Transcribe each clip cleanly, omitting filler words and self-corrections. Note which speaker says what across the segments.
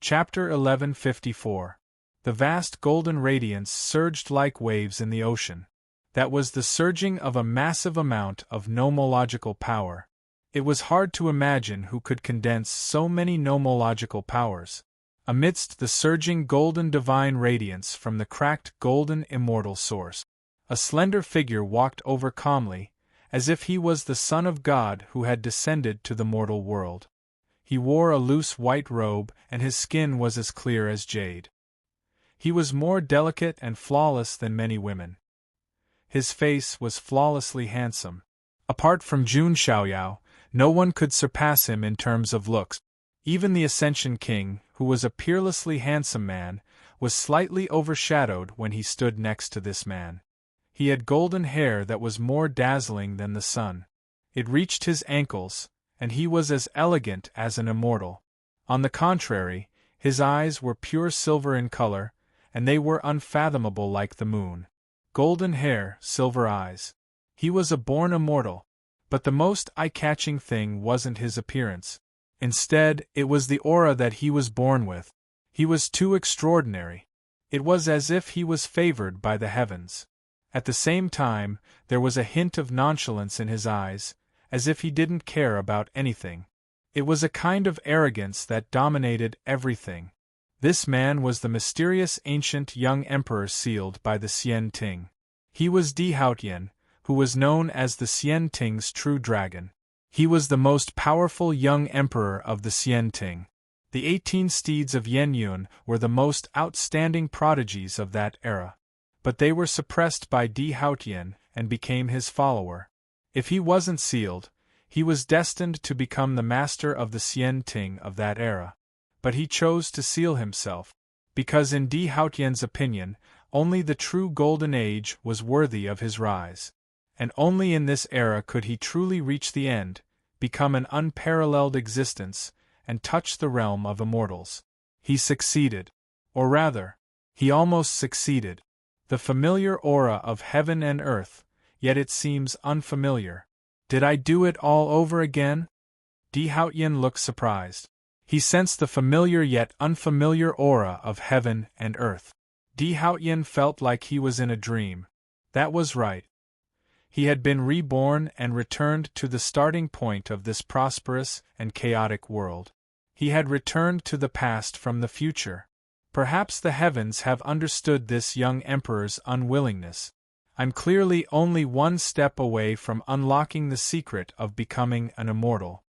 Speaker 1: Chapter 1154. The vast golden radiance surged like waves in the ocean. That was the surging of a massive amount of nomological power. It was hard to imagine who could condense so many nomological powers. Amidst the surging golden divine radiance from the cracked golden immortal source, a slender figure walked over calmly, as if he was the Son of God who had descended to the mortal world. He wore a loose white robe, and his skin was as clear as jade. He was more delicate and flawless than many women. His face was flawlessly handsome. Apart from Jun Xiaoyao, no one could surpass him in terms of looks. Even the Ascension King, who was a peerlessly handsome man, was slightly overshadowed when he stood next to this man. He had golden hair that was more dazzling than the sun. It reached his ankles, and he was as elegant as an immortal. On the contrary, his eyes were pure silver in color, and they were unfathomable like the moon. Golden hair, silver eyes. He was a born immortal. But the most eye-catching thing wasn't his appearance. Instead, it was the aura that he was born with. He was too extraordinary. It was as if he was favored by the heavens. At the same time, there was a hint of nonchalance in his eyes, as if he didn't care about anything. It was a kind of arrogance that dominated everything. This man was the mysterious ancient young emperor sealed by the Xian Ting. He was Di Haotian, who was known as the Xian Ting's true dragon. He was the most powerful young emperor of the Xian Ting. The 18 steeds of Yen Yun were the most outstanding prodigies of that era. But they were suppressed by Di Haotian and became his follower. If he wasn't sealed, he was destined to become the master of the Xian Ting of that era. But he chose to seal himself, because in Di Haotian's opinion, only the true golden age was worthy of his rise. And only in this era could he truly reach the end, become an unparalleled existence, and touch the realm of immortals. He succeeded. Or rather, he almost succeeded. The familiar aura of heaven and earth, yet it seems unfamiliar. Did I do it all over again? Di Haotian looked surprised. He sensed the familiar yet unfamiliar aura of heaven and earth. Di Haotian felt like he was in a dream. That was right. He had been reborn and returned to the starting point of this prosperous and chaotic world. He had returned to the past from the future. Perhaps the heavens have understood this young emperor's unwillingness. I'm clearly only one step away from unlocking the secret of becoming an immortal.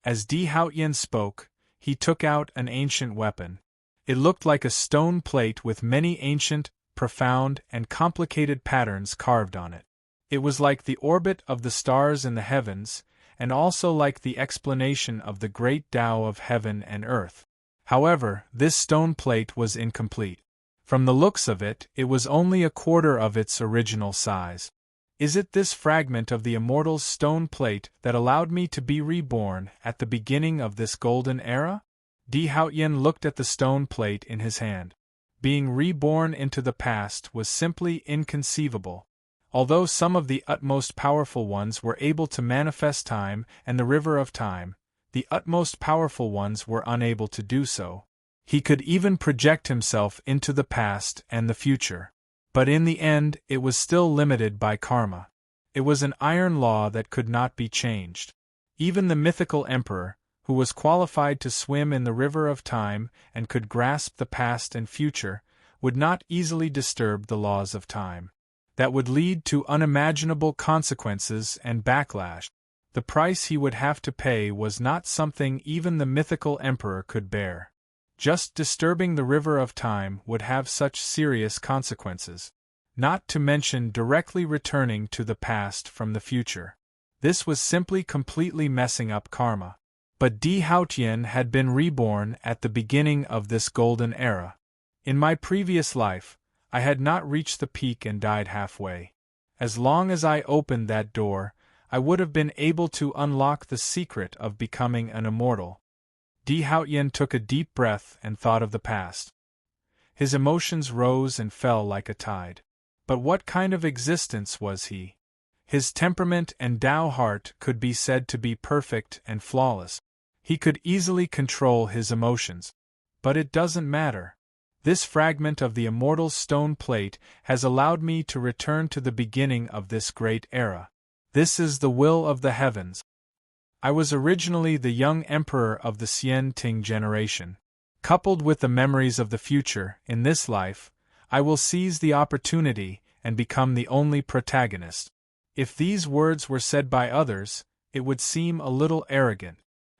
Speaker 1: As Di Haotian spoke, he took out an ancient weapon. It looked like a stone plate with many ancient, profound, and complicated patterns carved on it. It was like the orbit of the stars in the heavens, and also like the explanation of the great Tao of heaven and earth. However, this stone plate was incomplete. From the looks of it, it was only a quarter of its original size. Is it this fragment of the immortal's stone plate that allowed me to be reborn at the beginning of this golden era? Di Haotian looked at the stone plate in his hand. Being reborn into the past was simply inconceivable. Although some of the utmost powerful ones were able to manifest time and the river of time, the utmost powerful ones were unable to do so. He could even project himself into the past and the future. But in the end, it was still limited by karma. It was an iron law that could not be changed. Even the mythical emperor, who was qualified to swim in the river of time and could grasp the past and future, would not easily disturb the laws of time. That would lead to unimaginable consequences and backlash. The price he would have to pay was not something even the mythical emperor could bear. Just disturbing the river of time would have such serious consequences. Not to mention directly returning to the past from the future. This was simply completely messing up karma. But Di Haotian had been reborn at the beginning of this golden era. In my previous life, I had not reached the peak and died halfway. As long as I opened that door, I would have been able to unlock the secret of becoming an immortal. Di Haotian took a deep breath and thought of the past. His emotions rose and fell like a tide. But what kind of existence was he? His temperament and Tao heart could be said to be perfect and flawless. He could easily control his emotions. But it doesn't matter. This fragment of the immortal stone plate has allowed me to return to the beginning of this great era. This is the will of the heavens. I was originally the young emperor of the Xian Ting generation. Coupled with the memories of the future, in this life, I will seize the opportunity and become the only protagonist. If these words were said by others, it would seem a little arrogant.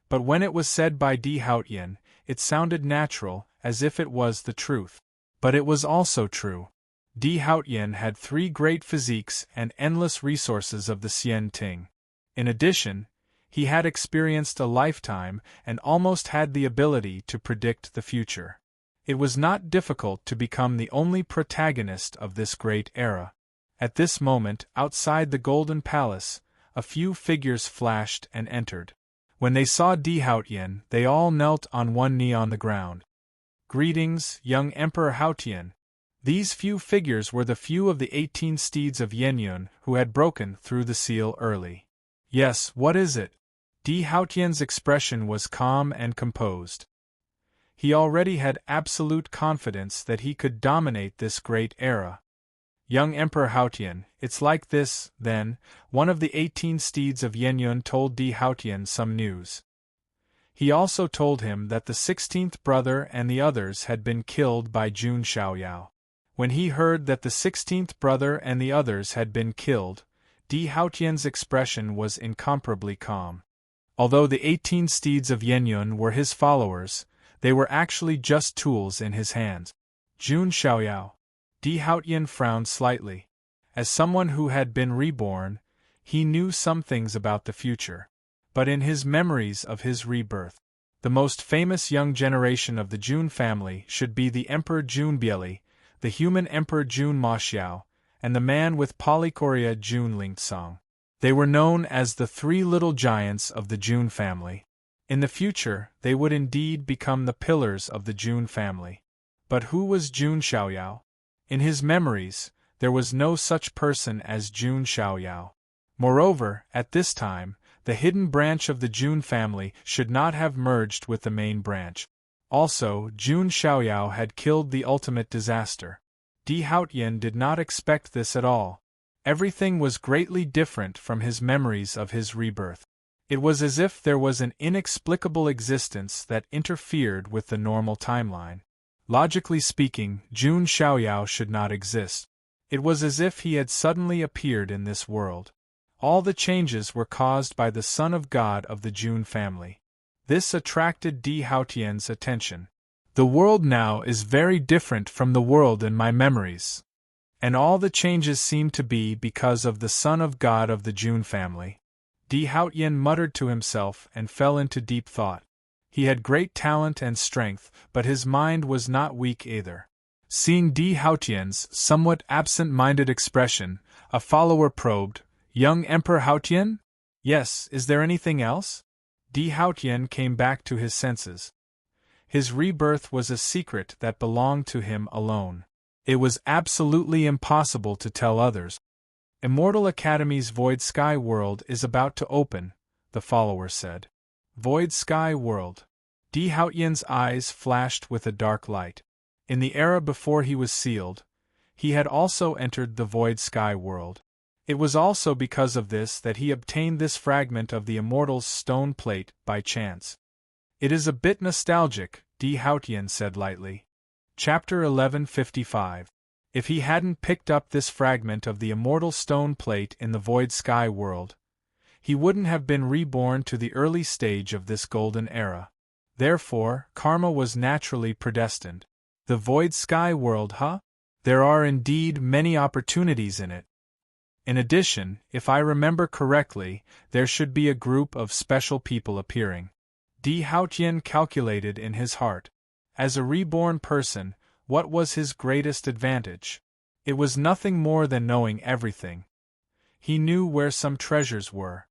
Speaker 1: But when it was said by Di Haotian, it sounded natural, as if it was the truth. But it was also true. Di Haotian had 3 great physiques and endless resources of the Xian Ting. In addition, he had experienced a lifetime and almost had the ability to predict the future. It was not difficult to become the only protagonist of this great era. At this moment, outside the Golden Palace, a few figures flashed and entered. When they saw Di Haotian, they all knelt on one knee on the ground. "Greetings, young Emperor Haotian." These few figures were the few of the 18 steeds of Yenyun who had broken through the seal early. "Yes, what is it?" Di Haotian's expression was calm and composed. He already had absolute confidence that he could dominate this great era. "Young Emperor Haotian, it's like this, then," one of the 18 steeds of Yenyun told Di Haotian some news. He also told him that the 16th brother and the others had been killed by Jun Xiaoyao. When he heard that the 16th brother and the others had been killed, Di Haotian's expression was incomparably calm. Although the 18 steeds of Yenyun were his followers, they were actually just tools in his hands. Jun Xiaoyao. Di Haotian frowned slightly. As someone who had been reborn, he knew some things about the future. But in his memories of his rebirth, the most famous young generation of the Jun family should be the Emperor Jun Bieli, the human Emperor Jun Maxiao, and the man with polychoria Jun Lingsong. They were known as the 3 little giants of the Jun family. In the future, they would indeed become the pillars of the Jun family. But who was Jun Xiaoyao? In his memories, there was no such person as Jun Xiaoyao. Moreover, at this time, the hidden branch of the Jun family should not have merged with the main branch. Also, Jun Xiaoyao had killed the ultimate disaster. Di Haotian did not expect this at all. Everything was greatly different from his memories of his rebirth. It was as if there was an inexplicable existence that interfered with the normal timeline. Logically speaking, Jun Xiaoyao should not exist. It was as if he had suddenly appeared in this world. All the changes were caused by the Son of God of the Jun family. This attracted Di Haotian's attention. "The world now is very different from the world in my memories. And all the changes seem to be because of the Son of God of the Jun family." Di Haotian muttered to himself and fell into deep thought. He had great talent and strength, but his mind was not weak either. Seeing Di Haotian's somewhat absent-minded expression, a follower probed, "Young Emperor Haotian?" "Yes, is there anything else?" Di Haotian came back to his senses. His rebirth was a secret that belonged to him alone. It was absolutely impossible to tell others. "Immortal Academy's Void Sky World is about to open," the follower said. Void Sky World. Di Haotian's eyes flashed with a dark light. In the era before he was sealed, he had also entered the Void Sky World. It was also because of this that he obtained this fragment of the Immortal's stone plate by chance. "It is a bit nostalgic," Di Haotian said lightly. Chapter 1155. If he hadn't picked up this fragment of the immortal stone plate in the Void Sky World, he wouldn't have been reborn to the early stage of this golden era. Therefore, karma was naturally predestined. The Void Sky World, huh? There are indeed many opportunities in it. In addition, if I remember correctly, there should be a group of special people appearing. Di Haotian calculated in his heart. As a reborn person, what was his greatest advantage? It was nothing more than knowing everything. He knew where some treasures were.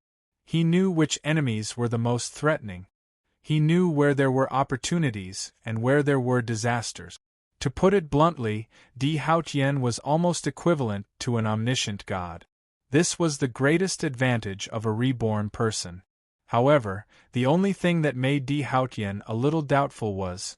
Speaker 1: He knew which enemies were the most threatening. He knew where there were opportunities and where there were disasters. To put it bluntly, Di Haotian was almost equivalent to an omniscient god. This was the greatest advantage of a reborn person. However, the only thing that made Di Haotian a little doubtful was,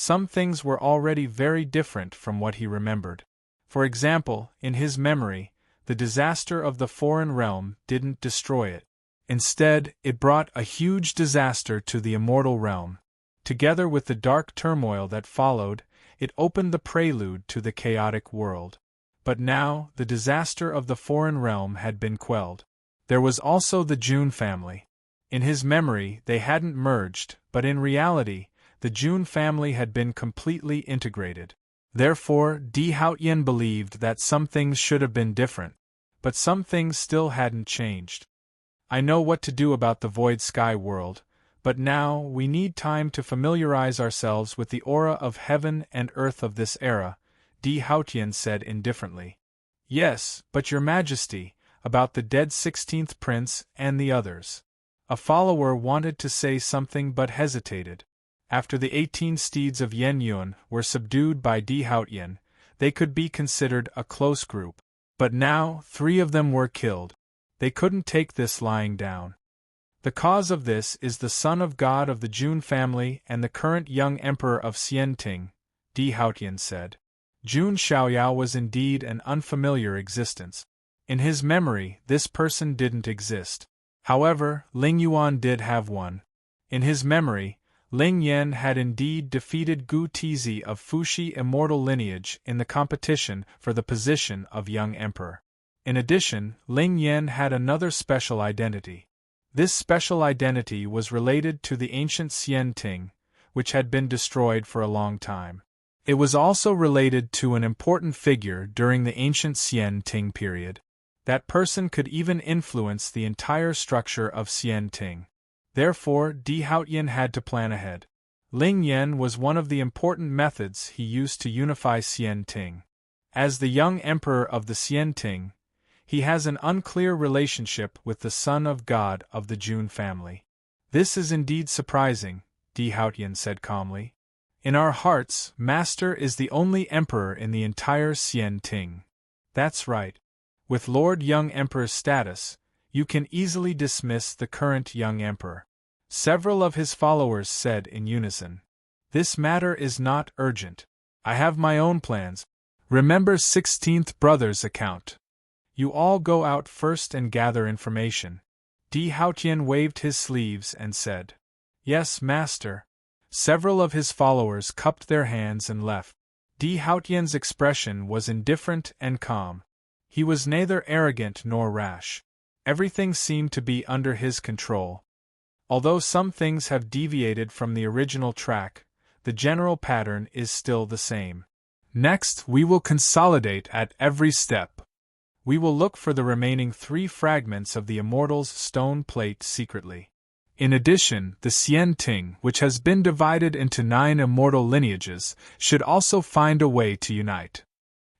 Speaker 1: Some things were already very different from what he remembered. For example, in his memory, the disaster of the foreign realm didn't destroy it. Instead, it brought a huge disaster to the immortal realm. Together with the dark turmoil that followed, it opened the prelude to the chaotic world. But now, the disaster of the foreign realm had been quelled. There was also the June family. In his memory, they hadn't merged, but in reality, the June family had been completely integrated. Therefore, Di Haotian believed that some things should have been different, but some things still hadn't changed. I know what to do about the Void Sky world, but now we need time to familiarize ourselves with the aura of heaven and earth of this era, Di Haotian said indifferently. Yes, but Your Majesty, about the dead 16th prince and the others. A follower wanted to say something but hesitated. After the 18 steeds of Yen Yun were subdued by Di Haotian, they could be considered a close group. But now, 3 of them were killed. They couldn't take this lying down. The cause of this is the son of God of the Jun family and the current young emperor of Xianting, Di Haotian said. Jun Xiaoyao was indeed an unfamiliar existence. In his memory, this person didn't exist. However, Ling Yuan did have one. In his memory, Ling Yan had indeed defeated Gu Tizi of Fuxi immortal lineage in the competition for the position of young emperor. In addition, Ling Yan had another special identity. This special identity was related to the ancient Xian Ting, which had been destroyed for a long time. It was also related to an important figure during the ancient Xian Ting period. That person could even influence the entire structure of Xian Ting. Therefore, Di Haotian had to plan ahead. Ling Yan was one of the important methods he used to unify Xian Ting. As the young emperor of the Xian Ting, he has an unclear relationship with the son of God of the Jun family. This is indeed surprising, Di Haotian said calmly. In our hearts, Master is the only emperor in the entire Xian Ting. That's right. With Lord Young Emperor's status, you can easily dismiss the current young emperor. Several of his followers said in unison. This matter is not urgent. I have my own plans. Remember 16th brother's account. You all go out first and gather information. Di Haotian waved his sleeves and said, Yes, master. Several of his followers cupped their hands and left. Di Haotian's expression was indifferent and calm. He was neither arrogant nor rash. Everything seemed to be under his control. Although some things have deviated from the original track, the general pattern is still the same. Next, we will consolidate at every step. We will look for the remaining 3 fragments of the Immortal's stone plate secretly. In addition, the Xian Ting, which has been divided into 9 immortal lineages, should also find a way to unite.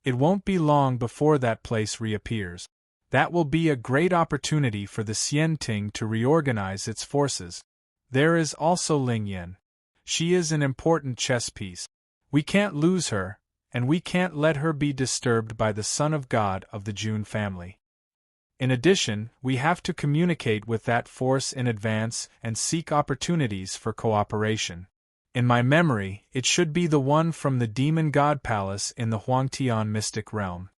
Speaker 1: It won't be long before that place reappears. That will be a great opportunity for the Xian Ting to reorganize its forces. There is also Ling Yan. She is an important chess piece. We can't lose her, and we can't let her be disturbed by the son of God of the Jun family. In addition, we have to communicate with that force in advance and seek opportunities for cooperation. In my memory, it should be the one from the Demon God Palace in the Huangtian mystic realm.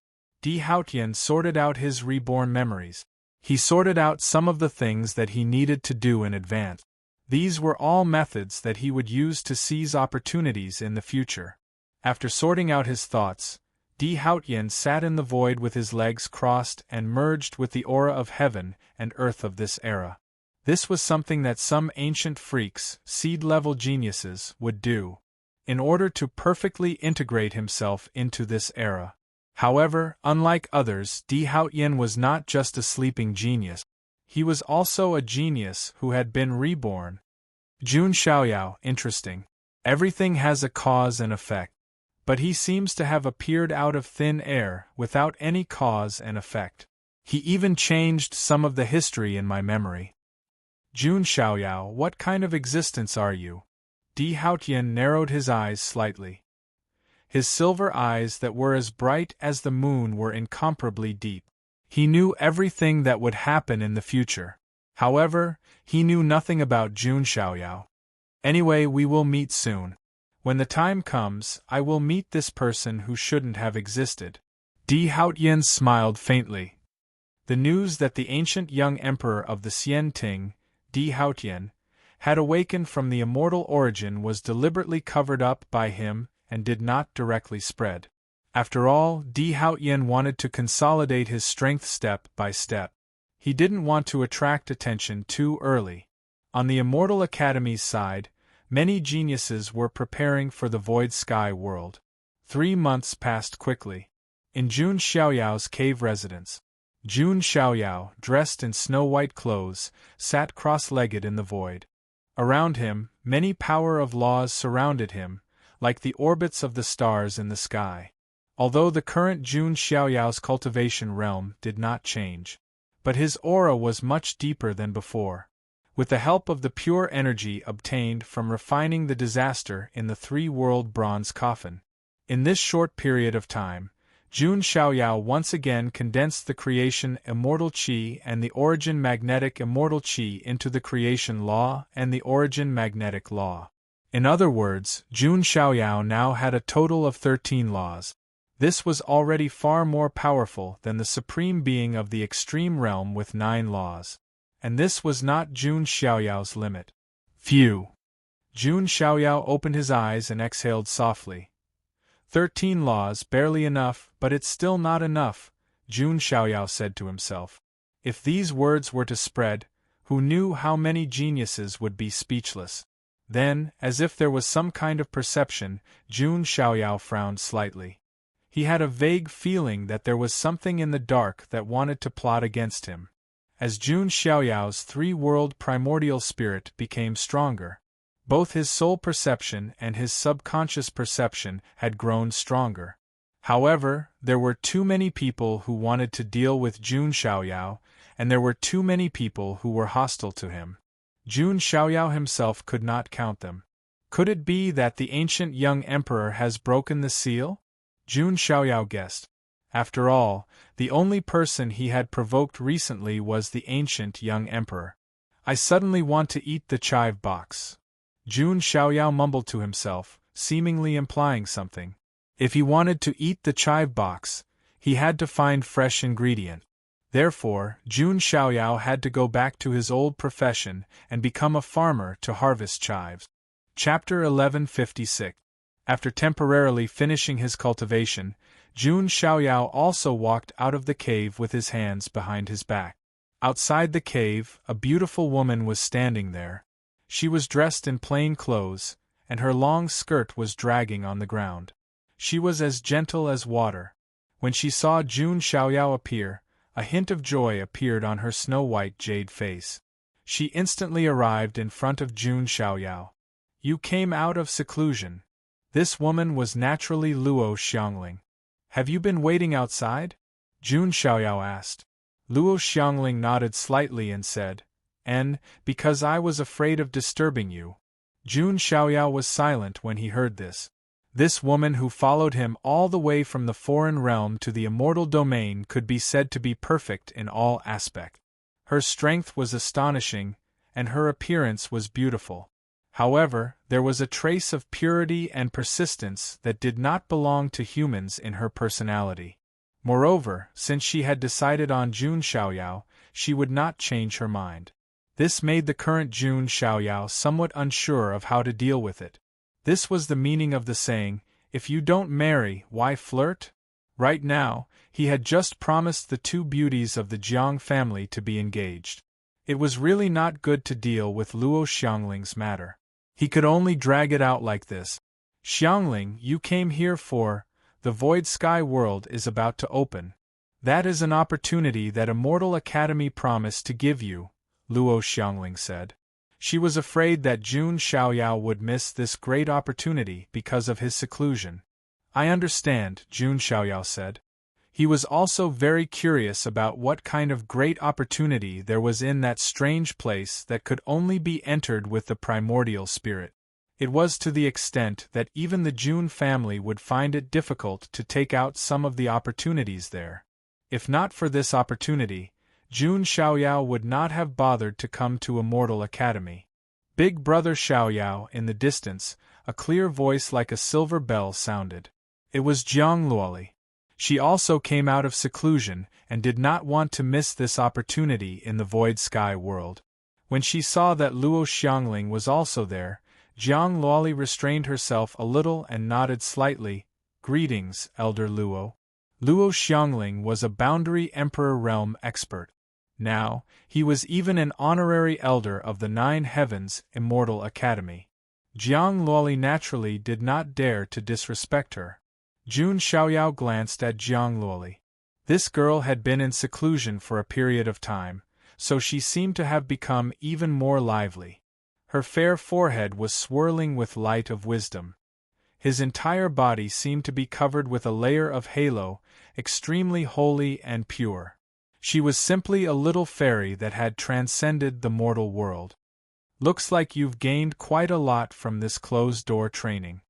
Speaker 1: Di Haotian sorted out his reborn memories. He sorted out some of the things that he needed to do in advance. These were all methods that he would use to seize opportunities in the future. After sorting out his thoughts, Di Haotian sat in the void with his legs crossed and merged with the aura of heaven and earth of this era. This was something that some ancient freaks, seed-level geniuses, would do, in order to perfectly integrate himself into this era. However, unlike others, Di Haotian was not just a sleeping genius. He was also a genius who had been reborn. Jun Xiaoyao, interesting. Everything has a cause and effect. But he seems to have appeared out of thin air without any cause and effect. He even changed some of the history in my memory. Jun Xiaoyao, what kind of existence are you? Di Haotian narrowed his eyes slightly. His silver eyes that were as bright as the moon were incomparably deep. He knew everything that would happen in the future. However, he knew nothing about Jun Xiaoyao. Anyway, we will meet soon. When the time comes, I will meet this person who shouldn't have existed. Di Haotian smiled faintly. The news that the ancient young emperor of the Xian Ting, Di Haotian, had awakened from the immortal origin was deliberately covered up by him and did not directly spread. After all, Di Haotian wanted to consolidate his strength step by step. He didn't want to attract attention too early. On the Immortal Academy's side, many geniuses were preparing for the Void Sky world. 3 months passed quickly. In Jun Xiaoyao's cave residence, Jun Xiaoyao, dressed in snow-white clothes, sat cross-legged in the void. Around him, many power of laws surrounded him, like the orbits of the stars in the sky. Although the current Jun Xiaoyao's cultivation realm did not change, but his aura was much deeper than before. With the help of the pure energy obtained from refining the disaster in the 3-world bronze coffin. In this short period of time, Jun Xiaoyao once again condensed the creation immortal qi and the origin magnetic immortal qi into the creation law and the origin magnetic law. In other words, Jun Xiaoyao now had a total of 13 laws. This was already far more powerful than the supreme being of the extreme realm with 9 laws. And this was not Jun Xiaoyao's limit. Phew! Jun Xiaoyao opened his eyes and exhaled softly. 13 laws, barely enough, but it's still not enough, Jun Xiaoyao said to himself. If these words were to spread, who knew how many geniuses would be speechless? Then, as if there was some kind of perception, Jun Xiaoyao frowned slightly. He had a vague feeling that there was something in the dark that wanted to plot against him. As Jun Xiaoyao's 3-world primordial spirit became stronger, both his soul perception and his subconscious perception had grown stronger. However, there were too many people who wanted to deal with Jun Xiaoyao, and there were too many people who were hostile to him. Jun Xiaoyao himself could not count them. Could it be that the ancient young emperor has broken the seal? Jun Xiaoyao guessed. After all, the only person he had provoked recently was the ancient young emperor. I suddenly want to eat the chive box. Jun Xiaoyao mumbled to himself, seemingly implying something. If he wanted to eat the chive box, he had to find fresh ingredient. Therefore, Jun Xiaoyao had to go back to his old profession and become a farmer to harvest chives. Chapter 1156. After temporarily finishing his cultivation, Jun Xiaoyao also walked out of the cave with his hands behind his back. Outside the cave, a beautiful woman was standing there. She was dressed in plain clothes, and her long skirt was dragging on the ground. She was as gentle as water. When she saw Jun Xiaoyao appear, a hint of joy appeared on her snow-white jade face. She instantly arrived in front of Jun Xiaoyao. You came out of seclusion. This woman was naturally Luo Xiangling. Have you been waiting outside? Jun Xiaoyao asked. Luo Xiangling nodded slightly and said, because I was afraid of disturbing you. Jun Xiaoyao was silent when he heard this. This woman who followed him all the way from the foreign realm to the immortal domain could be said to be perfect in all aspects. Her strength was astonishing, and her appearance was beautiful. However, there was a trace of purity and persistence that did not belong to humans in her personality. Moreover, since she had decided on Jun Xiaoyao, she would not change her mind. This made the current Jun Xiaoyao somewhat unsure of how to deal with it. This was the meaning of the saying, if you don't marry, why flirt? Right now, he had just promised the 2 beauties of the Jiang family to be engaged. It was really not good to deal with Luo Xiangling's matter. He could only drag it out like this. Xiangling, you came here for, the Void Sky world is about to open. That is an opportunity that Immortal Academy promised to give you, Luo Xiangling said. She was afraid that Jun Xiaoyao would miss this great opportunity because of his seclusion. I understand, Jun Xiaoyao said. He was also very curious about what kind of great opportunity there was in that strange place that could only be entered with the primordial spirit. It was to the extent that even the Jun family would find it difficult to take out some of the opportunities there. If not for this opportunity, Jun Xiaoyao would not have bothered to come to Immortal Academy. Big brother Xiaoyao in the distance, a clear voice like a silver bell sounded. It was Jiang Luoli. She also came out of seclusion and did not want to miss this opportunity in the void sky world. When she saw that Luo Xiangling was also there, Jiang Luoli restrained herself a little and nodded slightly. Greetings, Elder Luo. Luo Xiangling was a Boundary Emperor realm expert. Now, he was even an honorary elder of the Nine Heavens Immortal Academy. Jiang Luoli naturally did not dare to disrespect her. Jun Xiaoyao glanced at Jiang Luoli. This girl had been in seclusion for a period of time, so she seemed to have become even more lively. Her fair forehead was swirling with light of wisdom. His entire body seemed to be covered with a layer of halo, extremely holy and pure. She was simply a little fairy that had transcended the mortal world. Looks like you've gained quite a lot from this closed-door training,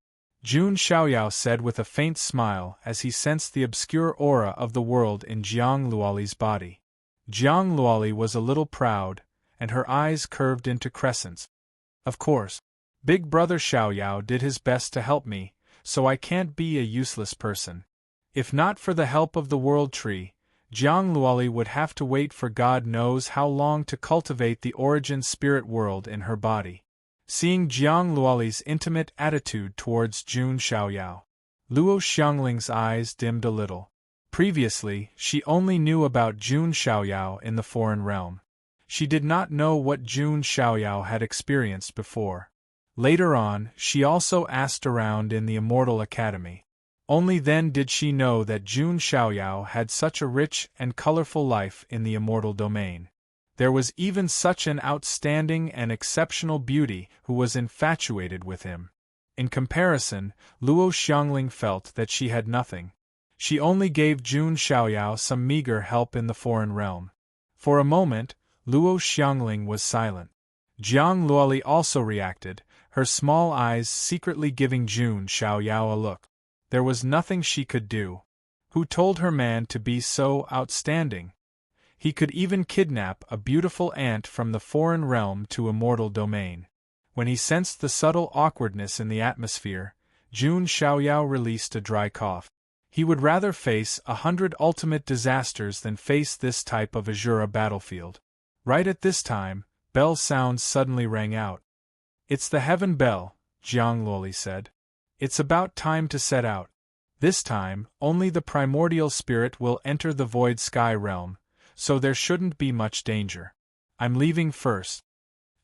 Speaker 1: Jun Xiaoyao said with a faint smile as he sensed the obscure aura of the world in Jiang Luoli's body. Jiang Luoli was a little proud, and her eyes curved into crescents. Of course, Big Brother Xiaoyao did his best to help me, so I can't be a useless person. If not for the help of the World Tree, Jiang Luoli would have to wait for God knows how long to cultivate the origin spirit world in her body. Seeing Jiang Luoli's intimate attitude towards Jun Xiaoyao, Luo Xiangling's eyes dimmed a little. Previously, she only knew about Jun Xiaoyao in the foreign realm. She did not know what Jun Xiaoyao had experienced before. Later on, she also asked around in the Immortal Academy. Only then did she know that Jun Xiaoyao had such a rich and colorful life in the immortal domain. There was even such an outstanding and exceptional beauty who was infatuated with him. In comparison, Luo Xiangling felt that she had nothing. She only gave Jun Xiaoyao some meager help in the foreign realm. For a moment, Luo Xiangling was silent. Jiang Luoli also reacted, her small eyes secretly giving Jun Xiaoyao a look. There was nothing she could do. Who told her man to be so outstanding? He could even kidnap a beautiful ant from the foreign realm to immortal domain. When he sensed the subtle awkwardness in the atmosphere, Jun Xiaoyao released a dry cough. He would rather face 100 ultimate disasters than face this type of Azura battlefield. Right at this time, bell sounds suddenly rang out. It's the heaven bell, Jiang Luoli said. It's about time to set out. This time, only the primordial spirit will enter the void sky realm, so there shouldn't be much danger. I'm leaving first.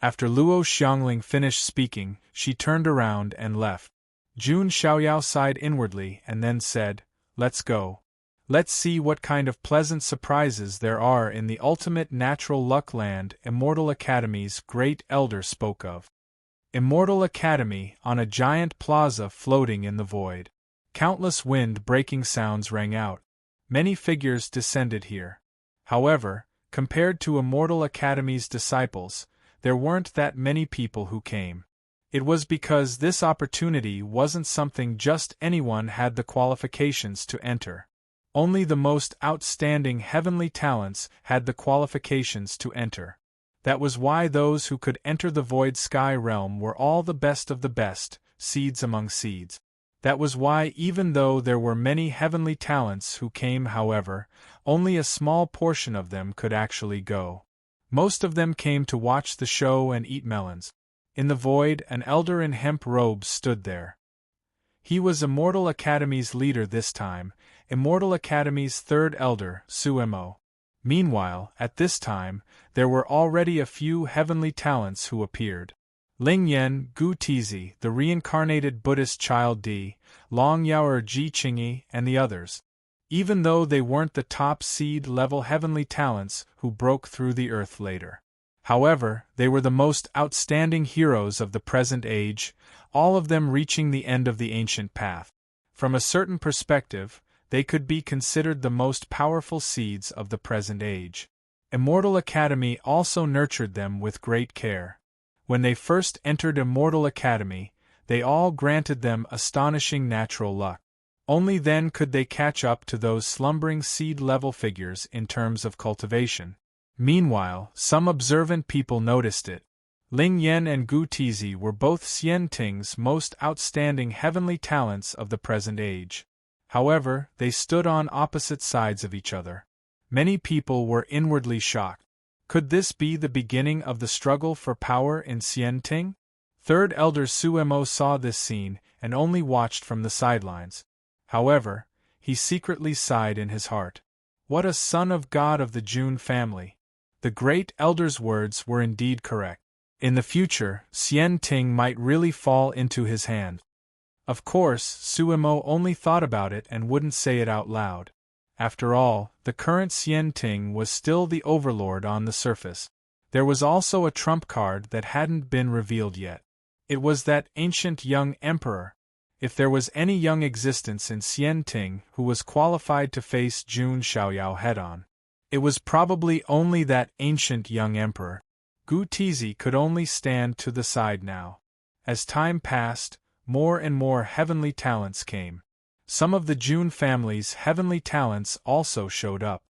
Speaker 1: After Luo Xiangling finished speaking, she turned around and left. Jun Xiaoyao sighed inwardly and then said, "Let's go. Let's see what kind of pleasant surprises there are in the ultimate natural luck land Immortal Academy's great elder spoke of." Immortal Academy on a giant plaza floating in the void. Countless wind-breaking sounds rang out. Many figures descended here. However, compared to Immortal Academy's disciples, there weren't that many people who came. It was because this opportunity wasn't something just anyone had the qualifications to enter. Only the most outstanding heavenly talents had the qualifications to enter. That was why those who could enter the void sky realm were all the best of the best, seeds among seeds. That was why even though there were many heavenly talents who came, however, only a small portion of them could actually go. Most of them came to watch the show and eat melons. In the void, an elder in hemp robes stood there. He was Immortal Academy's leader this time, Immortal Academy's third elder, Suemo. Meanwhile, at this time, there were already a few heavenly talents who appeared. Ling Yan, Gu Tizi, the reincarnated Buddhist child Di, Long Yaoer Ji Qingyi, and the others. Even though they weren't the top seed-level heavenly talents who broke through the earth later. However, they were the most outstanding heroes of the present age, all of them reaching the end of the ancient path. From a certain perspective, they could be considered the most powerful seeds of the present age. Immortal Academy also nurtured them with great care. When they first entered Immortal Academy, they all granted them astonishing natural luck. Only then could they catch up to those slumbering seed-level figures in terms of cultivation. Meanwhile, some observant people noticed it. Ling Yan and Gu Tizi were both Xian Ting's most outstanding heavenly talents of the present age. However, they stood on opposite sides of each other. Many people were inwardly shocked. Could this be the beginning of the struggle for power in Xian Ting? Third Elder Suemo saw this scene and only watched from the sidelines. However, he secretly sighed in his heart. What a son of God of the Jun family! The great elder's words were indeed correct. In the future, Xian Ting might really fall into his hand. Of course, Suemo only thought about it and wouldn't say it out loud. After all, the current Xian Ting was still the overlord on the surface. There was also a trump card that hadn't been revealed yet. It was that ancient young emperor. If there was any young existence in Xian Ting who was qualified to face Jun Xiaoyao head-on, it was probably only that ancient young emperor. Gu Tizi could only stand to the side now. As time passed, more and more heavenly talents came. Some of the Jun family's heavenly talents also showed up.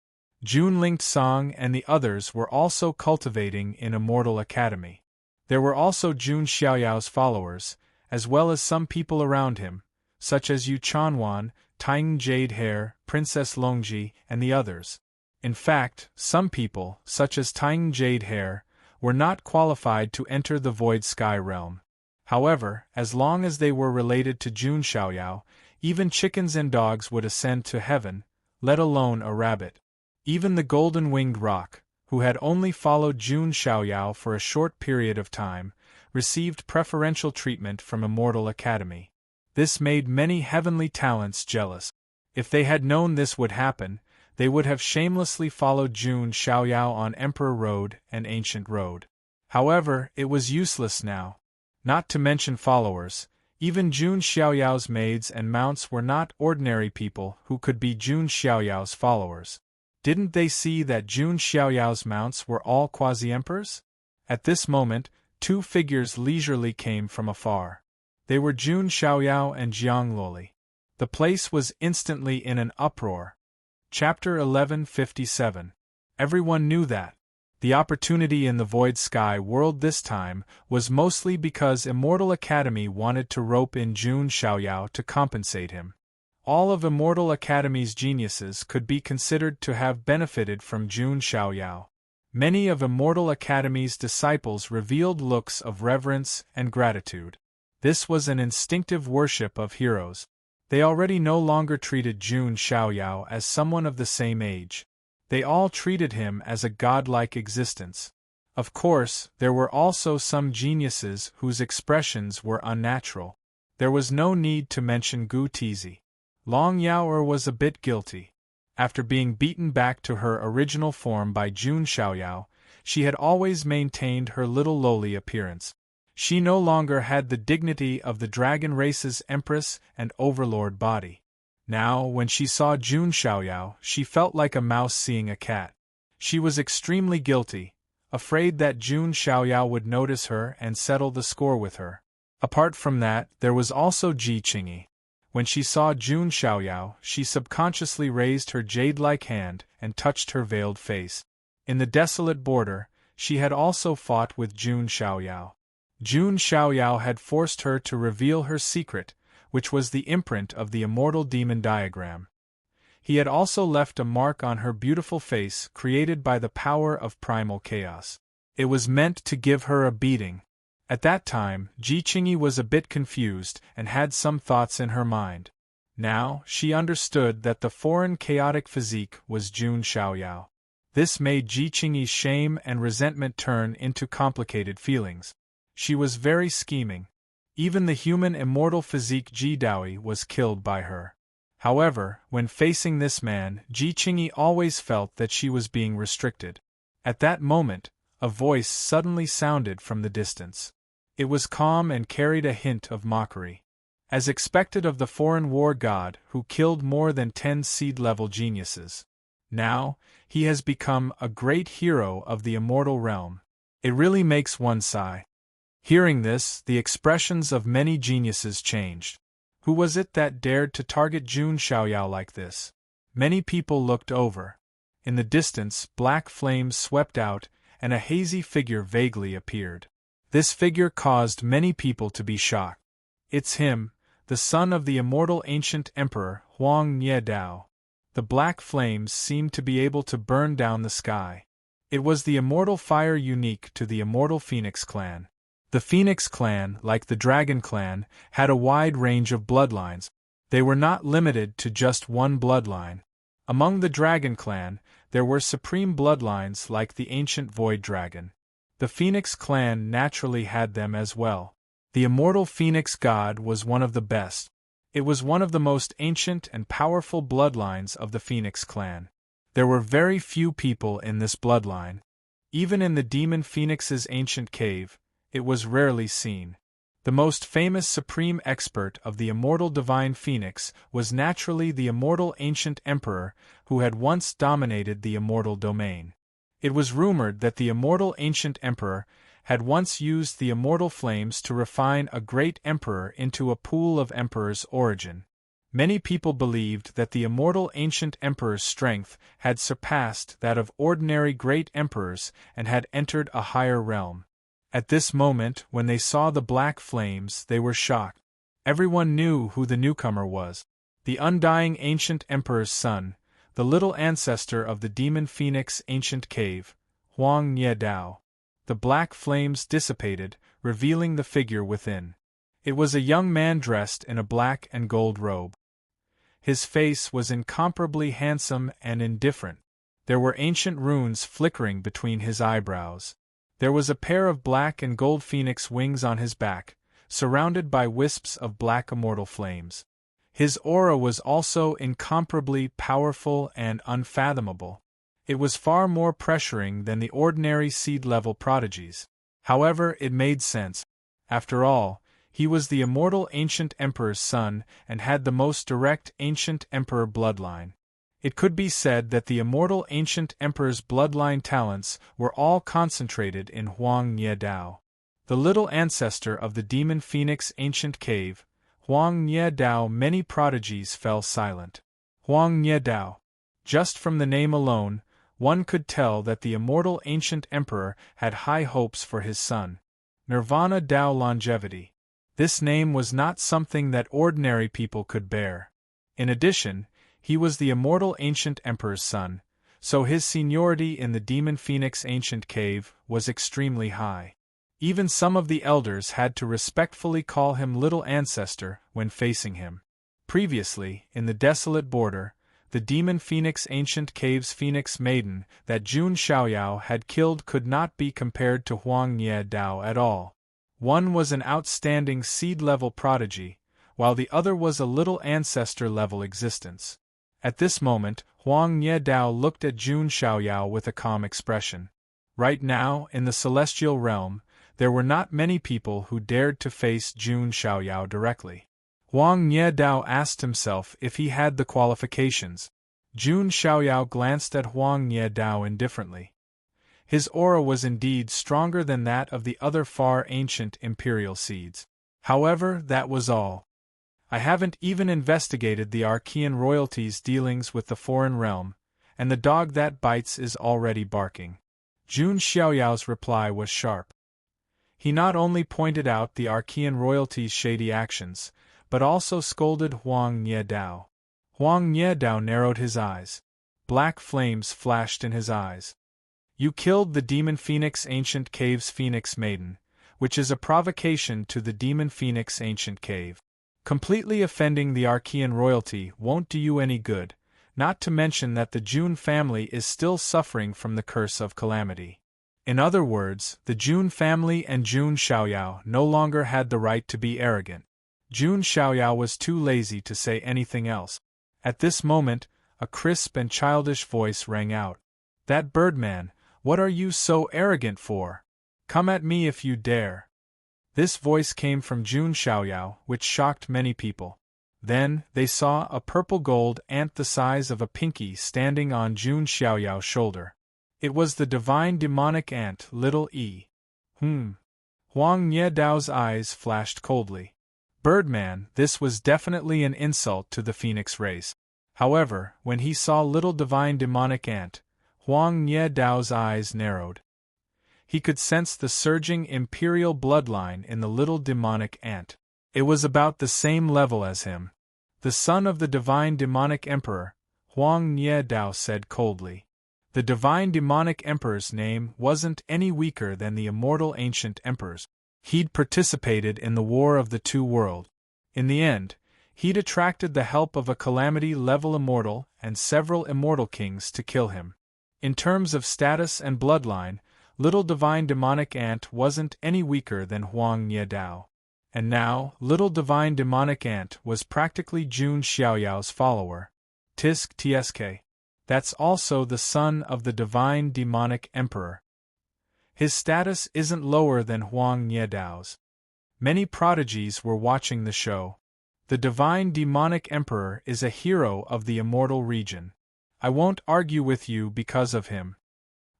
Speaker 1: Jun Ling Song and the others were also cultivating in Immortal Academy. There were also Jun Xiaoyao's followers, as well as some people around him, such as Yu Chanwan, Taiying Jade Hair, Princess Longji, and the others. In fact, some people, such as Taiying Jade Hair, were not qualified to enter the Void Sky realm. However, as long as they were related to Jun Xiaoyao, even chickens and dogs would ascend to heaven, let alone a rabbit. Even the golden-winged roc, who had only followed Jun Xiaoyao for a short period of time, received preferential treatment from Immortal Academy. This made many heavenly talents jealous. If they had known this would happen, they would have shamelessly followed Jun Xiaoyao on Emperor Road and Ancient Road. However, it was useless now. Not to mention followers, even Jun Xiaoyao's maids and mounts were not ordinary people who could be Jun Xiaoyao's followers. Didn't they see that Jun Xiaoyao's mounts were all quasi-emperors? At this moment, two figures leisurely came from afar. They were Jun Xiaoyao and Jiang Loli. The place was instantly in an uproar. Chapter 1157. Everyone knew that. The opportunity in the Void Sky world this time was mostly because Immortal Academy wanted to rope in Jun Xiaoyao to compensate him. All of Immortal Academy's geniuses could be considered to have benefited from Jun Xiaoyao. Many of Immortal Academy's disciples revealed looks of reverence and gratitude. This was an instinctive worship of heroes. They already no longer treated Jun Xiaoyao as someone of the same age. They all treated him as a godlike existence. Of course, there were also some geniuses whose expressions were unnatural. There was no need to mention Gu Tizi. Long Yaoer was a bit guilty. After being beaten back to her original form by Jun Xiaoyao, she had always maintained her little lowly appearance. She no longer had the dignity of the dragon race's empress and overlord body. Now, when she saw Jun Xiaoyao, she felt like a mouse seeing a cat. She was extremely guilty, afraid that Jun Xiaoyao would notice her and settle the score with her. Apart from that, there was also Ji Qingyi. When she saw Jun Xiaoyao, she subconsciously raised her jade-like hand and touched her veiled face. In the desolate border, she had also fought with Jun Xiaoyao. Jun Xiaoyao had forced her to reveal her secret, which was the imprint of the immortal demon diagram. He had also left a mark on her beautiful face created by the power of primal chaos. It was meant to give her a beating. At that time, Ji Qingyi was a bit confused and had some thoughts in her mind. Now, she understood that the foreign chaotic physique was Jun Xiaoyao. This made Ji Qingyi's shame and resentment turn into complicated feelings. She was very scheming. Even the human immortal physique Ji Daoyi was killed by her. However, when facing this man, Ji Qingyi always felt that she was being restricted. At that moment, a voice suddenly sounded from the distance. It was calm and carried a hint of mockery. As expected of the foreign war god who killed more than 10 seed-level geniuses. Now, he has become a great hero of the immortal realm. It really makes one sigh. Hearing this, the expressions of many geniuses changed. Who was it that dared to target Jun Xiaoyao like this? Many people looked over. In the distance, black flames swept out, and a hazy figure vaguely appeared. This figure caused many people to be shocked. It's him, the son of the immortal ancient emperor, Huang Nye Dao. The black flames seemed to be able to burn down the sky. It was the immortal fire unique to the immortal Phoenix clan. The Phoenix clan, like the Dragon clan, had a wide range of bloodlines. They were not limited to just one bloodline. Among the Dragon clan, there were supreme bloodlines like the ancient Void Dragon. The Phoenix clan naturally had them as well. The immortal Phoenix god was one of the best. It was one of the most ancient and powerful bloodlines of the Phoenix clan. There were very few people in this bloodline. Even in the demon Phoenix's ancient cave, it was rarely seen. The most famous supreme expert of the immortal divine Phoenix was naturally the immortal ancient emperor who had once dominated the immortal domain. It was rumored that the immortal ancient emperor had once used the immortal flames to refine a great emperor into a pool of emperor's origin. Many people believed that the immortal ancient emperor's strength had surpassed that of ordinary great emperors and had entered a higher realm. At this moment, when they saw the black flames, they were shocked. Everyone knew who the newcomer was. The undying ancient emperor's son, the little ancestor of the demon Phoenix ancient cave, Huang Nye Dao. The black flames dissipated, revealing the figure within. It was a young man dressed in a black and gold robe. His face was incomparably handsome and indifferent. There were ancient runes flickering between his eyebrows. There was a pair of black and gold phoenix wings on his back, surrounded by wisps of black immortal flames. His aura was also incomparably powerful and unfathomable. It was far more pressuring than the ordinary seed-level prodigies. However, it made sense. After all, he was the immortal ancient emperor's son and had the most direct ancient emperor bloodline. It could be said that the immortal ancient emperor's bloodline talents were all concentrated in Huang Nye Dao. The little ancestor of the demon Phoenix ancient cave, Huang Nye Dao. Many prodigies fell silent. Huang Nye Dao. Just from the name alone, one could tell that the immortal ancient emperor had high hopes for his son. Nirvana Dao longevity. This name was not something that ordinary people could bear. In addition, he was the immortal ancient emperor's son, so his seniority in the demon Phoenix ancient cave was extremely high. Even some of the elders had to respectfully call him little ancestor when facing him. Previously, in the desolate border, the demon Phoenix ancient cave's Phoenix maiden that Jun Xiaoyao had killed could not be compared to Huang Nye Dao at all. One was an outstanding seed-level prodigy, while the other was a little ancestor-level existence. At this moment, Huang Nye Dao looked at Jun Xiaoyao with a calm expression. Right now, in the celestial realm, there were not many people who dared to face Jun Xiaoyao directly. Huang Nye Dao asked himself if he had the qualifications. Jun Xiaoyao glanced at Huang Nye Dao indifferently. His aura was indeed stronger than that of the other far ancient imperial seeds. However, that was all. I haven't even investigated the Archean royalty's dealings with the foreign realm, and the dog that bites is already barking. Jun Xiaoyao's reply was sharp. He not only pointed out the Archean royalty's shady actions, but also scolded Huang Nye Dao. Huang Nye Dao narrowed his eyes. Black flames flashed in his eyes. You killed the demon Phoenix ancient cave's Phoenix maiden, which is a provocation to the demon Phoenix ancient cave. Completely offending the Archean royalty won't do you any good, not to mention that the Jun family is still suffering from the curse of calamity. In other words, the Jun family and Jun Xiaoyao no longer had the right to be arrogant. Jun Xiaoyao was too lazy to say anything else. At this moment, a crisp and childish voice rang out. That Birdman, what are you so arrogant for? Come at me if you dare. This voice came from Jun Xiaoyao, which shocked many people. Then, they saw a purple-gold ant the size of a pinky standing on Jun Xiaoyao's shoulder. It was the divine demonic ant, little E. Huang Nye Dao's eyes flashed coldly. Birdman, this was definitely an insult to the Phoenix race. However, when he saw little divine demonic ant, Huang Nye Dao's eyes narrowed. He could sense the surging imperial bloodline in the little demonic ant. It was about the same level as him. The son of the divine demonic emperor, Huang Nye Dao said coldly. The divine demonic emperor's name wasn't any weaker than the immortal ancient emperor's. He'd participated in the War of the Two Worlds. In the end, he'd attracted the help of a calamity-level immortal and several immortal kings to kill him. In terms of status and bloodline, little divine demonic ant wasn't any weaker than Huang Nye Dao. And now, little divine demonic ant was practically Jun Xiaoyao's follower. Tisk Tsk. That's also the son of the divine demonic emperor. His status isn't lower than Huang Nye Dao's. Many prodigies were watching the show. The divine demonic emperor is a hero of the immortal region. I won't argue with you because of him.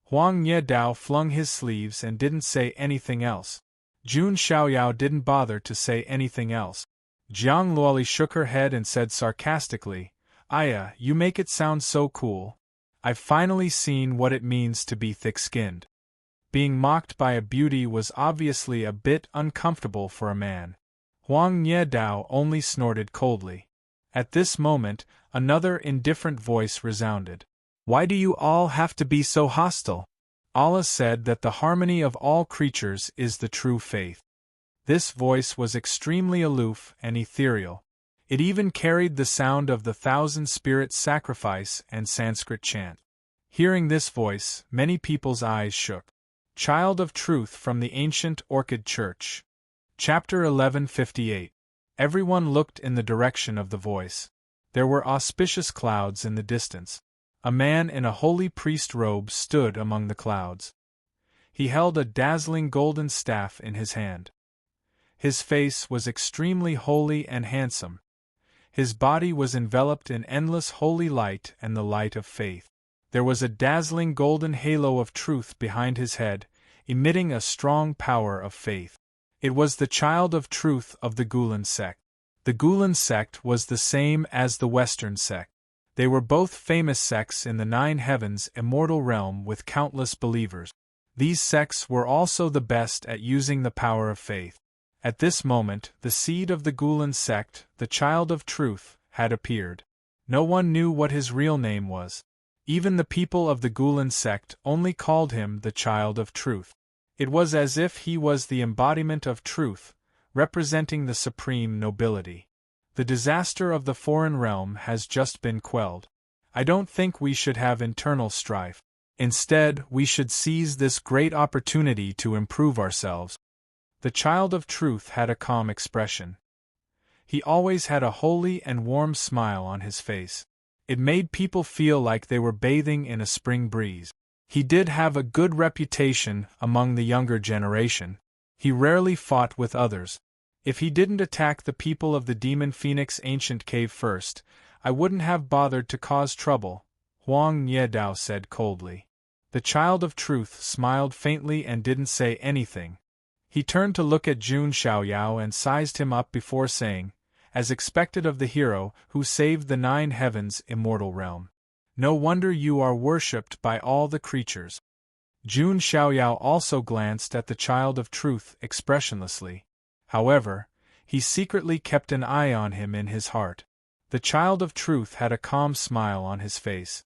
Speaker 1: Huang Nye Dao flung his sleeves and didn't say anything else. Jun Xiaoyao didn't bother to say anything else. Jiang Luoli shook her head and said sarcastically, "Aya, you make it sound so cool. I've finally seen what it means to be thick-skinned." Being mocked by a beauty was obviously a bit uncomfortable for a man. Huang Nye Dao only snorted coldly. At this moment, another indifferent voice resounded. "Why do you all have to be so hostile? Allah said that the harmony of all creatures is the true faith." This voice was extremely aloof and ethereal. It even carried the sound of the thousand spirits sacrifice and Sanskrit chant. Hearing this voice, many people's eyes shook. Child of Truth from the Ancient Orchid Church. Chapter 1158. Everyone looked in the direction of the voice. There were auspicious clouds in the distance. A man in a holy priest robe stood among the clouds. He held a dazzling golden staff in his hand. His face was extremely holy and handsome. His body was enveloped in endless holy light and the light of faith. There was a dazzling golden halo of truth behind his head, emitting a strong power of faith. It was the child of truth of the Gulen sect. The Gulen sect was the same as the Western sect. They were both famous sects in the Nine Heavens immortal realm with countless believers. These sects were also the best at using the power of faith. At this moment, the seed of the Gulen sect, the child of truth, had appeared. No one knew what his real name was. Even the people of the Gulen sect only called him the child of truth. It was as if he was the embodiment of truth, representing the supreme nobility. The disaster of the foreign realm has just been quelled. I don't think we should have internal strife. Instead, we should seize this great opportunity to improve ourselves. The child of truth had a calm expression. He always had a holy and warm smile on his face. It made people feel like they were bathing in a spring breeze. He did have a good reputation among the younger generation. He rarely fought with others. If he didn't attack the people of the Demon Phoenix ancient cave first, I wouldn't have bothered to cause trouble, Huang Nye Dao said coldly. The child of truth smiled faintly and didn't say anything. He turned to look at Jun Xiaoyao and sized him up before saying, as expected of the hero who saved the Nine Heavens immortal realm, "No wonder you are worshipped by all the creatures." Jun Xiaoyao also glanced at the child of truth expressionlessly. However, he secretly kept an eye on him in his heart. The child of truth had a calm smile on his face.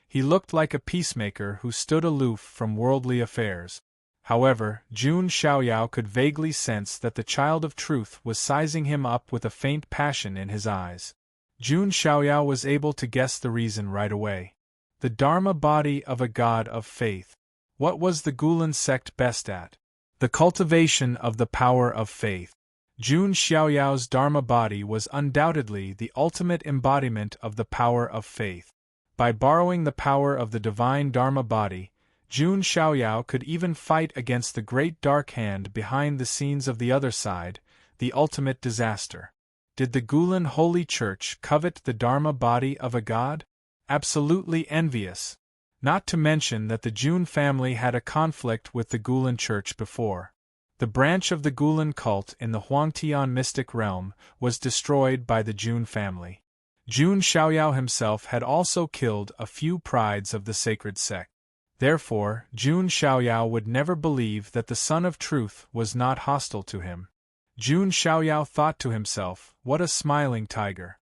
Speaker 1: He looked like a peacemaker who stood aloof from worldly affairs. However, Jun Xiaoyao could vaguely sense that the child of truth was sizing him up with a faint passion in his eyes. Jun Xiaoyao was able to guess the reason right away. The Dharma body of a god of faith. What was the Gulen sect best at? The cultivation of the power of faith. Jun Xiaoyao's Dharma body was undoubtedly the ultimate embodiment of the power of faith. By borrowing the power of the divine Dharma body, Jun Xiaoyao could even fight against the great dark hand behind the scenes of the other side, the ultimate disaster. Did the Gulen Holy Church covet the Dharma body of a god? Absolutely envious. Not to mention that the Jun family had a conflict with the Gulen Church before. The branch of the Gulen cult in the Huangtian mystic realm was destroyed by the Jun family. Jun Xiaoyao himself had also killed a few prides of the sacred sect. Therefore, Jun Xiaoyao would never believe that the Son of Truth was not hostile to him. Jun Xiaoyao thought to himself, what a smiling tiger.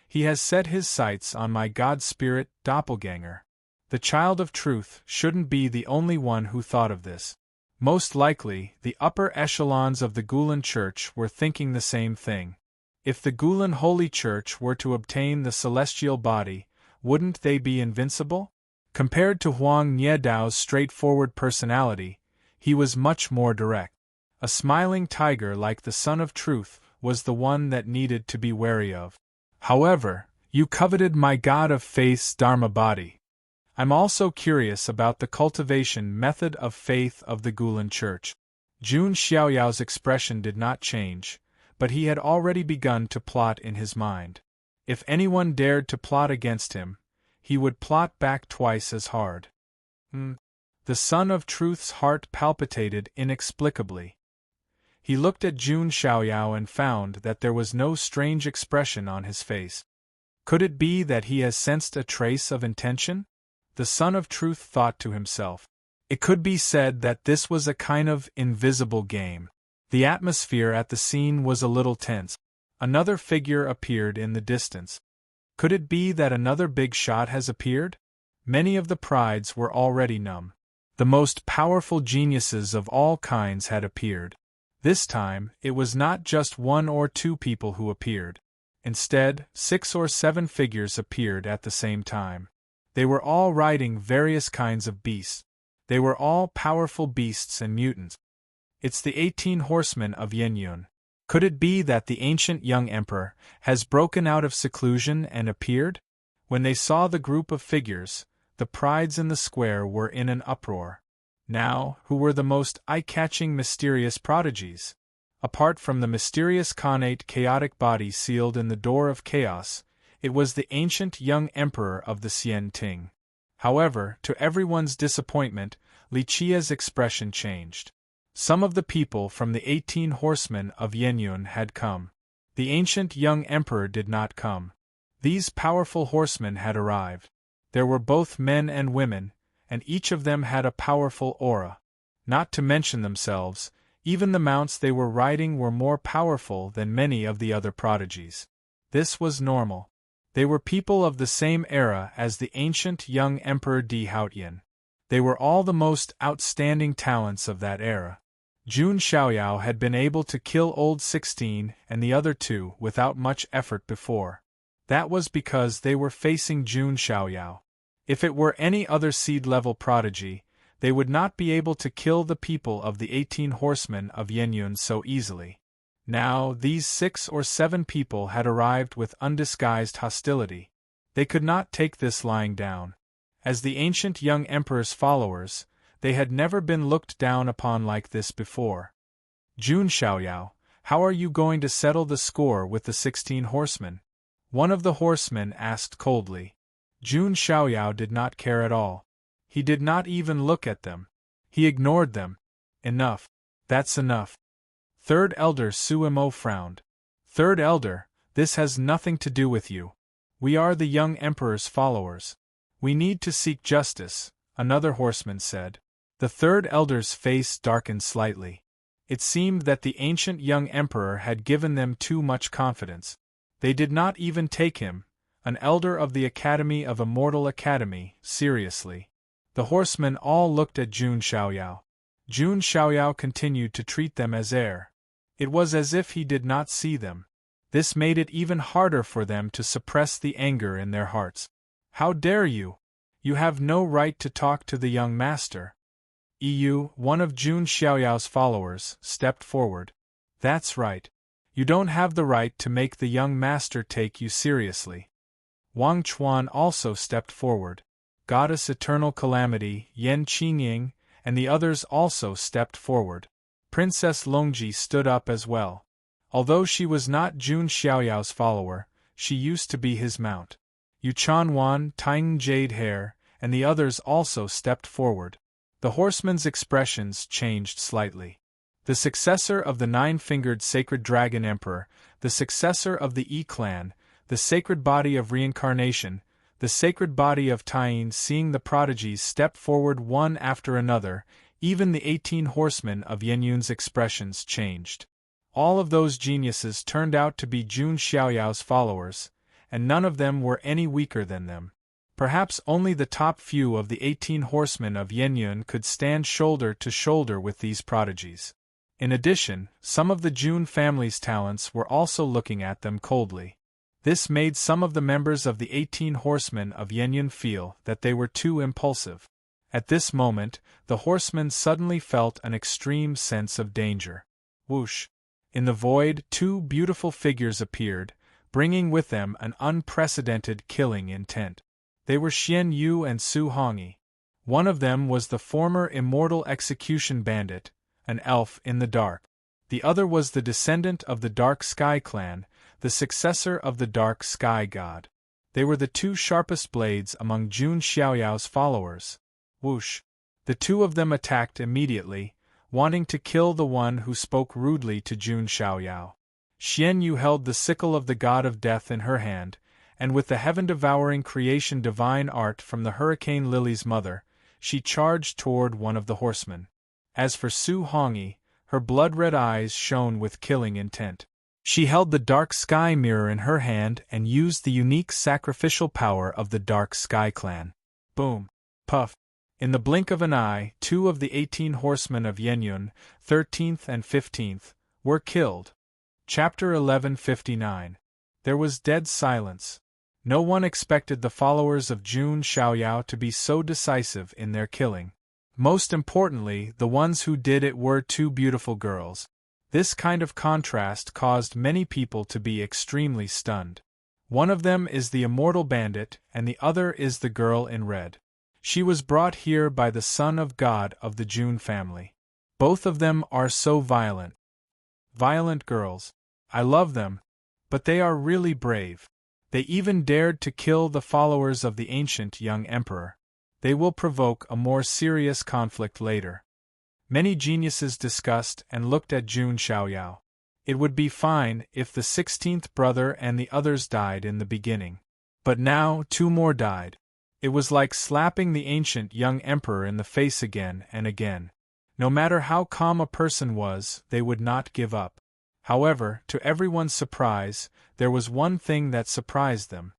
Speaker 1: He has set his sights on my God spirit doppelganger. The child of truth shouldn't be the only one who thought of this. Most likely, the upper echelons of the Gulan Church were thinking the same thing. If the Gulan Holy Church were to obtain the celestial body, wouldn't they be invincible? Compared to Huang Niedao's straightforward personality, he was much more direct. A smiling tiger like the Son of Truth was the one that needed to be wary of. However, you coveted my God of Faith's Dharma body. I'm also curious about the cultivation method of faith of the Gulan Church. Jun Xiaoyao's expression did not change, but he had already begun to plot in his mind. If anyone dared to plot against him, he would plot back twice as hard. The Son of Truth's heart palpitated inexplicably. He looked at Jun Xiaoyao and found that there was no strange expression on his face. Could it be that he has sensed a trace of intention? The Son of Truth thought to himself. It could be said that this was a kind of invisible game. The atmosphere at the scene was a little tense. Another figure appeared in the distance. Could it be that another big shot has appeared? Many of the prides were already numb. The most powerful geniuses of all kinds had appeared. This time, it was not just 1 or 2 people who appeared. Instead, 6 or 7 figures appeared at the same time. They were all riding various kinds of beasts. They were all powerful beasts and mutants. It's the 18 horsemen of Yenyun. Could it be that the ancient young emperor has broken out of seclusion and appeared? When they saw the group of figures, the prides in the square were in an uproar. Now, who were the most eye-catching mysterious prodigies? Apart from the mysterious connate chaotic body sealed in the door of chaos, it was the ancient young emperor of the Xian Ting. However, to everyone's disappointment, Li Qia's expression changed. Some of the people from the 18 horsemen of Yenyun had come. The ancient young emperor did not come. These powerful horsemen had arrived. There were both men and women, and each of them had a powerful aura. Not to mention themselves, even the mounts they were riding were more powerful than many of the other prodigies. This was normal. They were people of the same era as the ancient young Emperor Di Haotian. They were all the most outstanding talents of that era. Jun Xiaoyao had been able to kill Old 16 and the other 2 without much effort before. That was because they were facing Jun Xiaoyao. If it were any other seed-level prodigy, they would not be able to kill the people of the 18 horsemen of Yenyun so easily. Now, these 6 or 7 people had arrived with undisguised hostility. They could not take this lying down. As the ancient young emperor's followers, they had never been looked down upon like this before. Jun Xiaoyao, how are you going to settle the score with the 16 horsemen? One of the horsemen asked coldly. Jun Xiaoyao did not care at all. He did not even look at them. He ignored them. Enough. That's enough. Third Elder Suimo frowned. Third Elder, this has nothing to do with you. We are the young emperor's followers. We need to seek justice, another horseman said. The third elder's face darkened slightly. It seemed that the ancient young emperor had given them too much confidence. They did not even take him, an elder of the Academy of Immortal Academy, seriously. The horsemen all looked at Jun Xiaoyao. Jun Xiaoyao continued to treat them as air. It was as if he did not see them. This made it even harder for them to suppress the anger in their hearts. How dare you? You have no right to talk to the young master. One of Jun Xiaoyao's followers, stepped forward. That's right. You don't have the right to make the young master take you seriously. Wang Chuan also stepped forward. Goddess Eternal Calamity, Yan Qingying, and the others also stepped forward. Princess Longji stood up as well. Although she was not Jun Xiaoyao's follower, she used to be his mount. Yu Chanwan, Tang Jade Hair, and the others also stepped forward. The horsemen's expressions changed slightly. The successor of the 9-fingered sacred dragon emperor, the successor of the Yi clan, the sacred body of reincarnation, The sacred body of Tyene, seeing the prodigies step forward one after another, even the 18 horsemen of Yenyun's expressions changed. All of those geniuses turned out to be Jun Xiaoyao's followers, and none of them were any weaker than them. Perhaps only the top few of the 18 horsemen of Yenyun could stand shoulder to shoulder with these prodigies. In addition, some of the Jun family's talents were also looking at them coldly. This made some of the members of the 18 horsemen of Yenyun feel that they were too impulsive. At this moment, the horsemen suddenly felt an extreme sense of danger. Whoosh! In the void, 2 beautiful figures appeared, bringing with them an unprecedented killing intent. They were Xian Yu and Su Hongyi. One of them was the former immortal execution bandit, an elf in the dark. The other was the descendant of the Dark Sky clan, the successor of the Dark Sky god. They were the 2 sharpest blades among Jun Xiaoyao's followers. Whoosh! The 2 of them attacked immediately, wanting to kill the one who spoke rudely to Jun Xiaoyao. Xian Yu held the sickle of the god of death in her hand, and with the heaven-devouring creation divine art from the hurricane lily's mother, she charged toward one of the horsemen. As for Su Hongyi, her blood-red eyes shone with killing intent. She held the Dark Sky mirror in her hand and used the unique sacrificial power of the Dark Sky clan. Boom! Puff! In the blink of an eye, 2 of the 18 horsemen of Yenyun, 13th and 15th, were killed. Chapter 1159. There was dead silence. No one expected the followers of Jun Xiaoyao to be so decisive in their killing. Most importantly, the ones who did it were 2 beautiful girls. This kind of contrast caused many people to be extremely stunned. One of them is the immortal bandit, and the other is the girl in red. She was brought here by the son of God of the Jun family. Both of them are so violent. Violent girls. I love them, but they are really brave. They even dared to kill the followers of the ancient young emperor. They will provoke a more serious conflict later. Many geniuses discussed and looked at Jun Xiaoyao. It would be fine if the 16th brother and the others died in the beginning. But now 2 more died. It was like slapping the ancient young emperor in the face again and again. No matter how calm a person was, they would not give up. However, to everyone's surprise, there was one thing that surprised them.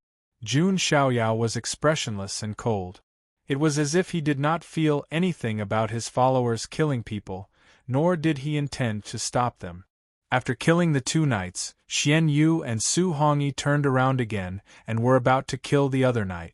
Speaker 1: Jun Xiaoyao was expressionless and cold. It was as if he did not feel anything about his followers killing people, nor did he intend to stop them. After killing the 2 knights, Xian Yu and Su Hongyi turned around again and were about to kill the other knight.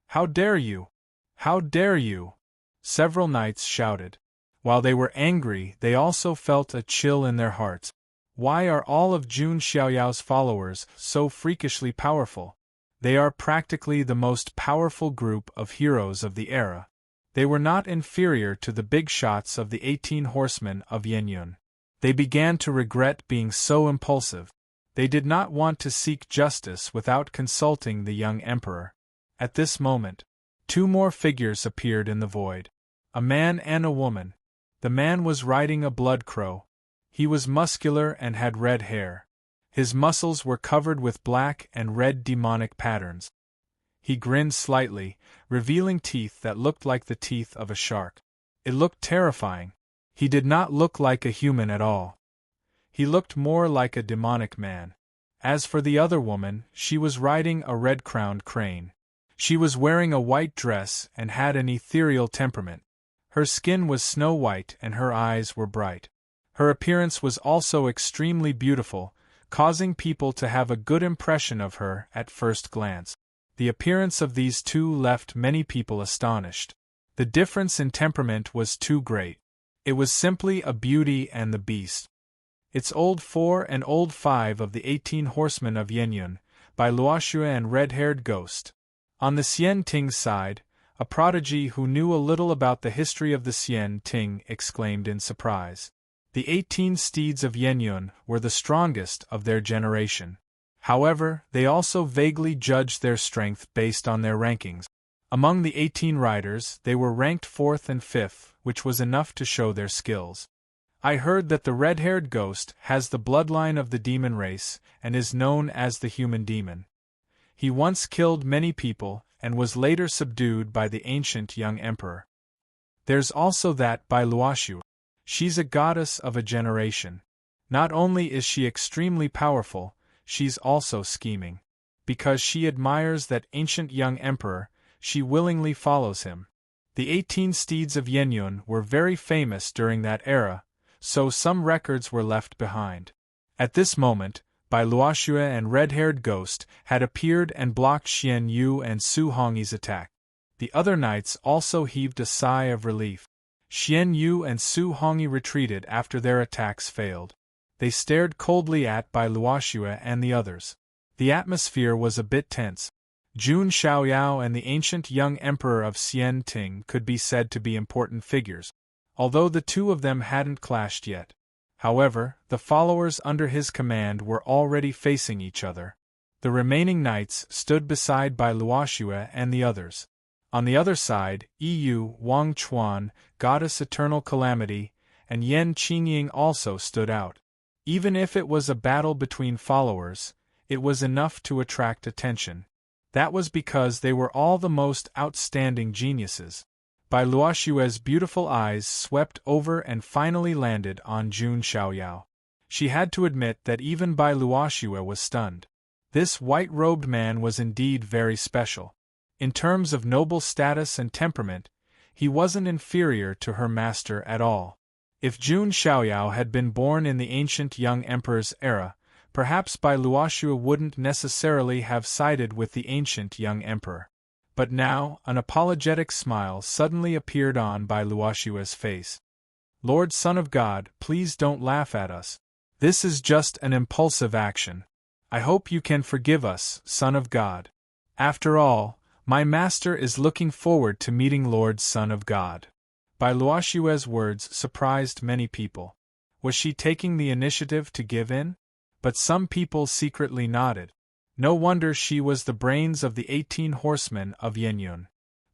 Speaker 1: "How dare you! How dare you!" several knights shouted. While they were angry, they also felt a chill in their hearts. Why are all of Jun Xiaoyao's followers so freakishly powerful? They are practically the most powerful group of heroes of the era. They were not inferior to the big shots of the 18 horsemen of Yenyun. They began to regret being so impulsive. They did not want to seek justice without consulting the young emperor. At this moment, 2 more figures appeared in the void. A man and a woman. The man was riding a blood crow. He was muscular and had red hair. His muscles were covered with black and red demonic patterns. He grinned slightly, revealing teeth that looked like the teeth of a shark. It looked terrifying. He did not look like a human at all. He looked more like a demonic man. As for the other woman, she was riding a red-crowned crane. She was wearing a white dress and had an ethereal temperament. Her skin was snow-white and her eyes were bright. Her appearance was also extremely beautiful, causing people to have a good impression of her at first glance. The appearance of these 2 left many people astonished. The difference in temperament was too great. It was simply a Beauty and the Beast. It's Old 4 and Old 5 of the 18 Horsemen of Yenyun, by Luoxue and Red-Haired Ghost. On the Xian Ting's side, a prodigy who knew a little about the history of the Xian Ting exclaimed in surprise. The 18 steeds of Yenyun were the strongest of their generation. However, they also vaguely judged their strength based on their rankings. Among the 18 riders, they were ranked 4th and 5th, which was enough to show their skills. I heard that the red-haired ghost has the bloodline of the demon race and is known as the human demon. He once killed many people and was later subdued by the ancient young emperor. There's also that by Luoxue. She's a goddess of a generation. Not only is she extremely powerful, she's also scheming. Because she admires that ancient young emperor, she willingly follows him. The 18 steeds of Yenyun were very famous during that era, so some records were left behind. At this moment, Bai Luoxue and red-haired ghost had appeared and blocked Xian Yu and Su Hongyi's attack. The other knights also heaved a sigh of relief. Xian Yu and Su Hongyi retreated after their attacks failed. They stared coldly at Bai Luoxue and the others. The atmosphere was a bit tense. Jun Xiaoyao and the ancient young emperor of Xian Ting could be said to be important figures, although the two of them hadn't clashed yet. However, the followers under his command were already facing each other. The remaining knights stood beside Bai Luoxue and the others. On the other side, Yu, Wang Chuan, Goddess Eternal Calamity, and Yan Qingying also stood out. Even if it was a battle between followers, it was enough to attract attention. That was because they were all the most outstanding geniuses. Bai Luoxue's beautiful eyes swept over and finally landed on Jun Xiaoyao. She had to admit that even Bai Luoxue was stunned. This white-robed man was indeed very special. In terms of noble status and temperament, he wasn't inferior to her master at all. If Jun Xiaoyao had been born in the ancient young emperor's era, perhaps Bai Luoxue wouldn't necessarily have sided with the ancient young emperor. But now, an apologetic smile suddenly appeared on Bai Luoxue's face. Lord Son of God, please don't laugh at us. This is just an impulsive action. I hope you can forgive us, Son of God. After all, my master is looking forward to meeting Lord Son of God. Bai Luoxue's words surprised many people. Was she taking the initiative to give in? But some people secretly nodded. No wonder she was the brains of the 18 horsemen of Yenyun.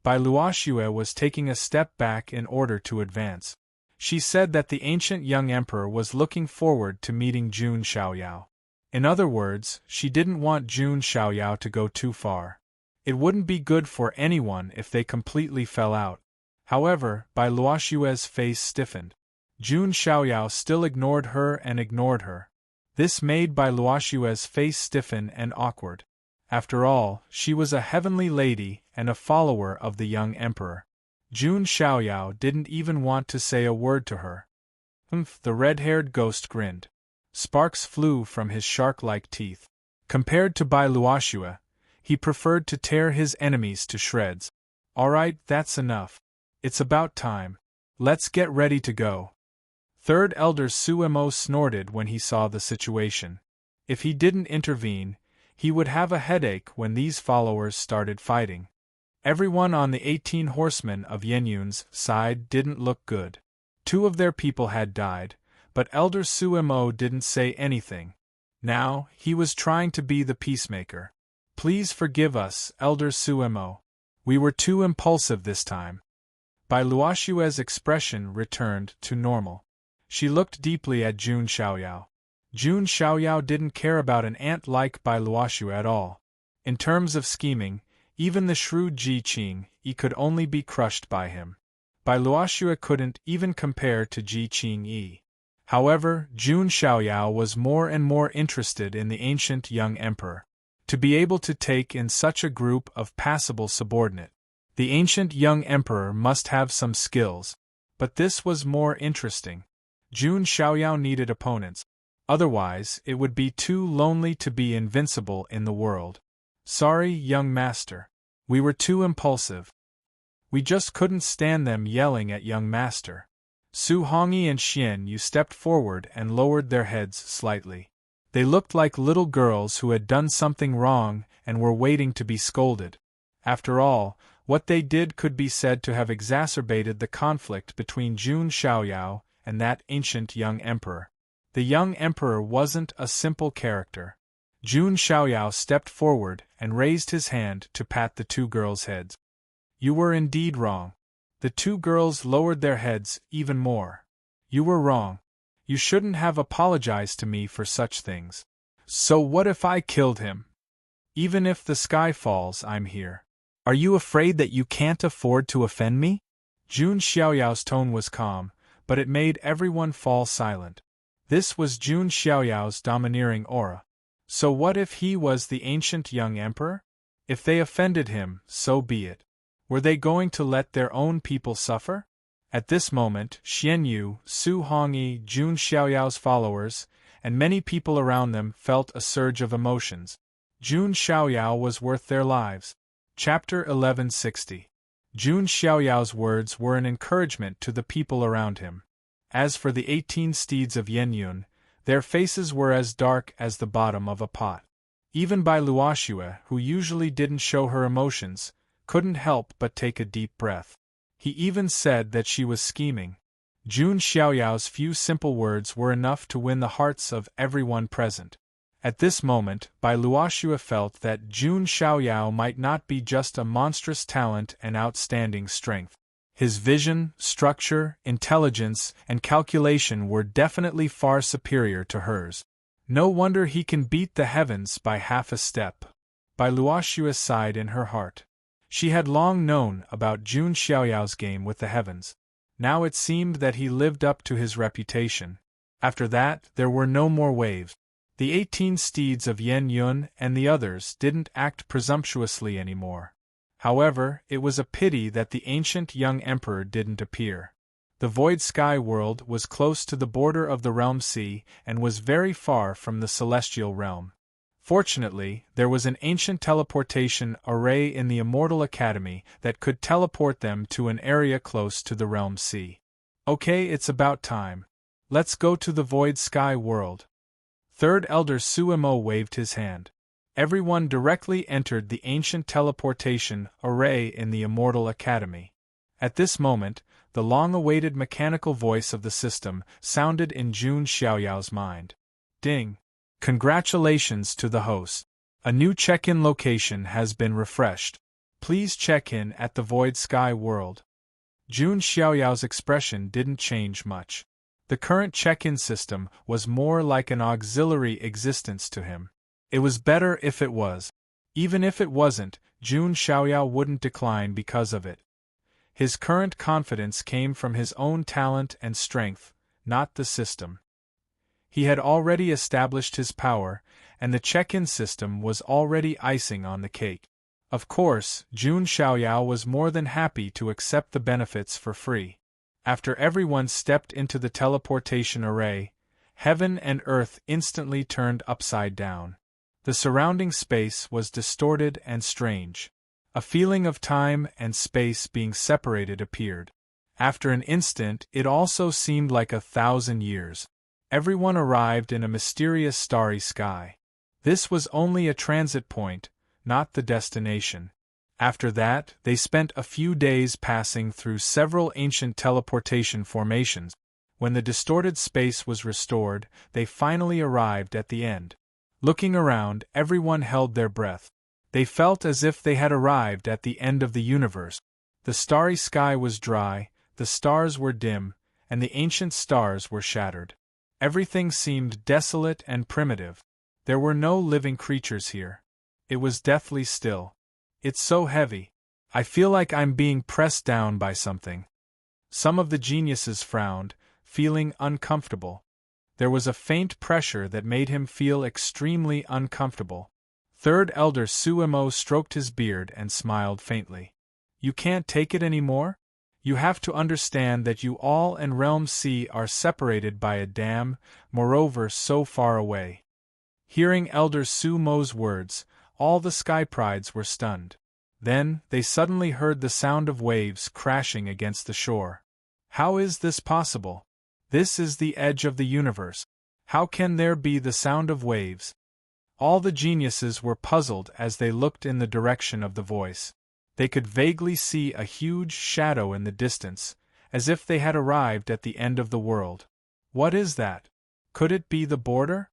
Speaker 1: Bai Luoxue was taking a step back in order to advance. She said that the ancient young emperor was looking forward to meeting Jun Xiaoyao. In other words, she didn't want Jun Xiaoyao to go too far. It wouldn't be good for anyone if they completely fell out. However, Bai Luoxue's face stiffened. Jun Xiaoyao still ignored her and ignored her. This made Bai Luoxue's face stiffen and awkward. After all, she was a heavenly lady and a follower of the young emperor. Jun Xiaoyao didn't even want to say a word to her. The red-haired ghost grinned. Sparks flew from his shark-like teeth. Compared to Bai Luoxue, he preferred to tear his enemies to shreds. All right, that's enough. It's about time. Let's get ready to go. Third Elder Suemo snorted when he saw the situation. If he didn't intervene, he would have a headache when these followers started fighting. Everyone on the 18 horsemen of Yenyun's side didn't look good. 2 of their people had died, but Elder Suemo didn't say anything. Now, he was trying to be the peacemaker. Please forgive us, Elder Suemo. We were too impulsive this time. Bai Luoxue's expression returned to normal. She looked deeply at Jun Xiaoyao. Jun Xiaoyao didn't care about an ant like Bai Luoxue at all. In terms of scheming, even the shrewd Ji Qing could only be crushed by him. Bai Luoxue couldn't even compare to Ji Qing. However, Jun Xiaoyao was more and more interested in the ancient young emperor. To be able to take in such a group of passable subordinate, the ancient young emperor must have some skills. But this was more interesting. Jun Xiaoyao needed opponents. Otherwise, it would be too lonely to be invincible in the world. Sorry, young master. We were too impulsive. We just couldn't stand them yelling at young master. Su Hongyi and Xian Yu stepped forward and lowered their heads slightly. They looked like little girls who had done something wrong and were waiting to be scolded. After all, what they did could be said to have exacerbated the conflict between Jun Xiaoyao and that ancient young emperor. The young emperor wasn't a simple character. Jun Xiaoyao stepped forward and raised his hand to pat the 2 girls' heads. You were indeed wrong. The 2 girls lowered their heads even more. You were wrong. You shouldn't have apologized to me for such things. So what if I killed him? Even if the sky falls, I'm here. Are you afraid that you can't afford to offend me? Jun Xiaoyao's tone was calm, but it made everyone fall silent. This was Jun Xiaoyao's domineering aura. So what if he was the ancient young emperor? If they offended him, so be it. Were they going to let their own people suffer? At this moment, Xianyu, Su Hongyi, Jun Xiaoyao's followers, and many people around them felt a surge of emotions. Jun Xiaoyao was worth their lives. Chapter 1160. Jun Xiaoyao's words were an encouragement to the people around him. As for the 18 steeds of Yenyun, their faces were as dark as the bottom of a pot. Even Bai Luoxue, who usually didn't show her emotions, couldn't help but take a deep breath. He even said that she was scheming. Jun Xiaoyao's few simple words were enough to win the hearts of everyone present. At this moment, Bai Luoxue felt that Jun Xiaoyao might not be just a monstrous talent and outstanding strength. His vision, structure, intelligence, and calculation were definitely far superior to hers. No wonder he can beat the heavens by half a step. Bai Luoxue sighed in her heart. She had long known about Jun Xiaoyao's game with the heavens. Now it seemed that he lived up to his reputation. After that, there were no more waves. The 18 steeds of Yen Yun and the others didn't act presumptuously anymore. However, it was a pity that the ancient young emperor didn't appear. The void sky world was close to the border of the realm sea and was very far from the celestial realm. Fortunately, there was an ancient teleportation array in the Immortal Academy that could teleport them to an area close to the realm sea. Okay, it's about time. Let's go to the void sky world. Third Elder Suimo waved his hand. Everyone directly entered the ancient teleportation array in the Immortal Academy. At this moment, the long-awaited mechanical voice of the system sounded in Jun Xiaoyao's mind. Ding! Congratulations to the host. A new check-in location has been refreshed. Please check in at the Void Sky World. Jun Xiaoyao's expression didn't change much. The current check-in system was more like an auxiliary existence to him. It was better if it was. Even if it wasn't, Jun Xiaoyao wouldn't decline because of it. His current confidence came from his own talent and strength, not the system. He had already established his power, and the check-in system was already icing on the cake. Of course, Jun Xiaoyao was more than happy to accept the benefits for free. After everyone stepped into the teleportation array, heaven and earth instantly turned upside down. The surrounding space was distorted and strange. A feeling of time and space being separated appeared. After an instant, it also seemed like 1,000 years. Everyone arrived in a mysterious starry sky. This was only a transit point, not the destination. After that, they spent a few days passing through several ancient teleportation formations. When the distorted space was restored, they finally arrived at the end. Looking around, everyone held their breath. They felt as if they had arrived at the end of the universe. The starry sky was dry, the stars were dim, and the ancient stars were shattered. Everything seemed desolate and primitive. There were no living creatures here. It was deathly still. It's so heavy. I feel like I'm being pressed down by something. Some of the geniuses frowned, feeling uncomfortable. There was a faint pressure that made him feel extremely uncomfortable. Third Elder Suimo stroked his beard and smiled faintly. You can't take it anymore? You have to understand that you all and Realm C are separated by a dam, moreover so far away. Hearing Elder Sumo's words, all the Sky Prides were stunned. Then, they suddenly heard the sound of waves crashing against the shore. How is this possible? This is the edge of the universe. How can there be the sound of waves? All the geniuses were puzzled as they looked in the direction of the voice. They could vaguely see a huge shadow in the distance, as if they had arrived at the end of the world. What is that? Could it be the border?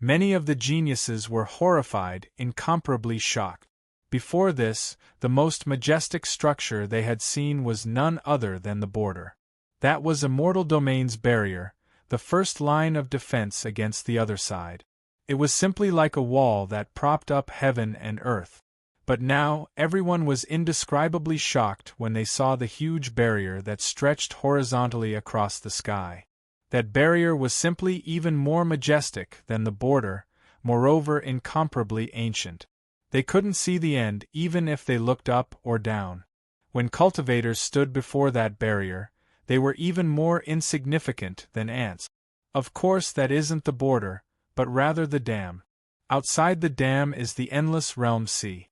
Speaker 1: Many of the geniuses were horrified, incomparably shocked. Before this, the most majestic structure they had seen was none other than the border. That was Immortal Domain's barrier, the first line of defense against the other side. It was simply like a wall that propped up heaven and earth. But now, everyone was indescribably shocked when they saw the huge barrier that stretched horizontally across the sky. That barrier was simply even more majestic than the border, moreover incomparably ancient. They couldn't see the end even if they looked up or down. When cultivators stood before that barrier, they were even more insignificant than ants. Of course that isn't the border, but rather the dam. Outside the dam is the endless realm sea.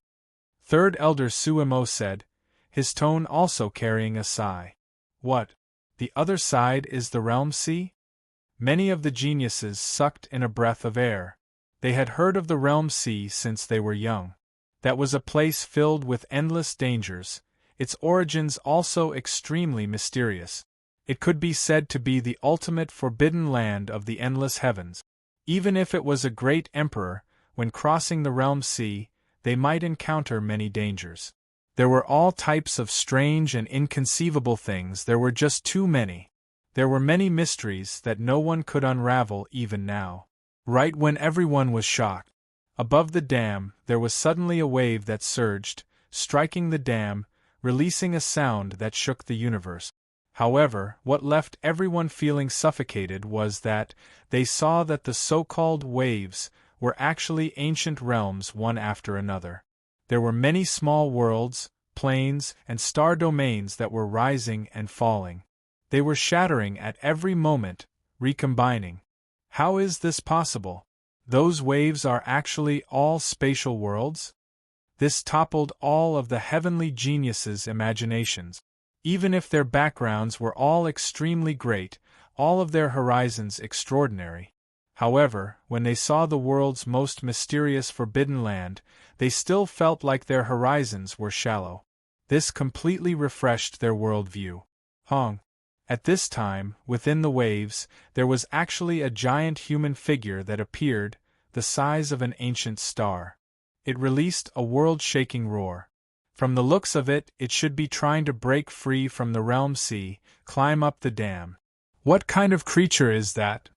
Speaker 1: Third Elder Suemo said, his tone also carrying a sigh. What? The other side is the realm sea? Many of the geniuses sucked in a breath of air. They had heard of the realm sea since they were young. That was a place filled with endless dangers, its origins also extremely mysterious. It could be said to be the ultimate forbidden land of the endless heavens. Even if it was a great emperor, when crossing the realm sea, they might encounter many dangers. There were all types of strange and inconceivable things, there were just too many. There were many mysteries that no one could unravel even now. Right when everyone was shocked, above the dam there was suddenly a wave that surged, striking the dam, releasing a sound that shook the universe. However, what left everyone feeling suffocated was that they saw that the so-called waves were actually ancient realms one after another. There were many small worlds, planes, and star domains that were rising and falling. They were shattering at every moment, recombining. How is this possible? Those waves are actually all spatial worlds? This toppled all of the heavenly geniuses' imaginations. Even if their backgrounds were all extremely great, all of their horizons extraordinary. However, when they saw the world's most mysterious forbidden land, they still felt like their horizons were shallow. This completely refreshed their worldview. Hong. At this time, within the waves, there was actually a giant human figure that appeared, the size of an ancient star. It released a world-shaking roar. From the looks of it, it should be trying to break free from the realm sea, climb up the dam. What kind of creature is that?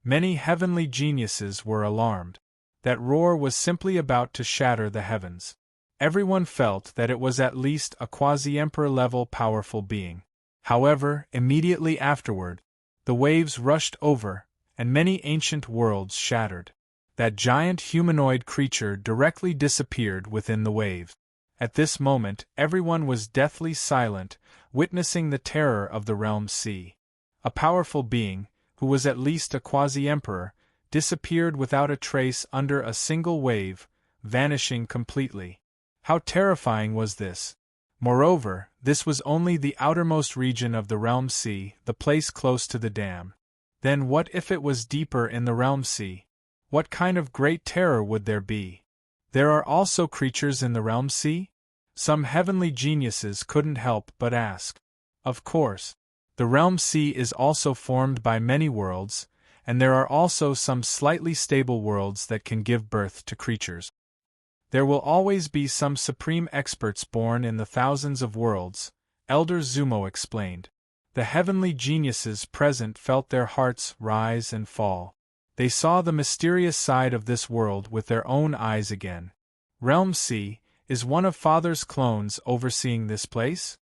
Speaker 1: Many heavenly geniuses were alarmed. That roar was simply about to shatter the heavens. Everyone felt that it was at least a quasi-emperor-level powerful being. However, immediately afterward, the waves rushed over, and many ancient worlds shattered. That giant humanoid creature directly disappeared within the waves. At this moment, everyone was deathly silent, witnessing the terror of the realm sea. A powerful being, who was at least a quasi-emperor, disappeared without a trace under a single wave, vanishing completely. How terrifying was this? Moreover, this was only the outermost region of the realm sea, the place close to the dam. Then what if it was deeper in the realm sea? What kind of great terror would there be? There are also creatures in the realm sea? Some heavenly geniuses couldn't help but ask. Of course. The realm sea is also formed by many worlds, and there are also some slightly stable worlds that can give birth to creatures. There will always be some supreme experts born in the thousands of worlds, Elder Zumo explained. The heavenly geniuses present felt their hearts rise and fall. They saw the mysterious side of this world with their own eyes again. Realm Sea, is one of Father's clones overseeing this place?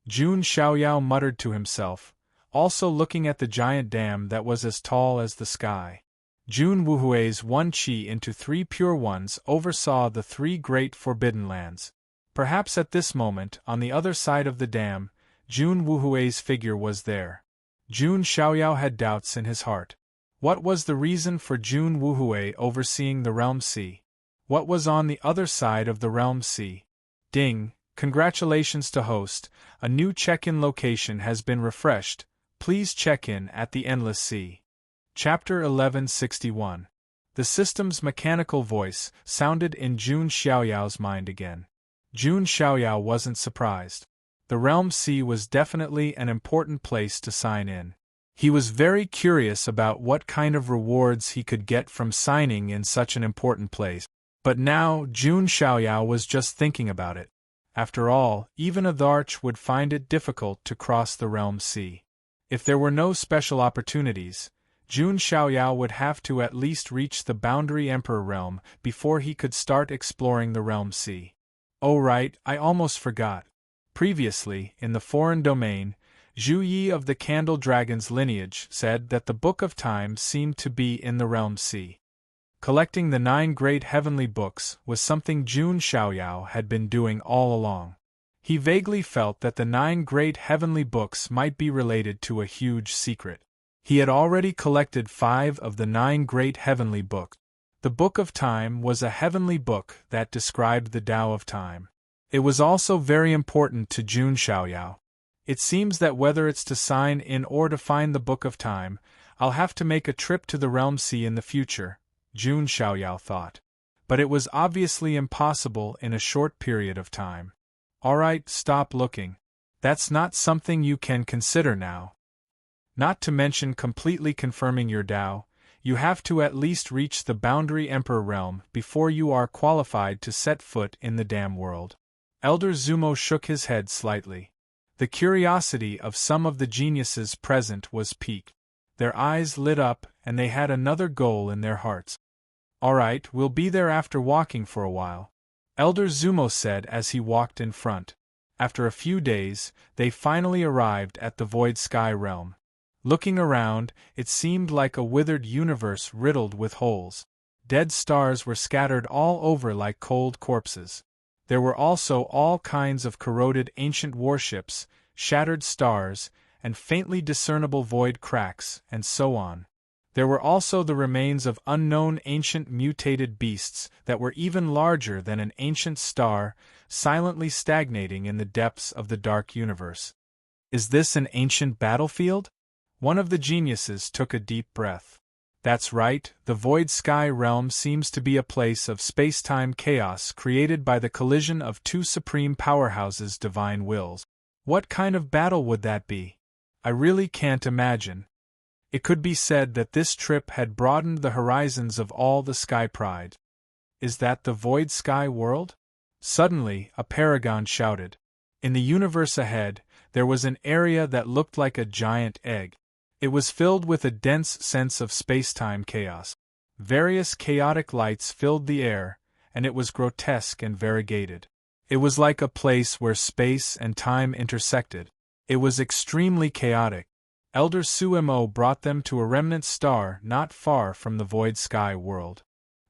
Speaker 1: Jun Xiaoyao muttered to himself, also looking at the giant dam that was as tall as the sky. Jun Wuhui's one qi into 3 pure ones oversaw the 3 great forbidden lands. Perhaps at this moment, on the other side of the dam, Jun Wuhui's figure was there. Jun Xiaoyao had doubts in his heart. What was the reason for Jun Wuhui overseeing the realm sea? What was on the other side of the realm sea? Ding! Congratulations to host, a new check-in location has been refreshed, please check in at the Endless Sea. Chapter 1161. The system's mechanical voice sounded in Jun Xiaoyao's mind again. Jun Xiaoyao wasn't surprised. The realm sea was definitely an important place to sign in. He was very curious about what kind of rewards he could get from signing in such an important place. But now Jun Xiaoyao was just thinking about it. After all, even a Dharch would find it difficult to cross the realm sea. If there were no special opportunities, Jun Xiaoyao would have to at least reach the boundary Emperor realm before he could start exploring the realm sea. Oh right, I almost forgot. Previously, in the foreign domain, Zhu Yi of the Candle Dragon's lineage said that the Book of Time seemed to be in the Realm C. Collecting the 9 great heavenly books was something Jun Xiaoyao had been doing all along. He vaguely felt that the 9 great heavenly books might be related to a huge secret. He had already collected 5 of the 9 great heavenly books. The Book of Time was a heavenly book that described the Tao of Time. It was also very important to Jun Xiaoyao. It seems that whether it's to sign in or to find the Book of Time, I'll have to make a trip to the Realm Sea in the future, Jun Xiaoyao thought. But it was obviously impossible in a short period of time. Alright, stop looking. That's not something you can consider now. Not to mention completely confirming your Tao, you have to at least reach the Boundary Emperor realm before you are qualified to set foot in the damn world. Elder Zumo shook his head slightly. The curiosity of some of the geniuses present was piqued. Their eyes lit up, and they had another goal in their hearts. Alright, we'll be there after walking for a while, Elder Zumo said as he walked in front. After a few days, they finally arrived at the Void Sky realm. Looking around, it seemed like a withered universe riddled with holes. Dead stars were scattered all over like cold corpses. There were also all kinds of corroded ancient warships, shattered stars, and faintly discernible void cracks, and so on. There were also the remains of unknown ancient mutated beasts that were even larger than an ancient star, silently stagnating in the depths of the dark universe. Is this an ancient battlefield? One of the geniuses took a deep breath. That's right, the Void Sky realm seems to be a place of space-time chaos created by the collision of 2 supreme powerhouses' divine wills. What kind of battle would that be? I really can't imagine. It could be said that this trip had broadened the horizons of all the Sky Pride. Is that the Void Sky world? Suddenly, a paragon shouted. In the universe ahead, there was an area that looked like a giant egg. It was filled with a dense sense of space-time chaos. Various chaotic lights filled the air, and it was grotesque and variegated. It was like a place where space and time intersected. It was extremely chaotic. Elder Sumo brought them to a remnant star not far from the Void Sky world.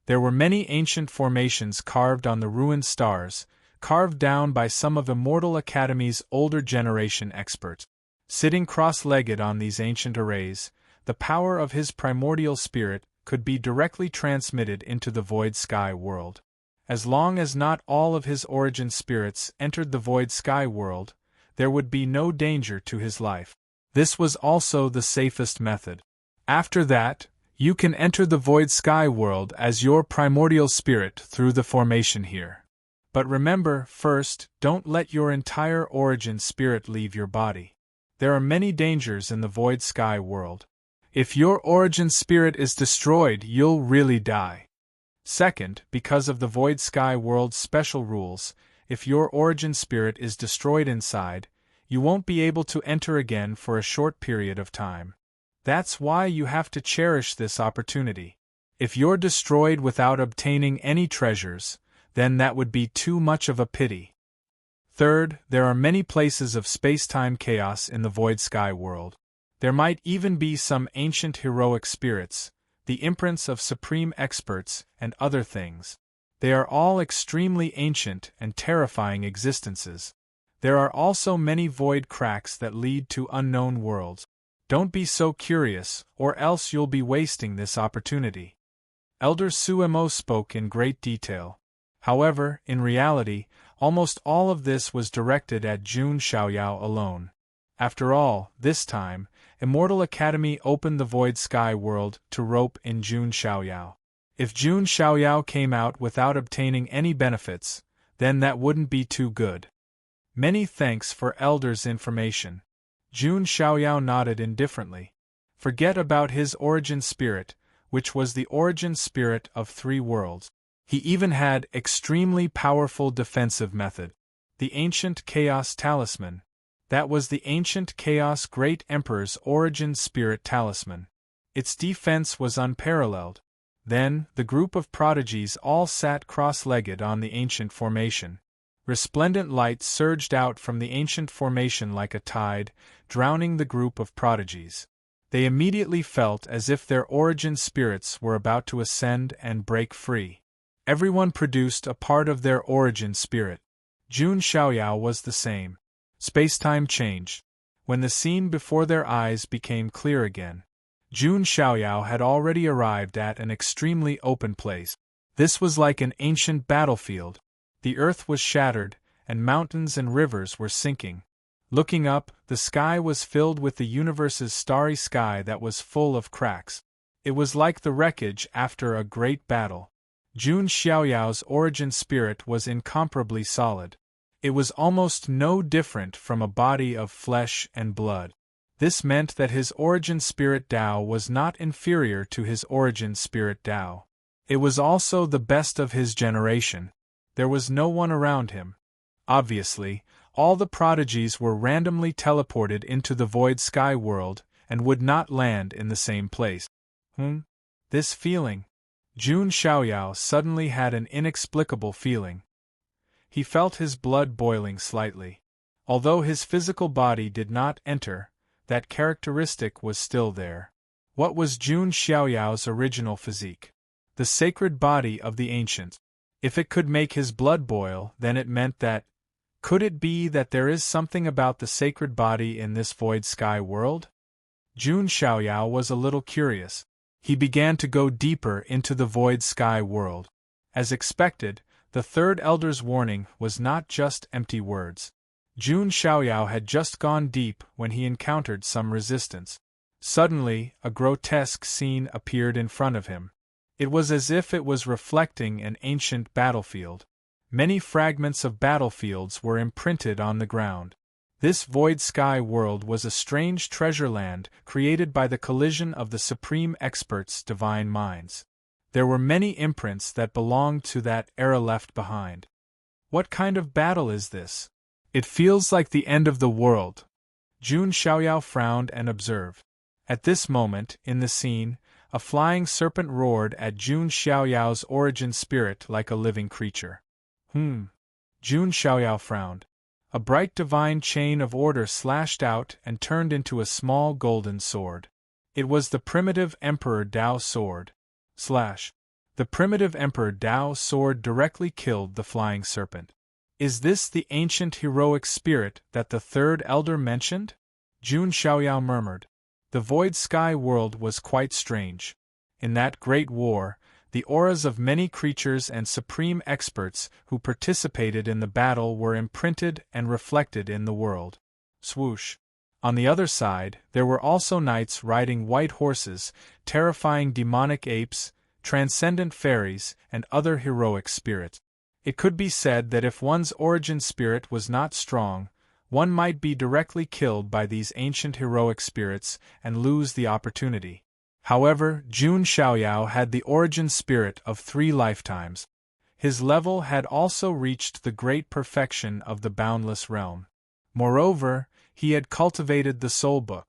Speaker 1: There were many ancient formations carved on the ruined stars, carved down by some of Immortal Academy's older generation experts. Sitting cross-legged on these ancient arrays, the power of his primordial spirit could be directly transmitted into the Void Sky world. As long as not all of his origin spirits entered the Void Sky world, there would be no danger to his life. This was also the safest method. After that, you can enter the Void Sky world as your primordial spirit through the formation here. But remember, first, don't let your entire origin spirit leave your body. There are many dangers in the Void Sky world. If your origin spirit is destroyed, you'll really die. Second, because of the Void Sky world's special rules, if your origin spirit is destroyed inside, you won't be able to enter again for a short period of time. That's why you have to cherish this opportunity. If you're destroyed without obtaining any treasures, then that would be too much of a pity. Third, there are many places of space-time chaos in the Void Sky world. There might even be some ancient heroic spirits, the imprints of supreme experts, and other things. They are all extremely ancient and terrifying existences. There are also many void cracks that lead to unknown worlds. Don't be so curious, or else you'll be wasting this opportunity. Elder Sumo spoke in great detail. However, in reality, almost all of this was directed at Jun Xiaoyao alone. After all, this time, Immortal Academy opened the Void Sky world to rope in Jun Xiaoyao. If Jun Xiaoyao came out without obtaining any benefits, then that wouldn't be too good. Many thanks for Elder's information. Jun Xiaoyao nodded indifferently. Forget about his origin spirit, which was the origin spirit of 3 worlds. He even had extremely powerful defensive method. The Ancient Chaos Talisman. That was the Ancient Chaos Great Emperor's origin spirit talisman. Its defense was unparalleled. Then, the group of prodigies all sat cross-legged on the ancient formation. Resplendent light surged out from the ancient formation like a tide, drowning the group of prodigies. They immediately felt as if their origin spirits were about to ascend and break free. Everyone produced a part of their origin spirit. Jun Xiaoyao was the same. Spacetime changed. When the scene before their eyes became clear again, Jun Xiaoyao had already arrived at an extremely open place. This was like an ancient battlefield. The earth was shattered, and mountains and rivers were sinking. Looking up, the sky was filled with the universe's starry sky that was full of cracks. It was like the wreckage after a great battle. Jun Xiaoyao's origin spirit was incomparably solid. It was almost no different from a body of flesh and blood. This meant that his origin spirit Tao was not inferior to his origin spirit Tao. It was also the best of his generation. There was no one around him. Obviously, all the prodigies were randomly teleported into the void sky world and would not land in the same place. This feeling. Jun Xiaoyao suddenly had an inexplicable feeling. He felt his blood boiling slightly. Although his physical body did not enter, that characteristic was still there. What was Jun Xiaoyao's original physique? The sacred body of the ancients. If it could make his blood boil, then it meant that. Could it be that there is something about the sacred body in this void sky world? Jun Xiaoyao was a little curious. He began to go deeper into the void sky world. As expected, the third elder's warning was not just empty words. Jun Xiaoyao had just gone deep when he encountered some resistance. Suddenly, a grotesque scene appeared in front of him. It was as if it was reflecting an ancient battlefield. Many fragments of battlefields were imprinted on the ground. This void sky world was a strange treasure land created by the collision of the supreme experts' divine minds. There were many imprints that belonged to that era left behind. What kind of battle is this? It feels like the end of the world. Jun Xiaoyao frowned and observed. At this moment, in the scene, a flying serpent roared at Jun Xiaoyao's origin spirit like a living creature. Jun Xiaoyao frowned. A bright divine chain of order slashed out and turned into a small golden sword. It was the primitive Emperor Tao sword. The primitive Emperor Tao sword directly killed the flying serpent. Is this the ancient heroic spirit that the third elder mentioned? Jun Xiaoyao murmured. The void sky world was quite strange. In that great war, the auras of many creatures and supreme experts who participated in the battle were imprinted and reflected in the world. Swoosh. On the other side, there were also knights riding white horses, terrifying demonic apes, transcendent fairies, and other heroic spirits. It could be said that if one's origin spirit was not strong, one might be directly killed by these ancient heroic spirits and lose the opportunity. However, Jun Xiaoyao had the origin spirit of 3 lifetimes. His level had also reached the great perfection of the boundless realm. Moreover, he had cultivated the soul book.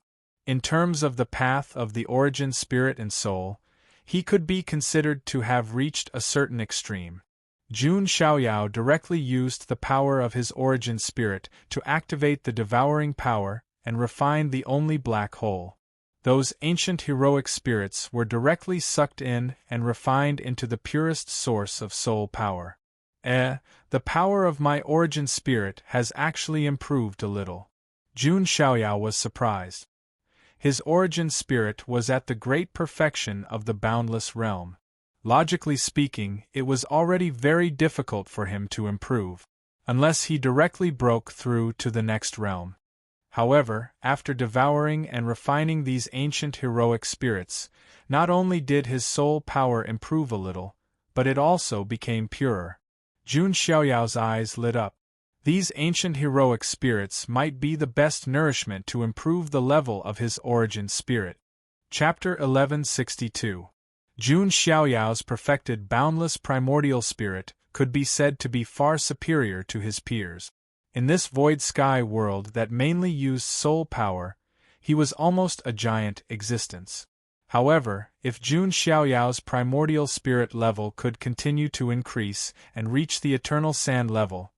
Speaker 1: In terms of the path of the origin spirit and soul, he could be considered to have reached a certain extreme. Jun Xiaoyao directly used the power of his origin spirit to activate the devouring power and refine the only black hole. Those ancient heroic spirits were directly sucked in and refined into the purest source of soul power. The power of my origin spirit has actually improved a little. Jun Xiaoyao was surprised. His origin spirit was at the great perfection of the boundless realm. Logically speaking, it was already very difficult for him to improve, unless he directly broke through to the next realm. However, after devouring and refining these ancient heroic spirits, not only did his soul power improve a little, but it also became purer. Jun Xiaoyao's eyes lit up. These ancient heroic spirits might be the best nourishment to improve the level of his origin spirit. Chapter 1162. Jun Xiaoyao's perfected boundless primordial spirit could be said to be far superior to his peers. In this void sky world that mainly used soul power, he was almost a giant existence. However, if Jun Xiaoyao's primordial spirit level could continue to increase and reach the eternal sand level,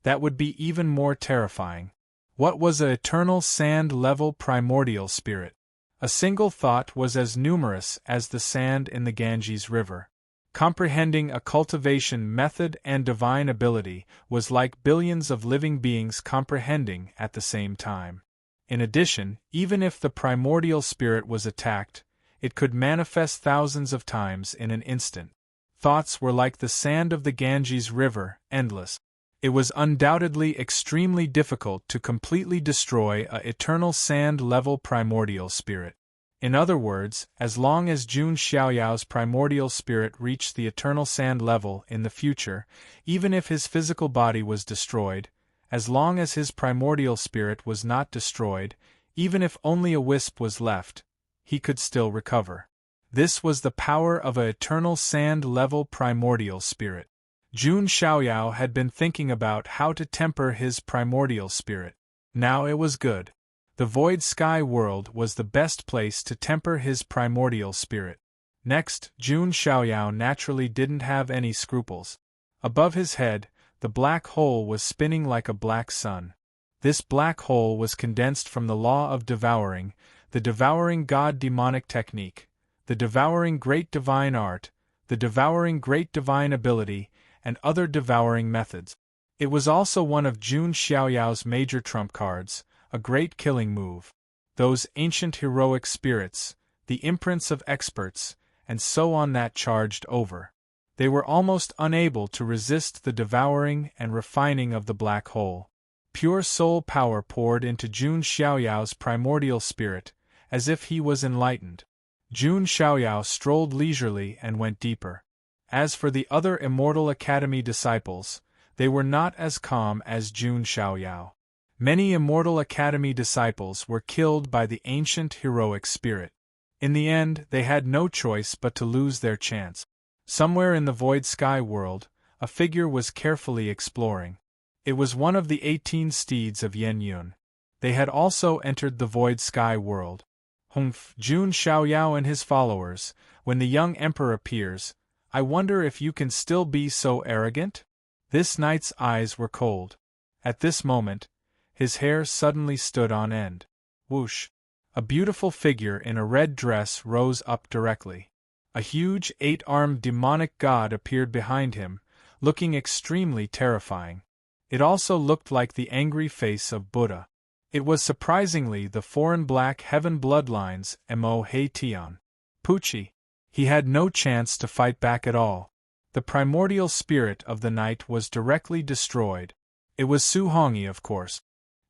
Speaker 1: That would be even more terrifying. What was an eternal sand-level primordial spirit? A single thought was as numerous as the sand in the Ganges River. Comprehending a cultivation method and divine ability was like billions of living beings comprehending at the same time. In addition, even if the primordial spirit was attacked, it could manifest thousands of times in an instant. Thoughts were like the sand of the Ganges River, endless. It was undoubtedly extremely difficult to completely destroy a eternal sand-level primordial spirit. In other words, as long as Jun Xiaoyao's primordial spirit reached the eternal sand level in the future, even if his physical body was destroyed, as long as his primordial spirit was not destroyed, even if only a wisp was left, he could still recover. This was the power of an eternal sand-level primordial spirit. Jun Xiaoyao had been thinking about how to temper his primordial spirit. Now it was good. The void sky world was the best place to temper his primordial spirit. Next, Jun Xiaoyao naturally didn't have any scruples. Above his head, the black hole was spinning like a black sun. This black hole was condensed from the law of devouring, the devouring god demonic technique, the devouring great divine art, the devouring great divine ability, and other devouring methods. It was also one of Jun Xiaoyao's major trump cards, a great killing move. Those ancient heroic spirits, the imprints of experts, and so on that charged over. They were almost unable to resist the devouring and refining of the black hole. Pure soul power poured into Jun Xiaoyao's primordial spirit, as if he was enlightened. Jun Xiaoyao strolled leisurely and went deeper. As for the other Immortal Academy disciples, they were not as calm as Jun Xiaoyao. Many Immortal Academy disciples were killed by the ancient heroic spirit. In the end, they had no choice but to lose their chance. Somewhere in the void sky world, a figure was carefully exploring. It was one of the 18 steeds of Yen Yun. They had also entered the void sky world. Humph, Jun Xiaoyao and his followers, when the young emperor appears, I wonder if you can still be so arrogant? This knight's eyes were cold. At this moment, his hair suddenly stood on end. Whoosh! A beautiful figure in a red dress rose up directly. A huge 8-armed demonic god appeared behind him, looking extremely terrifying. It also looked like the angry face of Buddha. It was surprisingly the foreign black heaven bloodlines Mo He Tian. Pucci. He had no chance to fight back at all. The primordial spirit of the knight was directly destroyed. It was Su Hongyi, of course.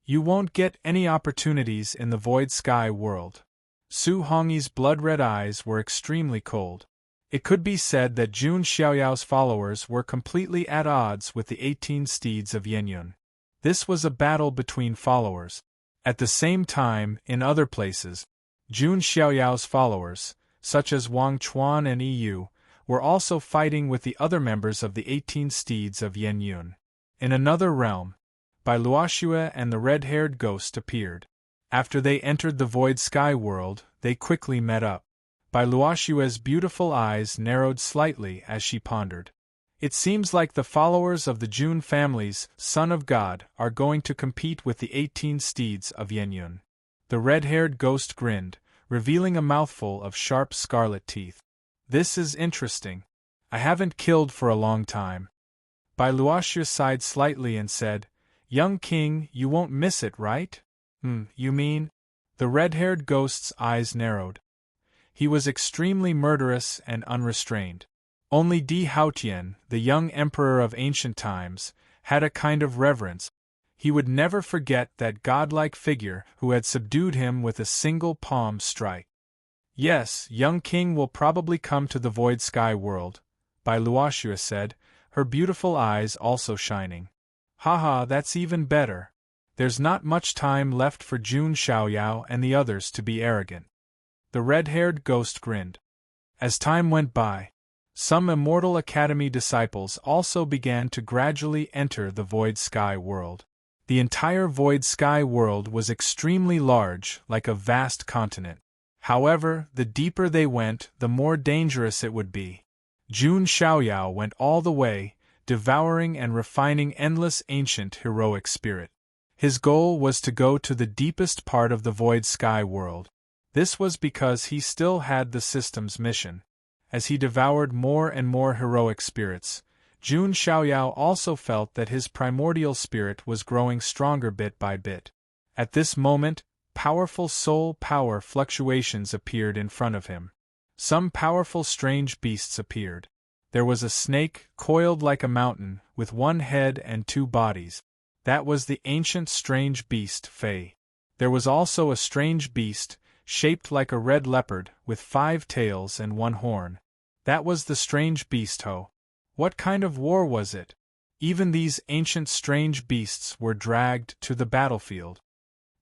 Speaker 1: You won't get any opportunities in the void sky world. Su Hongyi's blood-red eyes were extremely cold. It could be said that Jun Xiaoyao's followers were completely at odds with the 18 steeds of Yenyun. This was a battle between followers. At the same time, in other places, Jun Xiaoyao's followers, such as Wang Chuan and Yu, were also fighting with the other members of the 18 steeds of Yenyun. In another realm, Bai Luoxue and the red-haired ghost appeared. After they entered the void sky world, they quickly met up. Bai Luoxue's beautiful eyes narrowed slightly as she pondered. It seems like the followers of the Jun family's Son of God are going to compete with the 18 steeds of Yenyun. The red-haired ghost grinned, revealing a mouthful of sharp scarlet teeth. This is interesting. I haven't killed for a long time. Bai Luoxue sighed slightly and said, Young king, you won't miss it, right? You mean? The red-haired ghost's eyes narrowed. He was extremely murderous and unrestrained. Only Di Haotian, the young emperor of ancient times, had a kind of reverence. He would never forget that godlike figure who had subdued him with a single palm strike. Yes, young king will probably come to the void sky world, Bai Luoxue said, her beautiful eyes also shining. Haha, that's even better. There's not much time left for Jun Xiaoyao and the others to be arrogant. The red-haired ghost grinned. As time went by, some Immortal Academy disciples also began to gradually enter the void sky world. The entire void sky world was extremely large, like a vast continent. However, the deeper they went, the more dangerous it would be. Jun Xiaoyao went all the way, devouring and refining endless ancient heroic spirit. His goal was to go to the deepest part of the void sky world. This was because he still had the system's mission. As he devoured more and more heroic spirits, Jun Xiaoyao also felt that his primordial spirit was growing stronger bit by bit. At this moment, powerful soul power fluctuations appeared in front of him. Some powerful strange beasts appeared. There was a snake, coiled like a mountain, with one head and two bodies. That was the ancient strange beast, Fei. There was also a strange beast, shaped like a red leopard, with 5 tails and 1 horn. That was the strange beast Ho. What kind of war was it? Even these ancient strange beasts were dragged to the battlefield.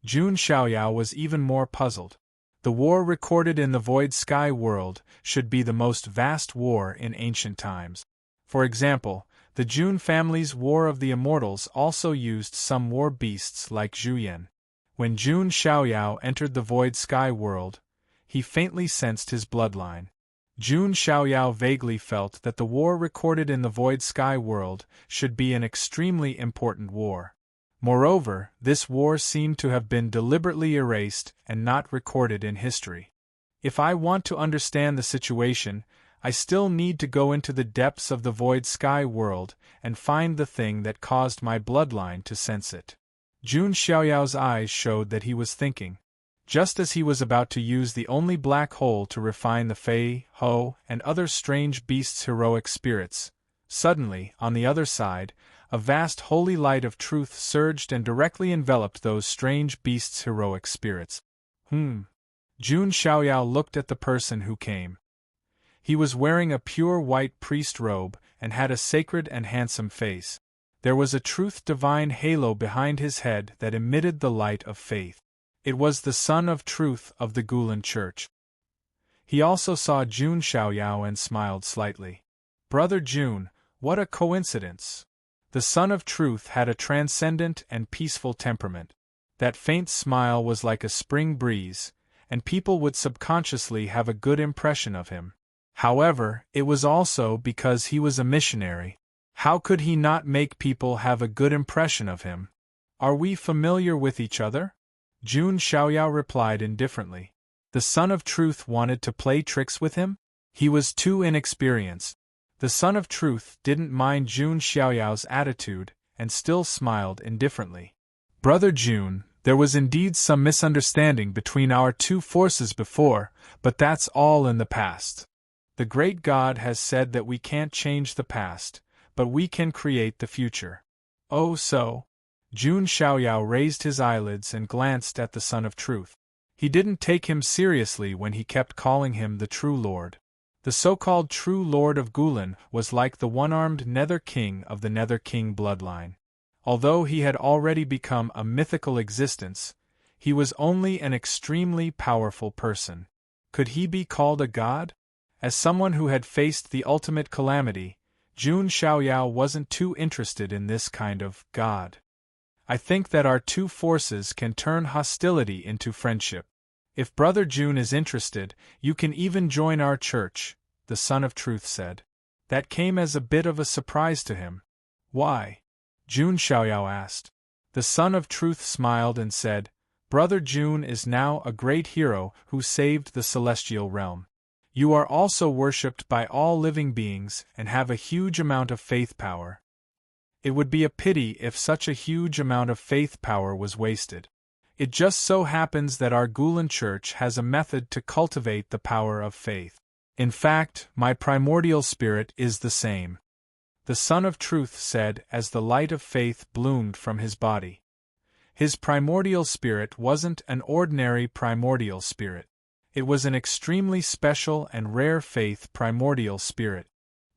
Speaker 1: Jun Xiaoyao was even more puzzled. The war recorded in the void sky world should be the most vast war in ancient times. For example, the Jun family's War of the Immortals also used some war beasts like Zhuyan. When Jun Xiaoyao entered the void sky world, he faintly sensed his bloodline. Jun Xiaoyao vaguely felt that the war recorded in the void sky world should be an extremely important war. Moreover, this war seemed to have been deliberately erased and not recorded in history. If I want to understand the situation, I still need to go into the depths of the void sky world and find the thing that caused my bloodline to sense it. Jun Xiaoyao's eyes showed that he was thinking. Just as he was about to use the only black hole to refine the Fei, Ho, and other strange beasts' heroic spirits, suddenly, on the other side, a vast holy light of truth surged and directly enveloped those strange beasts' heroic spirits. Jun Xiaoyao looked at the person who came. He was wearing a pure white priest robe and had a sacred and handsome face. There was a truth divine halo behind his head that emitted the light of faith. It was the Son of Truth of the Gulan Church. He also saw Jun Xiaoyao and smiled slightly. Brother Jun, what a coincidence! The Son of Truth had a transcendent and peaceful temperament. That faint smile was like a spring breeze, and people would subconsciously have a good impression of him. However, it was also because he was a missionary. How could he not make people have a good impression of him? Are we familiar with each other? Jun Xiaoyao replied indifferently. The Son of Truth wanted to play tricks with him? He was too inexperienced. The Son of Truth didn't mind Jun Xiaoyao's attitude and still smiled indifferently. Brother Jun, there was indeed some misunderstanding between our two forces before, but that's all in the past. The great God has said that we can't change the past, but we can create the future. Oh so? Jun Xiaoyao raised his eyelids and glanced at the Son of Truth. He didn't take him seriously when he kept calling him the True Lord. The so-called True Lord of Gulan was like the one-armed Nether King of the Nether King bloodline. Although he had already become a mythical existence, he was only an extremely powerful person. Could he be called a god? As someone who had faced the ultimate calamity, Jun Xiaoyao wasn't too interested in this kind of god. I think that our two forces can turn hostility into friendship. If Brother Jun is interested, you can even join our church, the Son of Truth said. That came as a bit of a surprise to him. Why? Jun Xiaoyao asked. The Son of Truth smiled and said, Brother Jun is now a great hero who saved the celestial realm. You are also worshipped by all living beings and have a huge amount of faith power. It would be a pity if such a huge amount of faith power was wasted. It just so happens that our Gulan Church has a method to cultivate the power of faith. In fact, my primordial spirit is the same. The Son of Truth said as the light of faith bloomed from his body. His primordial spirit wasn't an ordinary primordial spirit. It was an extremely special and rare faith primordial spirit.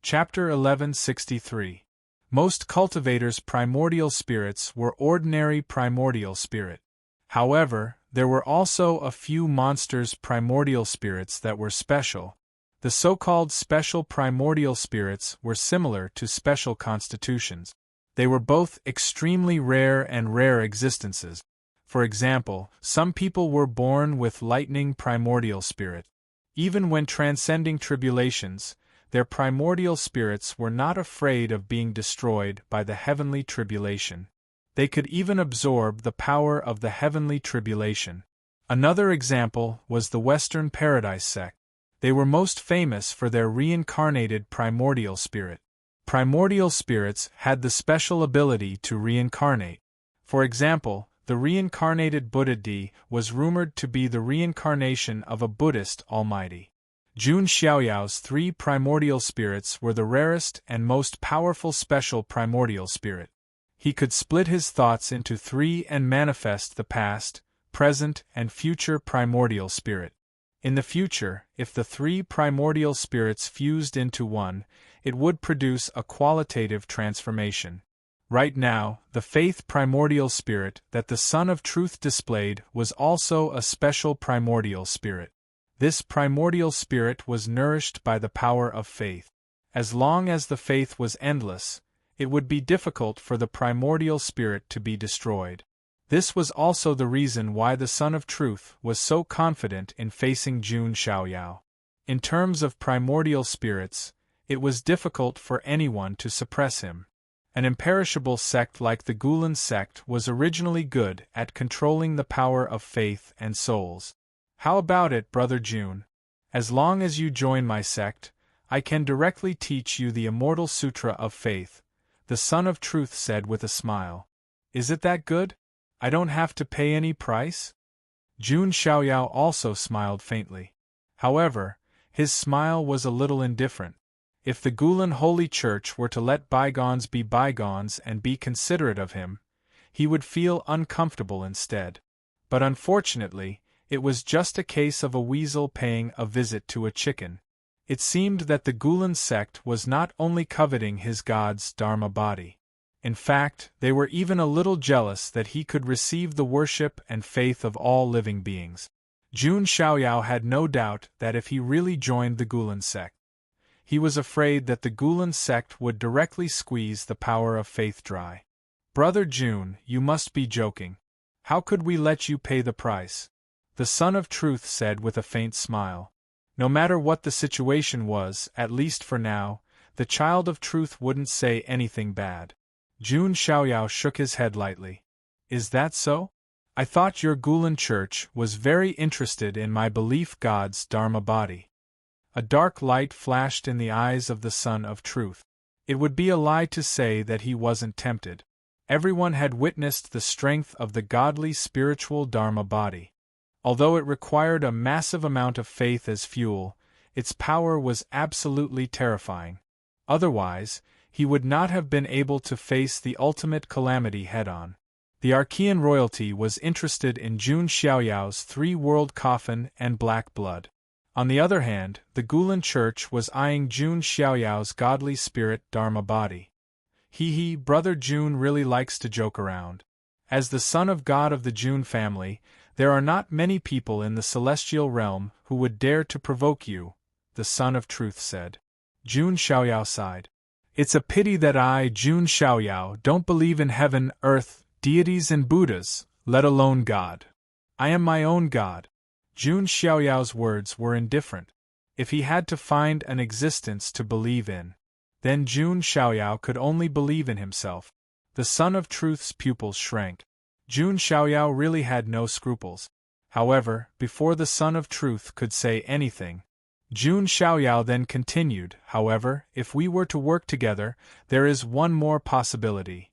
Speaker 1: Chapter 1163. Most cultivators' primordial spirits were ordinary primordial spirit. However, there were also a few monsters' primordial spirits that were special. The so-called special primordial spirits were similar to special constitutions. They were both extremely rare and rare existences. For example, some people were born with lightning primordial spirit. Even when transcending tribulations, their primordial spirits were not afraid of being destroyed by the heavenly tribulation. They could even absorb the power of the heavenly tribulation. Another example was the Western Paradise sect. They were most famous for their reincarnated primordial spirit. Primordial spirits had the special ability to reincarnate. For example, the reincarnated Buddha was rumored to be the reincarnation of a Buddhist almighty. Jun Xiaoyao's 3 primordial spirits were the rarest and most powerful special primordial spirit. He could split his thoughts into 3 and manifest the past, present, and future primordial spirit. In the future, if the 3 primordial spirits fused into one, it would produce a qualitative transformation. Right now, the faith primordial spirit that the Son of Truth displayed was also a special primordial spirit. This primordial spirit was nourished by the power of faith. As long as the faith was endless, it would be difficult for the primordial spirit to be destroyed. This was also the reason why the Son of Truth was so confident in facing Jun Xiaoyao. In terms of primordial spirits, it was difficult for anyone to suppress him. An imperishable sect like the Gulan sect was originally good at controlling the power of faith and souls. How about it, Brother Jun? As long as you join my sect, I can directly teach you the immortal Sutra of Faith, the Son of Truth said with a smile. Is it that good? I don't have to pay any price? Jun Xiaoyao also smiled faintly. However, his smile was a little indifferent. If the Gulan Holy Church were to let bygones be bygones and be considerate of him, he would feel uncomfortable instead. But unfortunately, it was just a case of a weasel paying a visit to a chicken. It seemed that the Gulan sect was not only coveting his god's Dharma body. In fact, they were even a little jealous that he could receive the worship and faith of all living beings. Jun Xiaoyao had no doubt that if he really joined the Gulan sect, he was afraid that the Gulan sect would directly squeeze the power of faith dry. Brother Jun, you must be joking. How could we let you pay the price? The Son of Truth said with a faint smile. No matter what the situation was, at least for now, the Child of Truth wouldn't say anything bad. Jun Xiaoyao shook his head lightly. Is that so? I thought your Gulan church was very interested in my belief God's Dharma body. A dark light flashed in the eyes of the Son of Truth. It would be a lie to say that he wasn't tempted. Everyone had witnessed the strength of the godly spiritual Dharma body. Although it required a massive amount of faith as fuel, its power was absolutely terrifying. Otherwise, he would not have been able to face the ultimate calamity head-on. The Archean royalty was interested in Jun Xiaoyao's 3-world coffin and black blood. On the other hand, the Gulan church was eyeing Jun Xiaoyao's godly spirit Dharma body. Brother Jun really likes to joke around. As the son of God of the Jun family, there are not many people in the celestial realm who would dare to provoke you, the Son of Truth said. Jun Xiaoyao sighed. It's a pity that I, Jun Xiaoyao, don't believe in heaven, earth, deities and Buddhas, let alone God. I am my own God. Jun Xiaoyao's words were indifferent. If he had to find an existence to believe in, then Jun Xiaoyao could only believe in himself. The Son of Truth's pupils shrank. Jun Xiaoyao really had no scruples. However, before the Son of Truth could say anything, Jun Xiaoyao then continued, however, if we were to work together, there is one more possibility.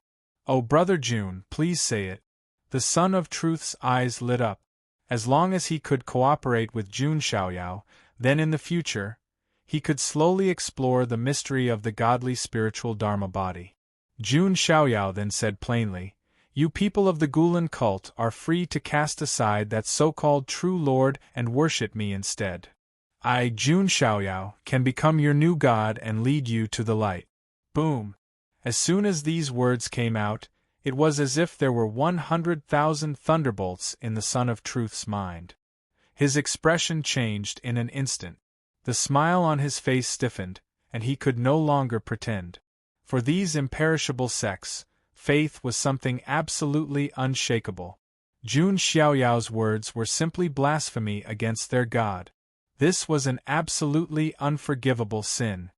Speaker 1: Oh, Brother Jun, please say it. The Son of Truth's eyes lit up. As long as he could cooperate with Jun Xiaoyao, then in the future, he could slowly explore the mystery of the godly spiritual Dharma body. Jun Xiaoyao then said plainly, you people of the Gulan cult are free to cast aside that so-called true Lord and worship me instead. I, Jun Xiaoyao, can become your new god and lead you to the light. Boom! As soon as these words came out, it was as if there were 100,000 thunderbolts in the Son of Truth's mind. His expression changed in an instant. The smile on his face stiffened, and he could no longer pretend. For these imperishable sects, faith was something absolutely unshakable. Jun Xiaoyao's words were simply blasphemy against their God. This was an absolutely unforgivable sin.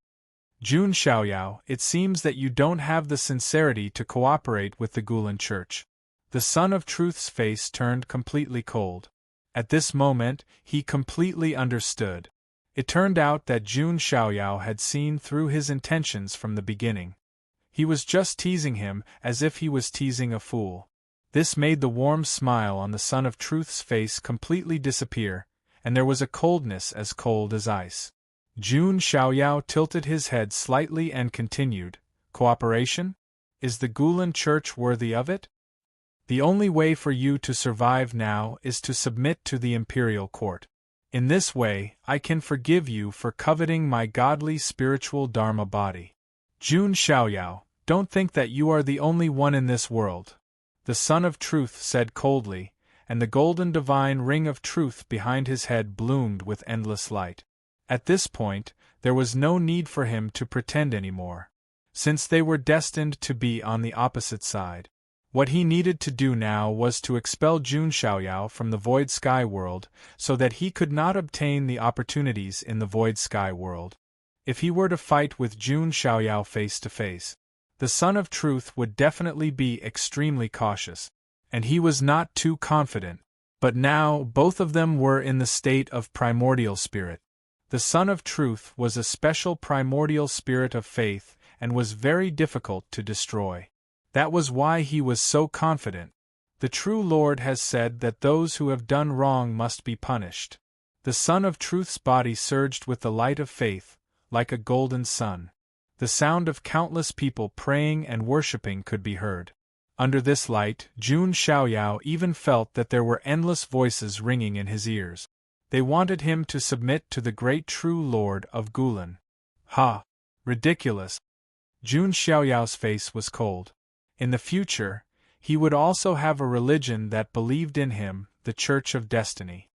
Speaker 1: Jun Xiaoyao, it seems that you don't have the sincerity to cooperate with the Gulan Church. The Son of Truth's face turned completely cold. At this moment, he completely understood. It turned out that Jun Xiaoyao had seen through his intentions from the beginning. He was just teasing him as if he was teasing a fool. This made the warm smile on the Son of Truth's face completely disappear, and there was a coldness as cold as ice. Jun Xiaoyao tilted his head slightly and continued, "Cooperation? Is the Gulan Church worthy of it? The only way for you to survive now is to submit to the imperial court. In this way, I can forgive you for coveting my godly spiritual Dharma body. Jun Xiaoyao, don't think that you are the only one in this world," the Son of Truth said coldly, and the golden divine ring of truth behind his head bloomed with endless light. At this point, there was no need for him to pretend anymore. Since they were destined to be on the opposite side, what he needed to do now was to expel Jun Xiaoyao from the Void Sky World so that he could not obtain the opportunities in the Void Sky World. If he were to fight with Jun Xiaoyao face to face, the Son of Truth would definitely be extremely cautious, and he was not too confident. But now both of them were in the state of primordial spirit. The Son of Truth was a special primordial spirit of faith and was very difficult to destroy. That was why he was so confident. The true Lord has said that those who have done wrong must be punished. The Son of Truth's body surged with the light of faith, like a golden sun. The sound of countless people praying and worshipping could be heard. Under this light, Jun Xiaoyao even felt that there were endless voices ringing in his ears. They wanted him to submit to the great true Lord of Gulan. Ha! Ridiculous! Jun Xiaoyao's face was cold. In the future, he would also have a religion that believed in him, the Church of Destiny.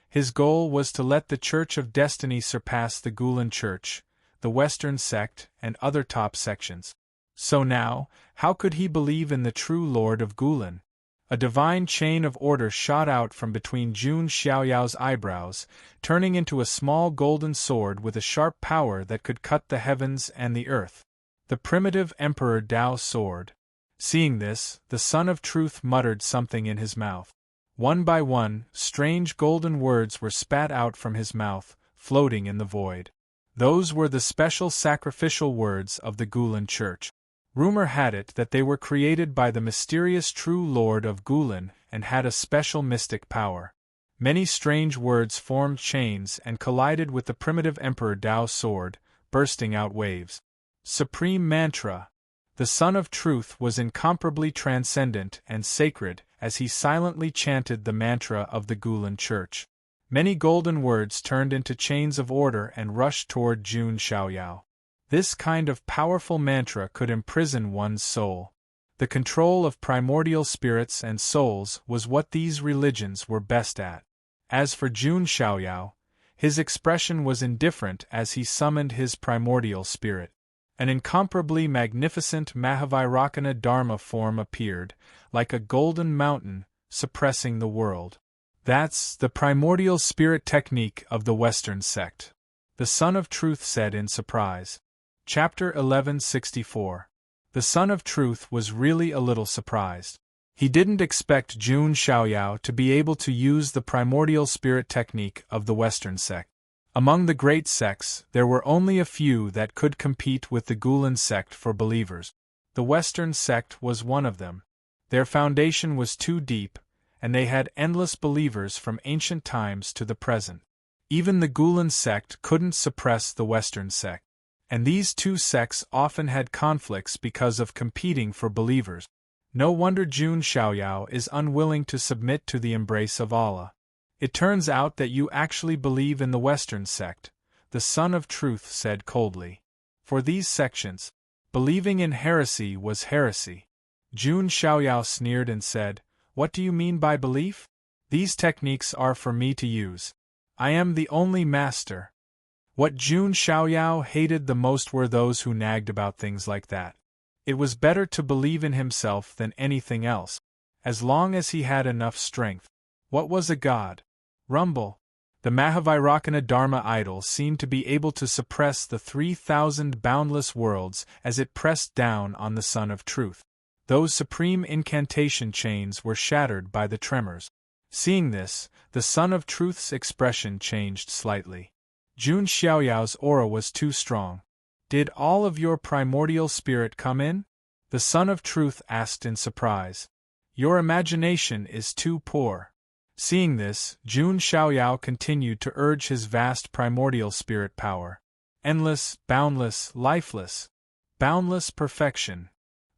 Speaker 1: His goal was to let the Church of Destiny surpass the Gulan Church, the Western sect, and other top sections. So now, how could he believe in the true Lord of Gulan? A divine chain of order shot out from between Jun Xiaoyao's eyebrows, turning into a small golden sword with a sharp power that could cut the heavens and the earth. The primitive Emperor Dao sword. Seeing this, the Son of Truth muttered something in his mouth. One by one, strange golden words were spat out from his mouth, floating in the void. Those were the special sacrificial words of the Gulan Church. Rumor had it that they were created by the mysterious true Lord of Gulan and had a special mystic power. Many strange words formed chains and collided with the primitive Emperor Dao's sword, bursting out waves. Supreme Mantra. The Son of Truth was incomparably transcendent and sacred as he silently chanted the mantra of the Gulan Church. Many golden words turned into chains of order and rushed toward Jun Xiaoyao. This kind of powerful mantra could imprison one's soul. The control of primordial spirits and souls was what these religions were best at. As for Jun Xiaoyao, his expression was indifferent as he summoned his primordial spirit. An incomparably magnificent Mahavairakana Dharma form appeared, like a golden mountain, suppressing the world. That's the primordial spirit technique of the Western sect, the Son of Truth said in surprise. Chapter 1164. The Son of Truth was really a little surprised. He didn't expect Jun Xiaoyao to be able to use the primordial spirit technique of the Western sect. Among the great sects, there were only a few that could compete with the Gulan sect for believers. The Western sect was one of them. Their foundation was too deep, and they had endless believers from ancient times to the present. Even the Gulan sect couldn't suppress the Western sect. And these two sects often had conflicts because of competing for believers. No wonder Jun Xiaoyao is unwilling to submit to the embrace of Allah. It turns out that you actually believe in the Western sect, the Son of Truth said coldly. For these sections, believing in heresy was heresy. Jun Xiaoyao sneered and said, "What do you mean by belief? These techniques are for me to use. I am the only master." What Jun Xiaoyao hated the most were those who nagged about things like that. It was better to believe in himself than anything else, as long as he had enough strength. What was a god? Rumble. The Mahavairakana Dharma idol seemed to be able to suppress the 3,000 boundless worlds as it pressed down on the Sun of Truth. Those supreme incantation chains were shattered by the tremors. Seeing this, the Sun of Truth's expression changed slightly. Jun Xiaoyao's aura was too strong. Did all of your primordial spirit come in? The Sun of Truth asked in surprise. Your imagination is too poor. Seeing this, Jun Xiaoyao continued to urge his vast primordial spirit power. Endless, boundless, lifeless. Boundless perfection.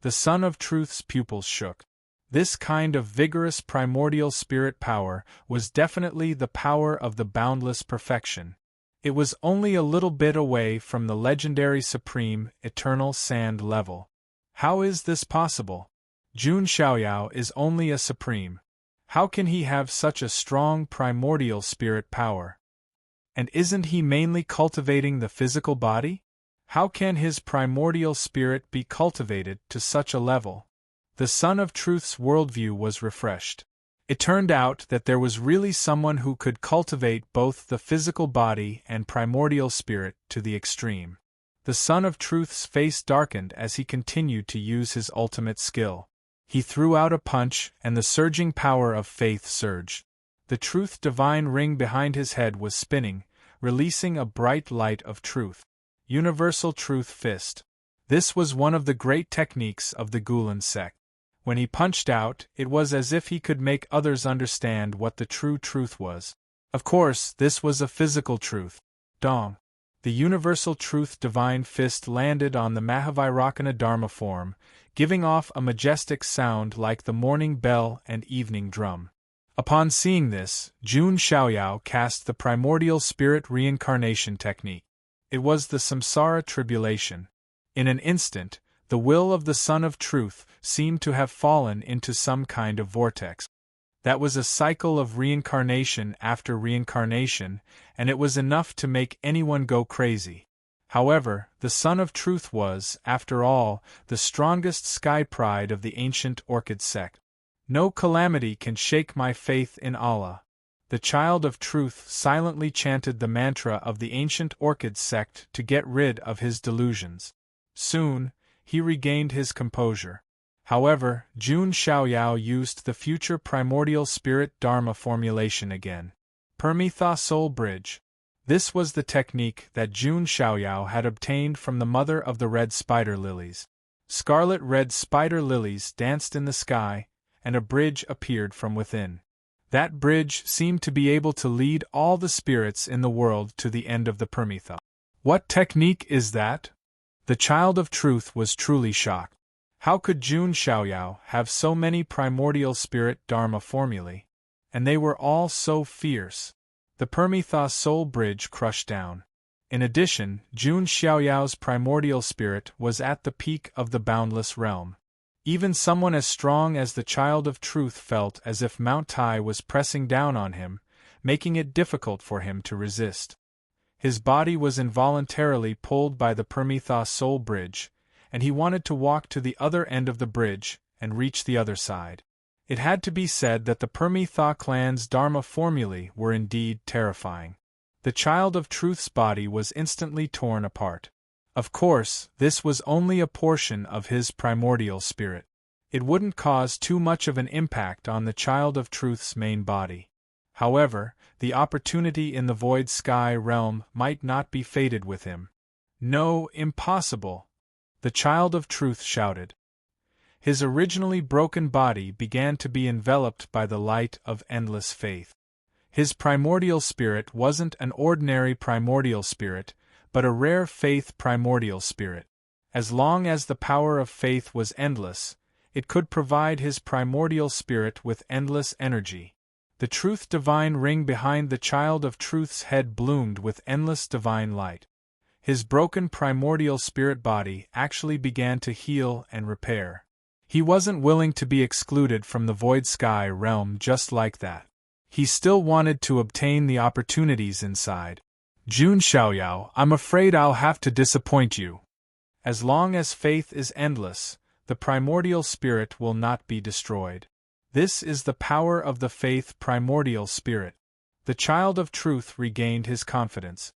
Speaker 1: The Sun of Truth's pupils shook. This kind of vigorous primordial spirit power was definitely the power of the boundless perfection. It was only a little bit away from the legendary supreme, eternal sand level. How is this possible? Jun Xiaoyao is only a supreme. How can he have such a strong primordial spirit power? And isn't he mainly cultivating the physical body? How can his primordial spirit be cultivated to such a level? The Sun of Truth's worldview was refreshed. It turned out that there was really someone who could cultivate both the physical body and primordial spirit to the extreme. The Sun of Truth's face darkened as he continued to use his ultimate skill. He threw out a punch, and the surging power of faith surged. The Truth Divine ring behind his head was spinning, releasing a bright light of truth. Universal Truth Fist. This was one of the great techniques of the Gulen sect. When he punched out, it was as if he could make others understand what the true truth was. Of course, this was a physical truth. Dong. The Universal Truth Divine Fist landed on the Mahavairakana Dharma form, giving off a majestic sound like the morning bell and evening drum. Upon seeing this, Jun Xiaoyao cast the primordial spirit reincarnation technique. It was the samsara tribulation. In an instant, the will of the Sun of Truth seemed to have fallen into some kind of vortex. That was a cycle of reincarnation after reincarnation, and it was enough to make anyone go crazy. However, the Sun of Truth was, after all, the strongest sky pride of the ancient Orchid sect. No calamity can shake my faith in Allah. The Child of Truth silently chanted the mantra of the ancient Orchid sect to get rid of his delusions. Soon, he regained his composure. However, Jun Xiaoyao used the future primordial spirit Dharma formulation again. Permitha Soul Bridge. This was the technique that Jun Xiaoyao had obtained from the mother of the red spider lilies. Scarlet red spider lilies danced in the sky, and a bridge appeared from within. That bridge seemed to be able to lead all the spirits in the world to the end of the Permitha. What technique is that? The Child of Truth was truly shocked. How could Jun Xiaoyao have so many primordial spirit Dharma formulae? And they were all so fierce. The Permitha Soul Bridge crushed down. In addition, Jun Xiaoyao's primordial spirit was at the peak of the boundless realm. Even someone as strong as the Child of Truth felt as if Mount Tai was pressing down on him, making it difficult for him to resist. His body was involuntarily pulled by the Permitha Soul Bridge, and he wanted to walk to the other end of the bridge and reach the other side. It had to be said that the Permitha clan's Dharma formulae were indeed terrifying. The Child of Truth's body was instantly torn apart. Of course, this was only a portion of his primordial spirit. It wouldn't cause too much of an impact on the Child of Truth's main body. However, the opportunity in the void sky realm might not be fated with him. No, impossible! The Child of Truth shouted. His originally broken body began to be enveloped by the light of endless faith. His primordial spirit wasn't an ordinary primordial spirit, but a rare faith primordial spirit. As long as the power of faith was endless, it could provide his primordial spirit with endless energy. The Truth Divine ring behind the Child of Truth's head bloomed with endless divine light. His broken primordial spirit body actually began to heal and repair. He wasn't willing to be excluded from the void sky realm just like that. He still wanted to obtain the opportunities inside. Jun Xiaoyao, I'm afraid I'll have to disappoint you. As long as faith is endless, the primordial spirit will not be destroyed. This is the power of the faith primordial spirit. The child of truth regained his confidence.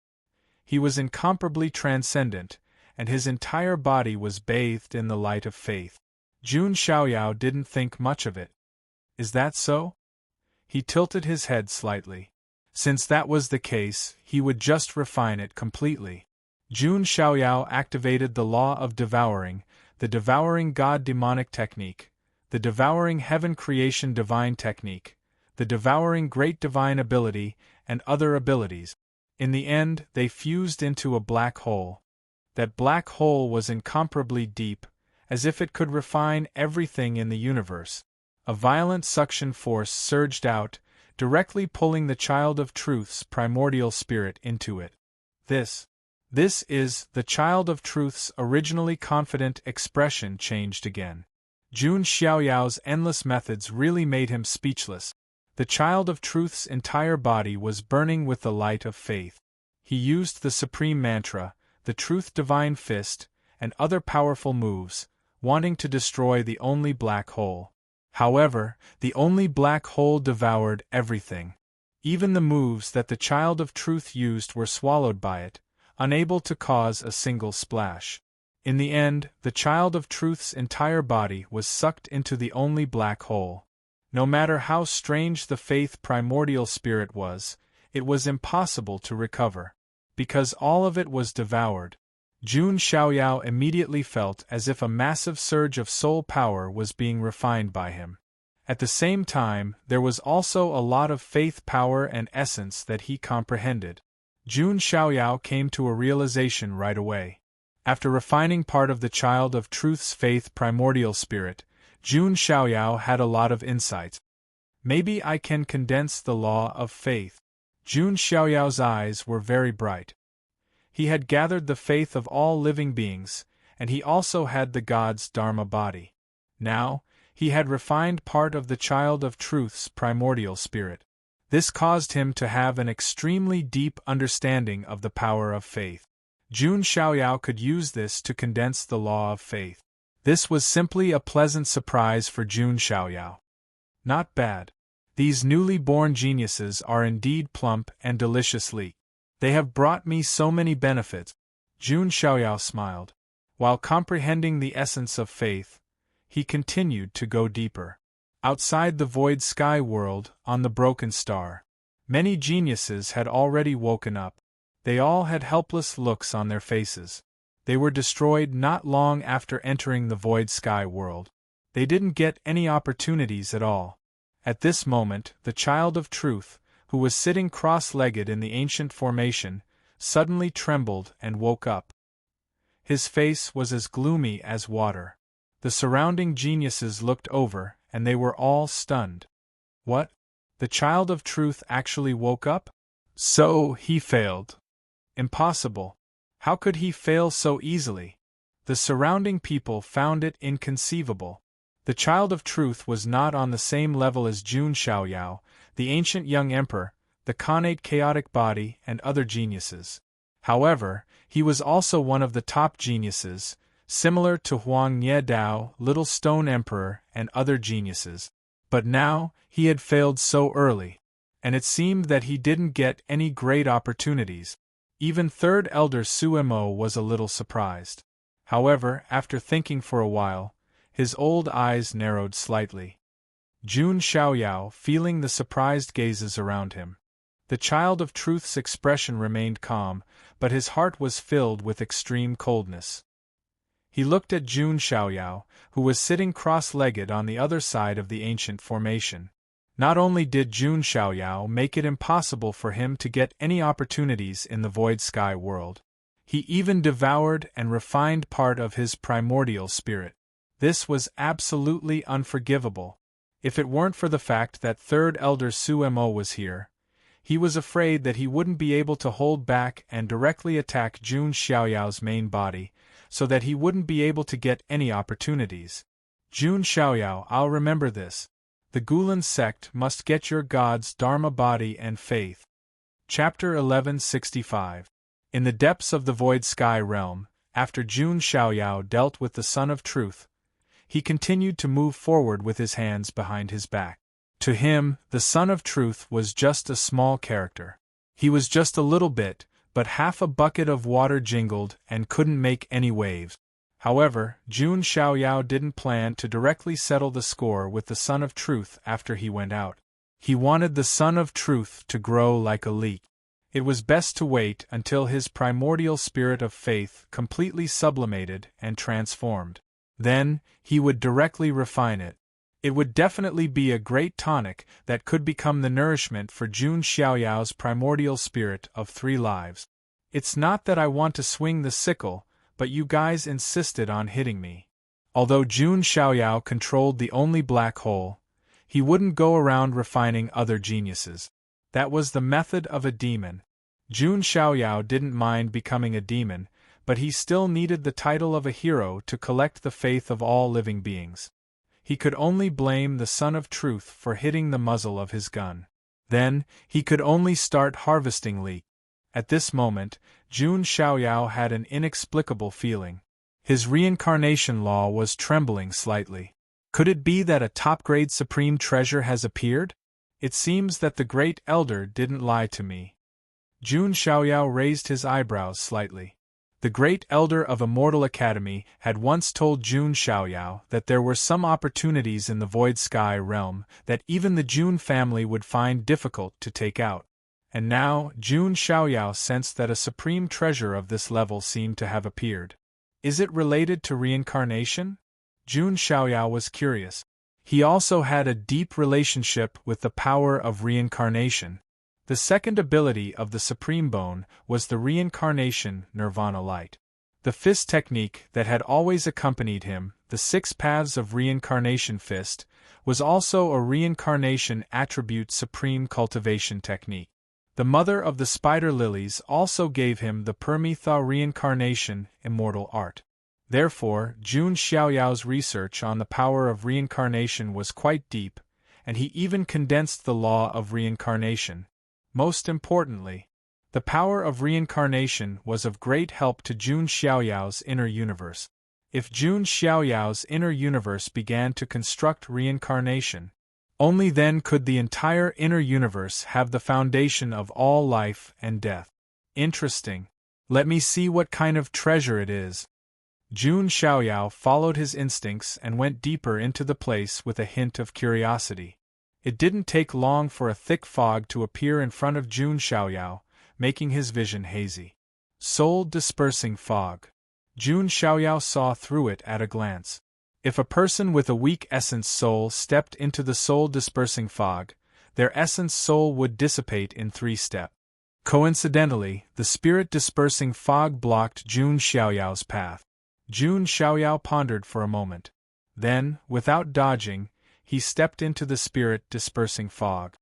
Speaker 1: He was incomparably transcendent, and his entire body was bathed in the light of faith. Jun Xiaoyao didn't think much of it. Is that so? He tilted his head slightly. Since that was the case, he would just refine it completely. Jun Xiaoyao activated the law of devouring, the devouring god demonic technique, the devouring heaven creation divine technique, the devouring great divine ability, and other abilities. In the end, they fused into a black hole. That black hole was incomparably deep, as if it could refine everything in the universe. A violent suction force surged out, directly pulling the child of truth's primordial spirit into it. This is, the child of truth's originally confident expression changed again. Jun Xiaoyao's endless methods really made him speechless. The child of truth's entire body was burning with the light of faith. He used the supreme mantra, the truth divine fist, and other powerful moves, wanting to destroy the only black hole. However, the only black hole devoured everything. Even the moves that the child of truth used were swallowed by it, unable to cause a single splash. In the end, the child of truth's entire body was sucked into the only black hole. No matter how strange the faith primordial spirit was, it was impossible to recover. Because all of it was devoured. Jun Xiaoyao immediately felt as if a massive surge of soul power was being refined by him. At the same time, there was also a lot of faith power and essence that he comprehended. Jun Xiaoyao came to a realization right away. After refining part of the child of truth's faith primordial spirit, Jun Xiaoyao had a lot of insights. Maybe I can condense the law of faith. Jun Xiaoyao's eyes were very bright. He had gathered the faith of all living beings, and he also had the god's Dharma body. Now, he had refined part of the child of truth's primordial spirit. This caused him to have an extremely deep understanding of the power of faith. Jun Xiaoyao could use this to condense the law of faith. This was simply a pleasant surprise for Jun Xiaoyao. Not bad. These newly born geniuses are indeed plump and deliciously. They have brought me so many benefits. Jun Xiaoyao smiled. While comprehending the essence of faith, he continued to go deeper. Outside the void sky world, on the broken star, many geniuses had already woken up. They all had helpless looks on their faces. They were destroyed not long after entering the void sky world. They didn't get any opportunities at all. At this moment, the child of truth, who was sitting cross-legged in the ancient formation, suddenly trembled and woke up. His face was as gloomy as water. The surrounding geniuses looked over, and they were all stunned. What? The child of truth actually woke up? So, he failed. Impossible. How could he fail so easily? The surrounding people found it inconceivable. The child of truth was not on the same level as Jun Xiaoyao, the ancient young emperor, the Khanate chaotic body, and other geniuses. However, he was also one of the top geniuses, similar to Huang Nye Dao, Little Stone Emperor, and other geniuses. But now, he had failed so early. And it seemed that he didn't get any great opportunities. Even Third Elder Suemo was a little surprised. However, after thinking for a while, his old eyes narrowed slightly. Jun Xiaoyao, feeling the surprised gazes around him. The child of truth's expression remained calm, but his heart was filled with extreme coldness. He looked at Jun Xiaoyao, who was sitting cross-legged on the other side of the ancient formation. Not only did Jun Xiaoyao make it impossible for him to get any opportunities in the void sky world, he even devoured and refined part of his primordial spirit. This was absolutely unforgivable. If it weren't for the fact that Third Elder Suemo was here, he was afraid that he wouldn't be able to hold back and directly attack Jun Xiaoyao's main body, so that he wouldn't be able to get any opportunities. Jun Xiaoyao, I'll remember this. The Gulan sect must get your god's Dharma body and faith. Chapter 1165. In the depths of the void sky realm, after Jun Xiaoyao dealt with the Son of Truth, he continued to move forward with his hands behind his back. To him, the Son of Truth was just a small character. He was just a little bit, but half a bucket of water jingled and couldn't make any waves. However, Jun Xiaoyao didn't plan to directly settle the score with the Son of Truth after he went out. He wanted the Son of Truth to grow like a leek. It was best to wait until his primordial spirit of faith completely sublimated and transformed. Then, he would directly refine it. It would definitely be a great tonic that could become the nourishment for Jun Xiaoyao's primordial spirit of 3 lives. It's not that I want to swing the sickle, but you guys insisted on hitting me. Although Jun Xiaoyao controlled the only black hole, he wouldn't go around refining other geniuses. That was the method of a demon. Jun Xiaoyao didn't mind becoming a demon, but he still needed the title of a hero to collect the faith of all living beings. He could only blame the Son of Truth for hitting the muzzle of his gun. Then, he could only start harvesting leek. At this moment, Jun Xiaoyao had an inexplicable feeling. His reincarnation law was trembling slightly. Could it be that a top-grade supreme treasure has appeared? It seems that the Great Elder didn't lie to me. Jun Xiaoyao raised his eyebrows slightly. The Great Elder of Immortal Academy had once told Jun Xiaoyao that there were some opportunities in the Void Sky realm that even the Jun family would find difficult to take out. And now, Jun Xiaoyao sensed that a supreme treasure of this level seemed to have appeared. Is it related to reincarnation? Jun Xiaoyao was curious. He also had a deep relationship with the power of reincarnation. The second ability of the Supreme Bone was the reincarnation Nirvana Light. The fist technique that had always accompanied him, the 6 paths of reincarnation fist, was also a reincarnation attribute supreme cultivation technique. The mother of the spider lilies also gave him the Permitha reincarnation immortal art. Therefore, Jun Xiaoyao's research on the power of reincarnation was quite deep, and he even condensed the law of reincarnation. Most importantly, the power of reincarnation was of great help to Jun Xiaoyao's inner universe. If Jun Xiaoyao's inner universe began to construct reincarnation, only then could the entire inner universe have the foundation of all life and death. Interesting. Let me see what kind of treasure it is. Jun Xiaoyao followed his instincts and went deeper into the place with a hint of curiosity. It didn't take long for a thick fog to appear in front of Jun Xiaoyao, making his vision hazy. Soul-dispersing fog. Jun Xiaoyao saw through it at a glance. If a person with a weak essence soul stepped into the soul-dispersing fog, their essence soul would dissipate in 3 steps. Coincidentally, the spirit-dispersing fog blocked Jun Xiaoyao's path. Jun Xiaoyao pondered for a moment. Then, without dodging, he stepped into the spirit-dispersing fog.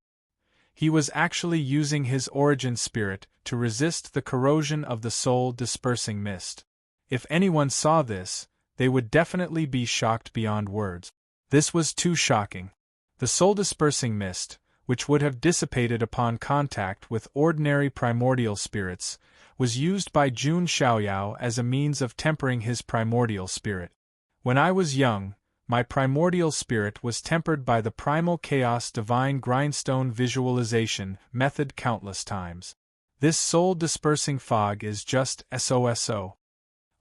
Speaker 1: He was actually using his origin spirit to resist the corrosion of the soul-dispersing mist. If anyone saw this, they would definitely be shocked beyond words. This was too shocking. The soul-dispersing mist, which would have dissipated upon contact with ordinary primordial spirits, was used by Jun Xiaoyao as a means of tempering his primordial spirit. When I was young, my primordial spirit was tempered by the primal chaos divine grindstone visualization method countless times. This soul-dispersing fog is just SOSO.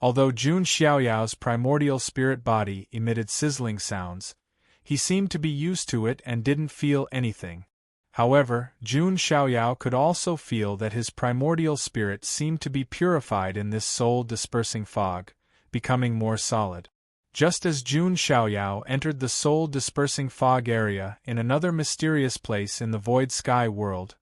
Speaker 1: Although Jun Xiaoyao's primordial spirit body emitted sizzling sounds, he seemed to be used to it and didn't feel anything. However, Jun Xiaoyao could also feel that his primordial spirit seemed to be purified in this soul-dispersing fog, becoming more solid. Just as Jun Xiaoyao entered the soul-dispersing fog area in another mysterious place in the Void Sky world,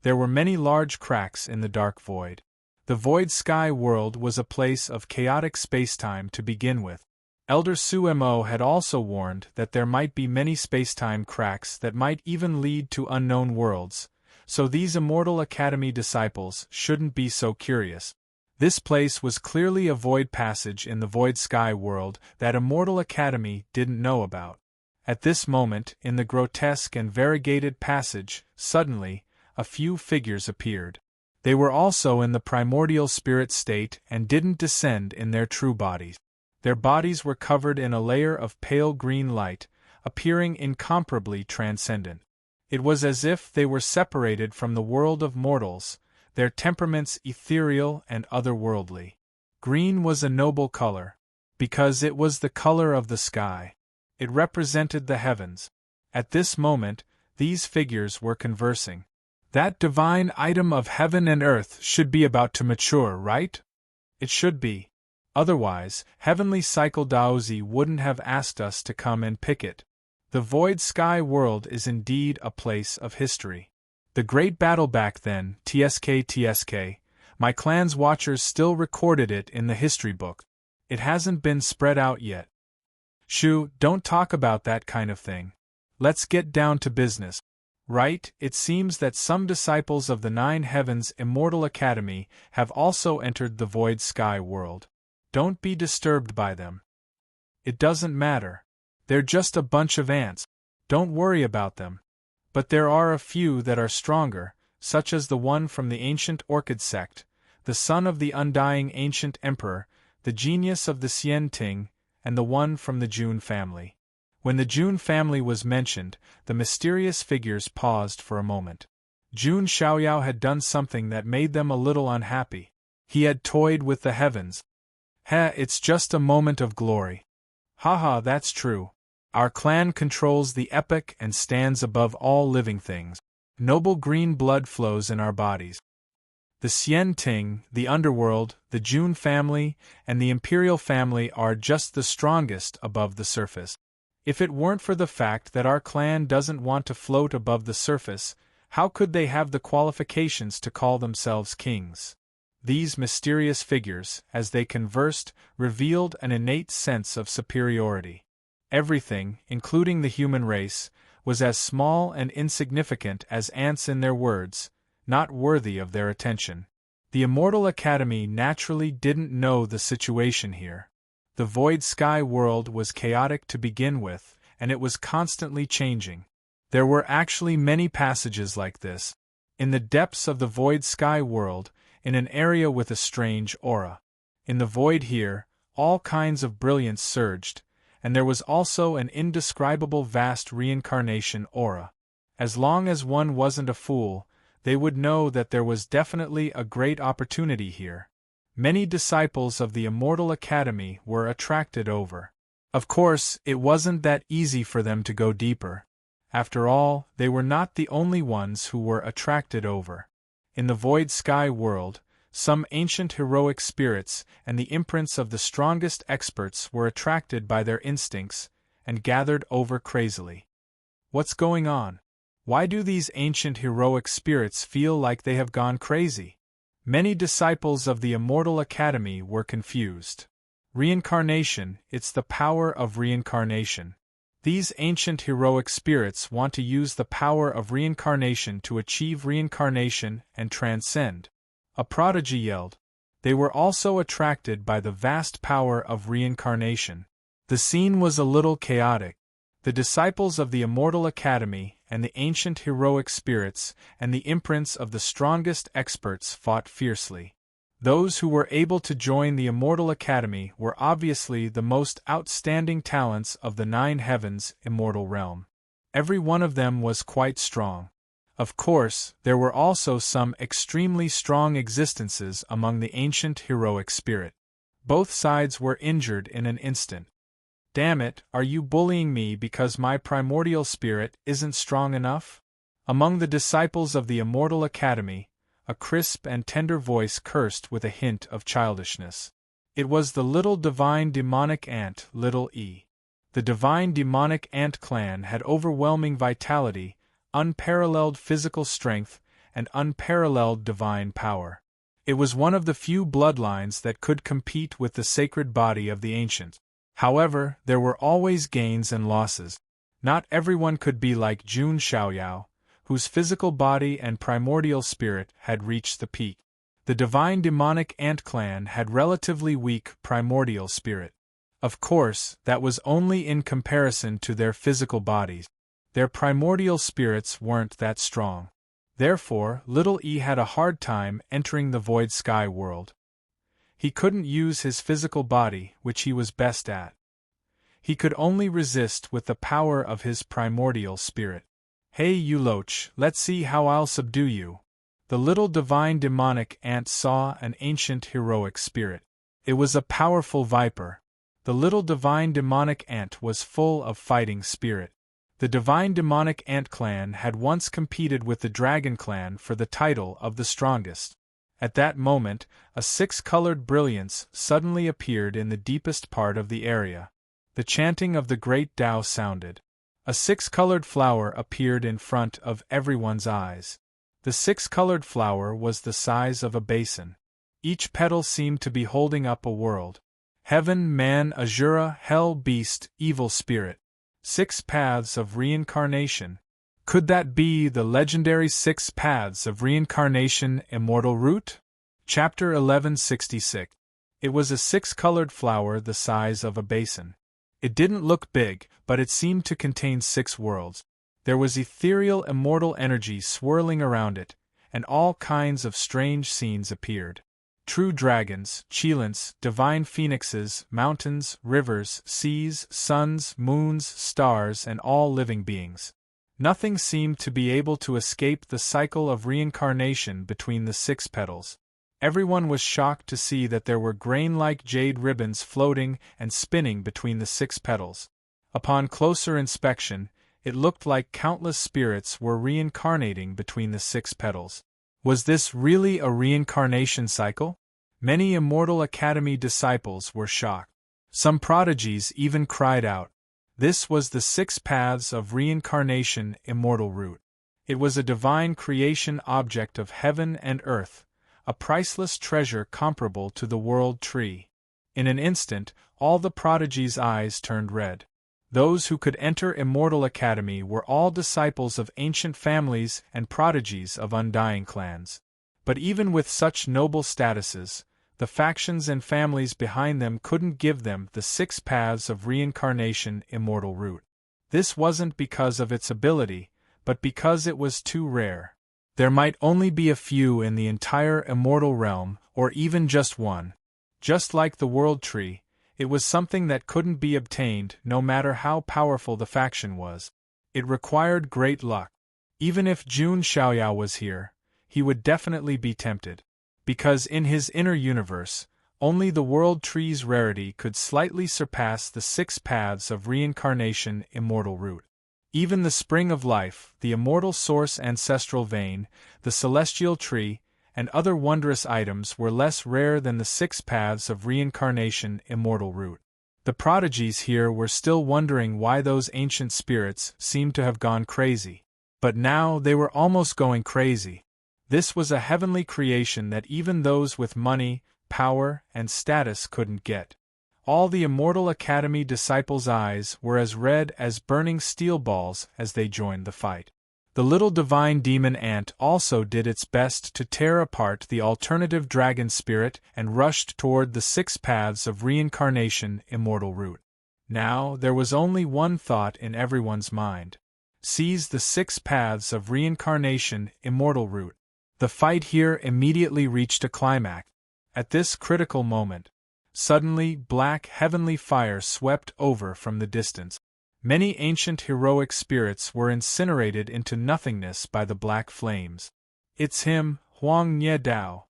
Speaker 1: there were many large cracks in the dark void. The Void Sky world was a place of chaotic spacetime to begin with. Elder Sumo had also warned that there might be many spacetime cracks that might even lead to unknown worlds, so these Immortal Academy disciples shouldn't be so curious. This place was clearly a void passage in the Void Sky world that Immortal Academy didn't know about. At this moment, in the grotesque and variegated passage, suddenly, a few figures appeared. They were also in the primordial spirit state and didn't descend in their true bodies. Their bodies were covered in a layer of pale green light, appearing incomparably transcendent. It was as if they were separated from the world of mortals, their temperaments ethereal and otherworldly. Green was a noble color, because it was the color of the sky. It represented the heavens. At this moment, these figures were conversing. That divine item of heaven and earth should be about to mature, right? It should be. Otherwise, Heavenly Cycle Daozi wouldn't have asked us to come and pick it. The void sky world is indeed a place of history. The great battle back then, TSK, my clan's watchers still recorded it in the history book. It hasn't been spread out yet. Shoo, don't talk about that kind of thing. Let's get down to business. Right, it seems that some disciples of the Nine Heavens Immortal Academy have also entered the void sky world. Don't be disturbed by them. It doesn't matter. They're just a bunch of ants. Don't worry about them. But there are a few that are stronger, such as the one from the ancient Orchid sect, the son of the undying ancient emperor, the genius of the Xian Ting, and the one from the Jun family. When the Jun family was mentioned, the mysterious figures paused for a moment. Jun Xiaoyao had done something that made them a little unhappy. He had toyed with the heavens. It's just a moment of glory. Haha, that's true. Our clan controls the epoch and stands above all living things. Noble green blood flows in our bodies. The Xian Ting, the underworld, the Jun family, and the imperial family are just the strongest above the surface. If it weren't for the fact that our clan doesn't want to float above the surface, how could they have the qualifications to call themselves kings? These mysterious figures, as they conversed, revealed an innate sense of superiority. Everything, including the human race, was as small and insignificant as ants in their words, not worthy of their attention. The Immortal Academy naturally didn't know the situation here. The void sky world was chaotic to begin with, and it was constantly changing. There were actually many passages like this. In the depths of the void sky world, in an area with a strange aura. In the void here, all kinds of brilliance surged, and there was also an indescribable vast reincarnation aura. As long as one wasn't a fool, they would know that there was definitely a great opportunity here. Many disciples of the Immortal Academy were attracted over. Of course, it wasn't that easy for them to go deeper. After all, they were not the only ones who were attracted over. In the void sky world, some ancient heroic spirits and the imprints of the strongest experts were attracted by their instincts and gathered over crazily. What's going on? Why do these ancient heroic spirits feel like they have gone crazy? Many disciples of the Immortal Academy were confused. Reincarnation, it's the power of reincarnation. These ancient heroic spirits want to use the power of reincarnation to achieve reincarnation and transcend. A prodigy yelled. They were also attracted by the vast power of reincarnation. The scene was a little chaotic. The disciples of the Immortal Academy and the ancient heroic spirits and the imprints of the strongest experts fought fiercely. Those who were able to join the Immortal Academy were obviously the most outstanding talents of the Nine Heavens Immortal Realm. Every one of them was quite strong. Of course, there were also some extremely strong existences among the ancient heroic spirit. Both sides were injured in an instant. Damn it, are you bullying me because my primordial spirit isn't strong enough? Among the disciples of the Immortal Academy, a crisp and tender voice cursed with a hint of childishness. It was the little divine demonic ant, Little E. The divine demonic ant clan had overwhelming vitality, unparalleled physical strength, and unparalleled divine power. It was one of the few bloodlines that could compete with the sacred body of the ancients. However, there were always gains and losses. Not everyone could be like Jun Xiaoyao, whose physical body and primordial spirit had reached the peak. The divine demonic ant clan had relatively weak primordial spirit. Of course, that was only in comparison to their physical bodies. Their primordial spirits weren't that strong. Therefore, Little E had a hard time entering the void sky world. He couldn't use his physical body, which he was best at. He could only resist with the power of his primordial spirit. Hey you loach, let's see how I'll subdue you. The little divine demonic ant saw an ancient heroic spirit. It was a powerful viper. The little divine demonic ant was full of fighting spirit. The divine demonic ant clan had once competed with the dragon clan for the title of the strongest. At that moment, a six-colored brilliance suddenly appeared in the deepest part of the area. The chanting of the great Tao sounded. A six-colored flower appeared in front of everyone's eyes. The six-colored flower was the size of a basin. Each petal seemed to be holding up a world. Heaven, man, Azura, hell, beast, evil spirit. 6 paths of reincarnation. Could that be the legendary 6 paths of reincarnation immortal route? Chapter 1166. It was a 6-colored flower the size of a basin. It didn't look big, but it seemed to contain 6 worlds. There was ethereal immortal energy swirling around it, and all kinds of strange scenes appeared. True dragons, cheilants, divine phoenixes, mountains, rivers, seas, suns, moons, stars, and all living beings. Nothing seemed to be able to escape the cycle of reincarnation between the 6 petals. Everyone was shocked to see that there were grain-like jade ribbons floating and spinning between the 6 petals. Upon closer inspection, it looked like countless spirits were reincarnating between the 6 petals. Was this really a reincarnation cycle? Many Immortal Academy disciples were shocked. Some prodigies even cried out. This was the 6 paths of reincarnation immortal route. It was a divine creation object of heaven and earth, a priceless treasure comparable to the world tree. In an instant, all the prodigies' eyes turned red. Those who could enter Immortal Academy were all disciples of ancient families and prodigies of undying clans. But even with such noble statuses, the factions and families behind them couldn't give them the 6 paths of reincarnation immortal route. This wasn't because of its ability, but because it was too rare. There might only be a few in the entire immortal realm, or even just one. Just like the world tree, it was something that couldn't be obtained no matter how powerful the faction was. It required great luck. Even if Jun Xiaoyao was here, he would definitely be tempted. Because in his inner universe, only the world tree's rarity could slightly surpass the 6 paths of reincarnation immortal route. Even the spring of life, the immortal source ancestral vein, the celestial tree, and other wondrous items were less rare than the 6 paths of reincarnation immortal route. The prodigies here were still wondering why those ancient spirits seemed to have gone crazy. But now they were almost going crazy. This was a heavenly creation that even those with money, power, and status couldn't get. All the Immortal Academy disciples' eyes were as red as burning steel balls as they joined the fight. The little divine demon ant also did its best to tear apart the alternative dragon spirit and rushed toward the 6 paths of reincarnation immortal route. Now there was only one thought in everyone's mind. Seize the 6 paths of reincarnation immortal route. The fight here immediately reached a climax. At this critical moment, suddenly black heavenly fire swept over from the distance. Many ancient heroic spirits were incinerated into nothingness by the black flames. It's him, Huang Nye Dao.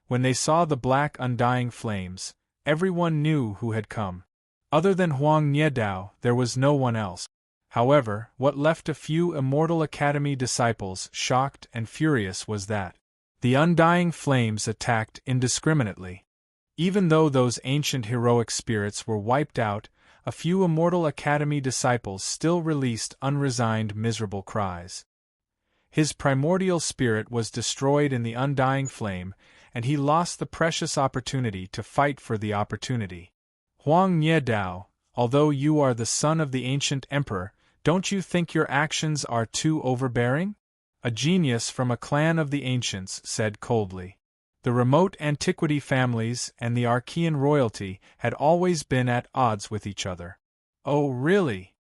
Speaker 1: When they saw the black undying flames, everyone knew who had come. Other than Huang Nye Dao, there was no one else. However, what left a few Immortal Academy disciples shocked and furious was that the undying flames attacked indiscriminately. Even though those ancient heroic spirits were wiped out, a few Immortal Academy disciples still released unresigned miserable cries. His primordial spirit was destroyed in the undying flame, and he lost the precious opportunity to fight for the opportunity. Huang Nye Dao, although you are the son of the ancient emperor, don't you think your actions are too overbearing? A genius from a clan of the ancients said coldly. The remote antiquity families and the Archean royalty had always been at odds with each other. Oh, really?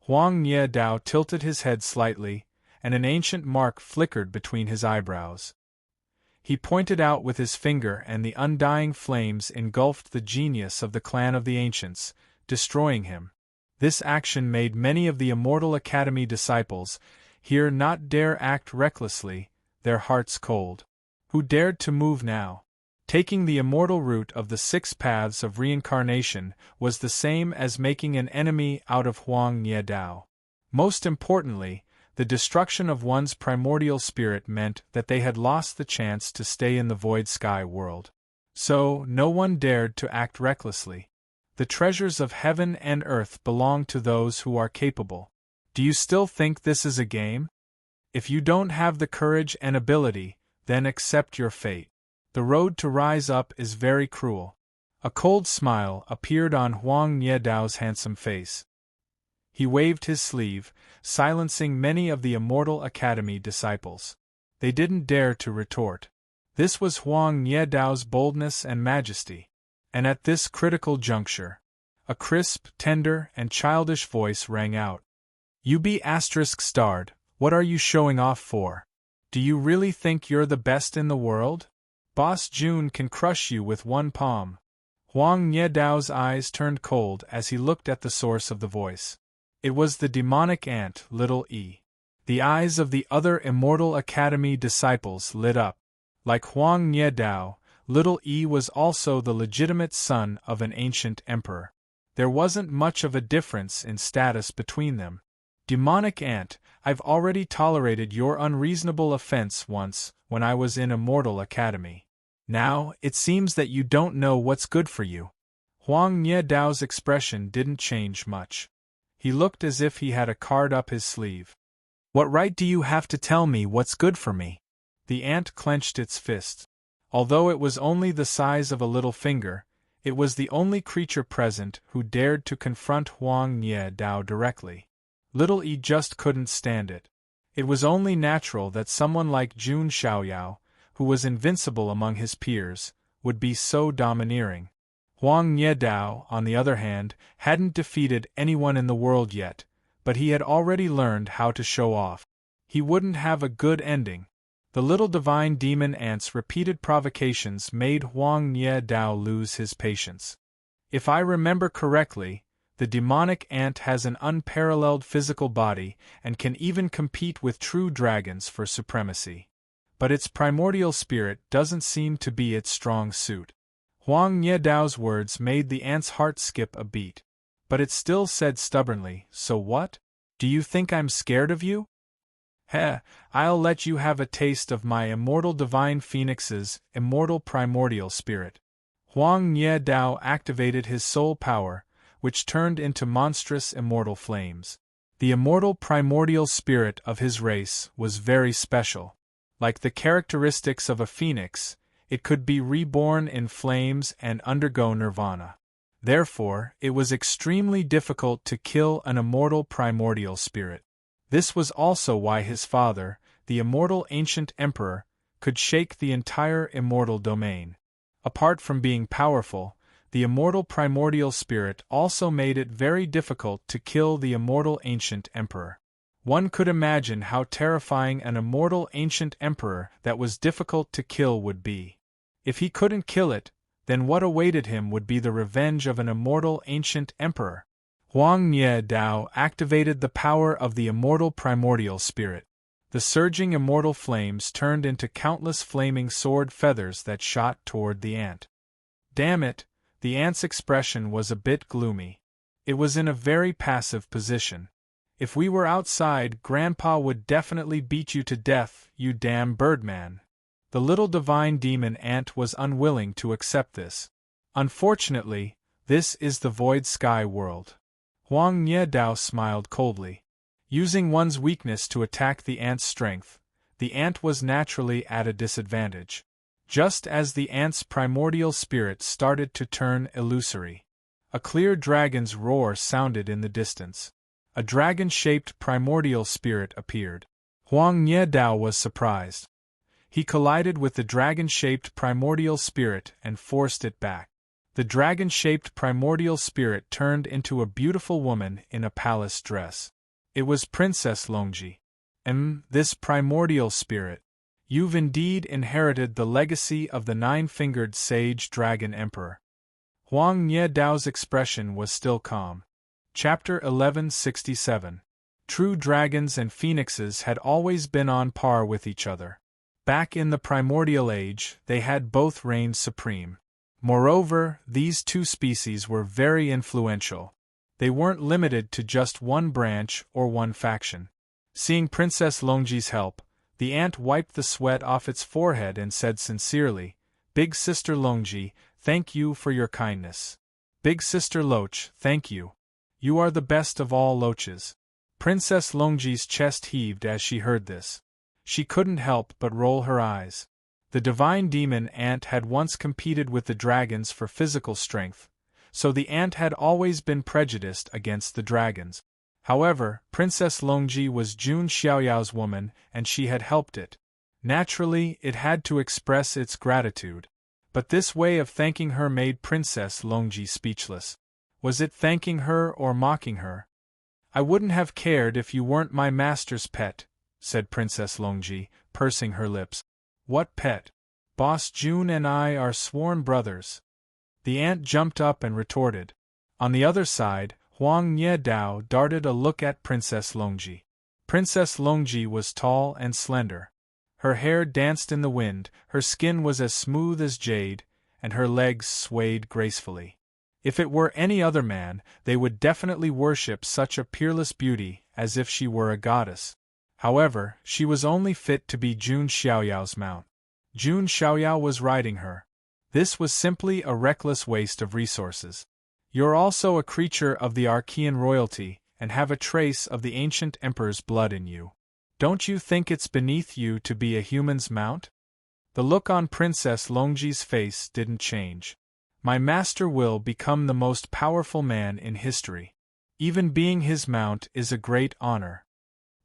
Speaker 1: Huang Nye Dao tilted his head slightly, and an ancient mark flickered between his eyebrows. He pointed out with his finger, and the undying flames engulfed the genius of the clan of the ancients, destroying him. This action made many of the Immortal Academy disciples, here not dare act recklessly, their hearts cold. Who dared to move now? Taking the immortal route of the 6 paths of reincarnation was the same as making an enemy out of Huang Ye Dao. Most importantly, the destruction of one's primordial spirit meant that they had lost the chance to stay in the void sky world. So, no one dared to act recklessly. The treasures of heaven and earth belong to those who are capable. Do you still think this is a game? If you don't have the courage and ability, then accept your fate. The road to rise up is very cruel. A cold smile appeared on Huang Ye Dao's handsome face. He waved his sleeve, silencing many of the Immortal Academy disciples. They didn't dare to retort. This was Huang Ye Dao's boldness and majesty. And at this critical juncture, a crisp, tender, and childish voice rang out. "You be **starred, what are you showing off for? Do you really think you're the best in the world? Boss June can crush you with one palm." Huang Ye Dao's eyes turned cold as he looked at the source of the voice. It was the demonic ant, little e. The eyes of the other Immortal Academy disciples lit up. Like Huang Ye Dao, little e was also the legitimate son of an ancient emperor. There wasn't much of a difference in status between them. "Demonic ant, I've already tolerated your unreasonable offense once, when I was in Immortal Academy. Now, it seems that you don't know what's good for you." Huang Ye Dao's expression didn't change much. He looked as if he had a card up his sleeve. "What right do you have to tell me what's good for me?" The ant clenched its fist. Although it was only the size of a little finger, it was the only creature present who dared to confront Huang Ye Dao directly. Little E just couldn't stand it. It was only natural that someone like Jun Xiaoyao, who was invincible among his peers, would be so domineering. Huang Ye Dao, on the other hand, hadn't defeated anyone in the world yet, but he had already learned how to show off. He wouldn't have a good ending. The little divine demon ant's repeated provocations made Huang Ye Dao lose his patience. If I remember correctly, the demonic ant has an unparalleled physical body and can even compete with true dragons for supremacy. But its primordial spirit doesn't seem to be its strong suit. Huang Ye Dao's words made the ant's heart skip a beat. But it still said stubbornly, "So what? Do you think I'm scared of you? Heh, I'll let you have a taste of my immortal divine phoenix's immortal primordial spirit." Huang Ye Dao activated his soul power, which turned into monstrous immortal flames. The immortal primordial spirit of his race was very special. Like the characteristics of a phoenix, it could be reborn in flames and undergo nirvana. Therefore, it was extremely difficult to kill an immortal primordial spirit. This was also why his father, the immortal ancient emperor, could shake the entire immortal domain. Apart from being powerful, the immortal primordial spirit also made it very difficult to kill the immortal ancient emperor. One could imagine how terrifying an immortal ancient emperor that was difficult to kill would be. If he couldn't kill it, then what awaited him would be the revenge of an immortal ancient emperor. Huang Ye Dao activated the power of the immortal primordial spirit. The surging immortal flames turned into countless flaming sword feathers that shot toward the ant. Damn it, the ant's expression was a bit gloomy. It was in a very passive position. "If we were outside, Grandpa would definitely beat you to death, you damn birdman." The little divine demon ant was unwilling to accept this. Unfortunately, this is the void sky world. Huang Ye Dao smiled coldly. Using one's weakness to attack the ant's strength, the ant was naturally at a disadvantage. Just as the ant's primordial spirit started to turn illusory, a clear dragon's roar sounded in the distance. A dragon-shaped primordial spirit appeared. Huang Ye Dao was surprised. He collided with the dragon-shaped primordial spirit and forced it back. The dragon-shaped primordial spirit turned into a beautiful woman in a palace dress. It was Princess Longji. This primordial spirit. You've indeed inherited the legacy of the nine-fingered sage dragon emperor. Huang Ye Dao's expression was still calm. Chapter 1167. True dragons and phoenixes had always been on par with each other. Back in the primordial age, they had both reigned supreme. Moreover, these two species were very influential. They weren't limited to just one branch or one faction. Seeing Princess Longji's help, the ant wiped the sweat off its forehead and said sincerely, "Big Sister Longji, thank you for your kindness. Big Sister Loach, thank you. You are the best of all loaches." Princess Longji's chest heaved as she heard this. She couldn't help but roll her eyes. The divine demon ant had once competed with the dragons for physical strength, so the ant had always been prejudiced against the dragons. However, Princess Longji was Jun Xiaoyao's woman and she had helped it. Naturally, it had to express its gratitude. But this way of thanking her made Princess Longji speechless. Was it thanking her or mocking her? "I wouldn't have cared if you weren't my master's pet," said Princess Longji, pursing her lips. "What pet? Boss Jun and I are sworn brothers." The ant jumped up and retorted. On the other side, Huang Nye Dao darted a look at Princess Longji. Princess Longji was tall and slender. Her hair danced in the wind, her skin was as smooth as jade, and her legs swayed gracefully. If it were any other man, they would definitely worship such a peerless beauty as if she were a goddess. However, she was only fit to be Jun Xiaoyao's mount. Jun Xiaoyao was riding her. This was simply a reckless waste of resources. "You're also a creature of the Archean royalty, and have a trace of the ancient emperor's blood in you. Don't you think it's beneath you to be a human's mount?" The look on Princess Longji's face didn't change. "My master will become the most powerful man in history. Even being his mount is a great honor."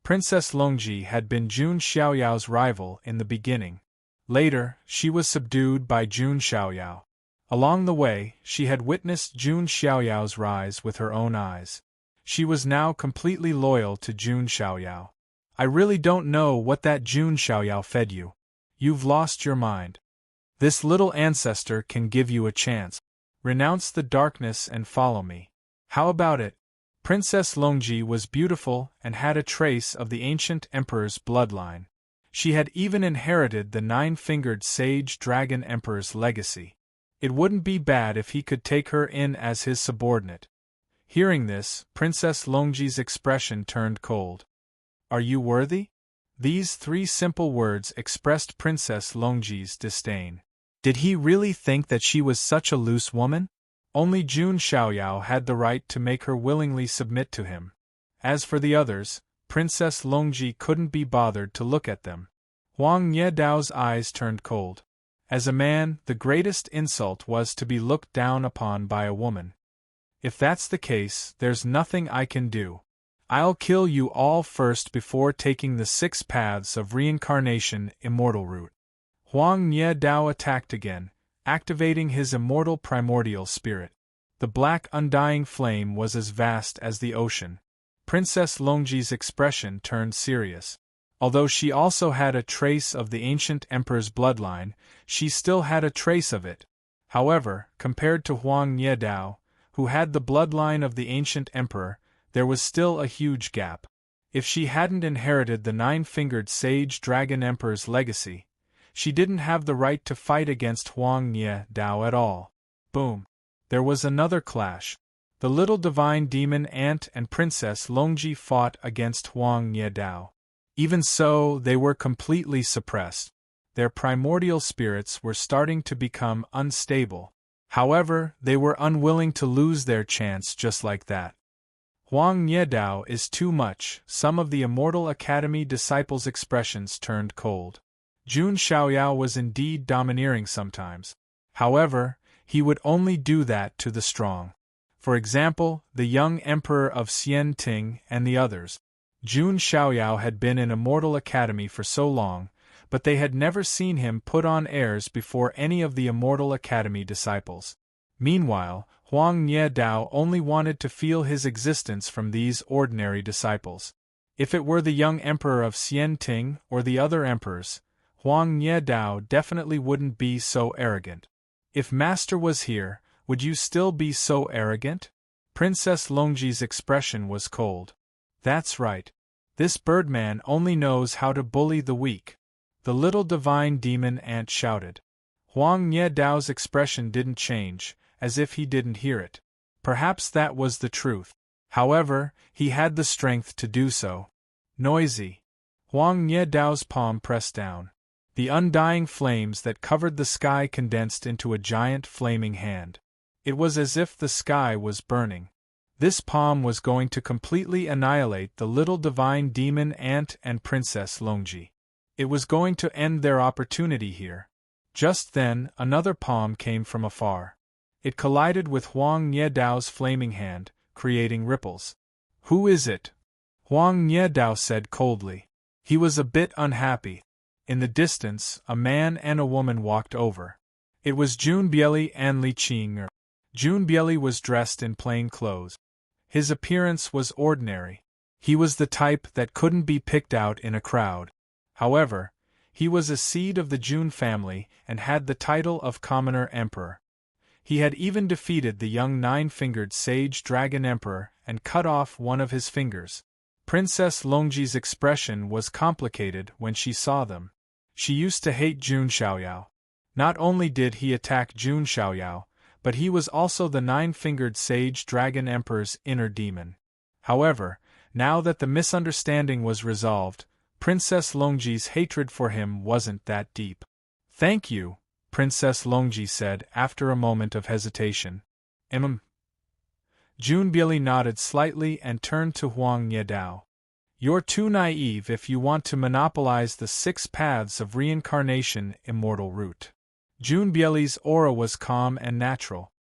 Speaker 1: Princess Longji had been Jun Xiaoyao's rival in the beginning. Later, she was subdued by Jun Xiaoyao. Along the way, she had witnessed Jun Xiaoyao's rise with her own eyes. She was now completely loyal to Jun Xiaoyao. "I really don't know what that Jun Xiaoyao fed you. You've lost your mind. This little ancestor can give you a chance. Renounce the darkness and follow me. How about it?" Princess Longji was beautiful and had a trace of the ancient emperor's bloodline. She had even inherited the nine-fingered sage dragon emperor's legacy. It wouldn't be bad if he could take her in as his subordinate. Hearing this, Princess Longji's expression turned cold. "Are you worthy?" These three simple words expressed Princess Longji's disdain. Did he really think that she was such a loose woman? Only Jun Xiaoyao had the right to make her willingly submit to him. As for the others, Princess Longji couldn't be bothered to look at them. Huang Nye Dao's eyes turned cold. As a man, the greatest insult was to be looked down upon by a woman. "If that's the case, there's nothing I can do. I'll kill you all first before taking the 6 paths of reincarnation immortal route." Huang Nye Dao attacked again, activating his immortal primordial spirit. The black undying flame was as vast as the ocean. Princess Longji's expression turned serious. Although she also had a trace of the ancient emperor's bloodline, she still had a trace of it. However, compared to Huang Nye Dao, who had the bloodline of the ancient emperor, there was still a huge gap. If she hadn't inherited the nine-fingered sage dragon emperor's legacy, she didn't have the right to fight against Huang Nye Dao at all. Boom! There was another clash. The little divine demon ant and Princess Longji fought against Huang Nye Dao. Even so, they were completely suppressed. Their primordial spirits were starting to become unstable. However, they were unwilling to lose their chance just like that. "Huang Nye Dao is too much." Some of the Immortal Academy disciples' expressions turned cold. Jun Xiaoyao was indeed domineering sometimes. However, he would only do that to the strong. For example, the young emperor of Xian Ting and the others. Jun Xiaoyao had been in Immortal Academy for so long, but they had never seen him put on airs before any of the Immortal Academy disciples. Meanwhile, Huang Nye Dao only wanted to feel his existence from these ordinary disciples. If it were the young emperor of Xian Ting or the other emperors, Huang Nye Dao definitely wouldn't be so arrogant. "If Master was here, would you still be so arrogant?" Princess Longji's expression was cold. "That's right. This birdman only knows how to bully the weak. The little divine demon ant shouted. Huang Ye Dao's expression didn't change, as if he didn't hear it. Perhaps that was the truth. However, he had the strength to do so. Noisy. Huang Ye Dao's palm pressed down. The undying flames that covered the sky condensed into a giant flaming hand. It was as if the sky was burning. This palm was going to completely annihilate the little divine demon ant and Princess Longji. It was going to end their opportunity here. Just then, another palm came from afar. It collided with Huang Ye Dao's flaming hand, creating ripples. Who is it? Huang Ye Dao said coldly. He was a bit unhappy. In the distance, a man and a woman walked over. It was Jun Bieli and Li Qing'er. Jun Bieli was dressed in plain clothes. His appearance was ordinary. He was the type that couldn't be picked out in a crowd. However, he was a seed of the Jun family and had the title of Commoner Emperor. He had even defeated the young nine-fingered sage dragon emperor and cut off one of his fingers. Princess Longji's expression was complicated when she saw them. She used to hate Jun Xiaoyao. Not only did he attack Jun Xiaoyao, but he was also the nine-fingered sage dragon emperor's inner demon. However, now that the misunderstanding was resolved, Princess Longji's hatred for him wasn't that deep. Thank you, Princess Longji said after a moment of hesitation. Jun Bieli nodded slightly and turned to Huang Ye Dao. You're too naive if you want to monopolize the 6 paths of reincarnation immortal route. Jun Bieli's aura was calm and natural.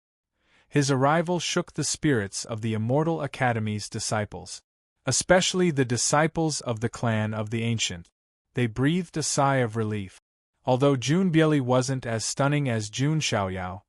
Speaker 1: His arrival shook the spirits of the Immortal Academy's disciples. Especially the disciples of the clan of the Ancient. They breathed a sigh of relief. Although Jun Bieli wasn't as stunning as Jun Xiaoyao,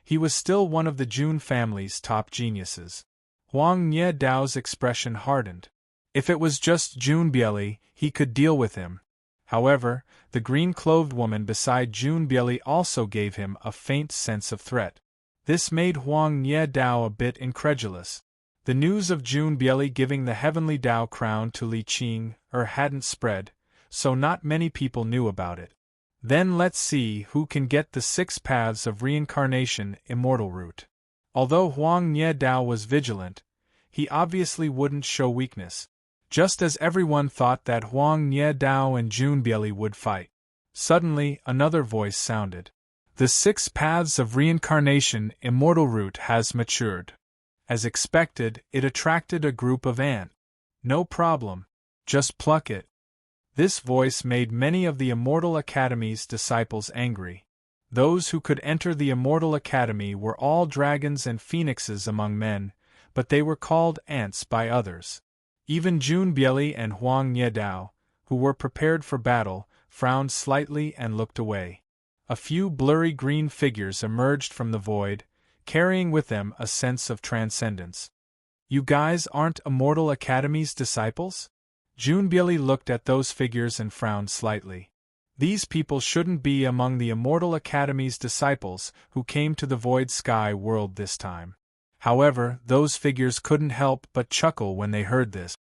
Speaker 1: he was still one of the Jun family's top geniuses. Huang Ye Dao's expression hardened. If it was just Jun Bieli, he could deal with him. However, the green-clothed woman beside Jun Bieli also gave him a faint sense of threat. This made Huang Ye Dao a bit incredulous. The news of Jun Bieli giving the heavenly Dao crown to Li Qing'er hadn't spread, so not many people knew about it. Then let's see who can get the 6 paths of reincarnation immortal route. Although Huang Ye Dao was vigilant, he obviously wouldn't show weakness. Just as everyone thought that Huang Ye Dao and Jun Bieli would fight. Suddenly, another voice sounded. The 6 paths of reincarnation immortal route has matured. As expected, it attracted a group of ants. No problem. Just pluck it. This voice made many of the Immortal Academy's disciples angry. Those who could enter the Immortal Academy were all dragons and phoenixes among men, but they were called ants by others. Even Jun Bieli and Huang Ye Dao, who were prepared for battle, frowned slightly and looked away. A few blurry green figures emerged from the void, carrying with them a sense of transcendence. You guys aren't Immortal Academy's disciples? Jun Bieli looked at those figures and frowned slightly. These people shouldn't be among the Immortal Academy's disciples who came to the Void Sky world this time. However, those figures couldn't help but chuckle when they heard this.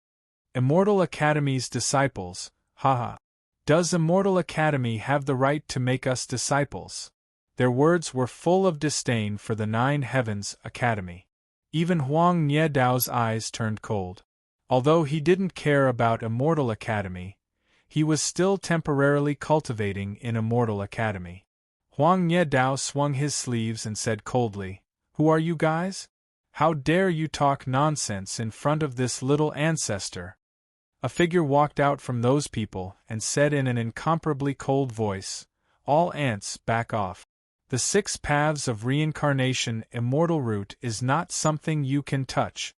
Speaker 1: Immortal Academy's disciples, haha. Does Immortal Academy have the right to make us disciples? Their words were full of disdain for the 9 Heavens Academy. Even Huang Ye Dao's eyes turned cold. Although he didn't care about Immortal Academy, he was still temporarily cultivating in Immortal Academy. Huang Ye Dao swung his sleeves and said coldly, "Who are you guys? How dare you talk nonsense in front of this little ancestor?" A figure walked out from those people and said in an incomparably cold voice, "All ants back off. The 6 paths of reincarnation immortal route is not something you can touch."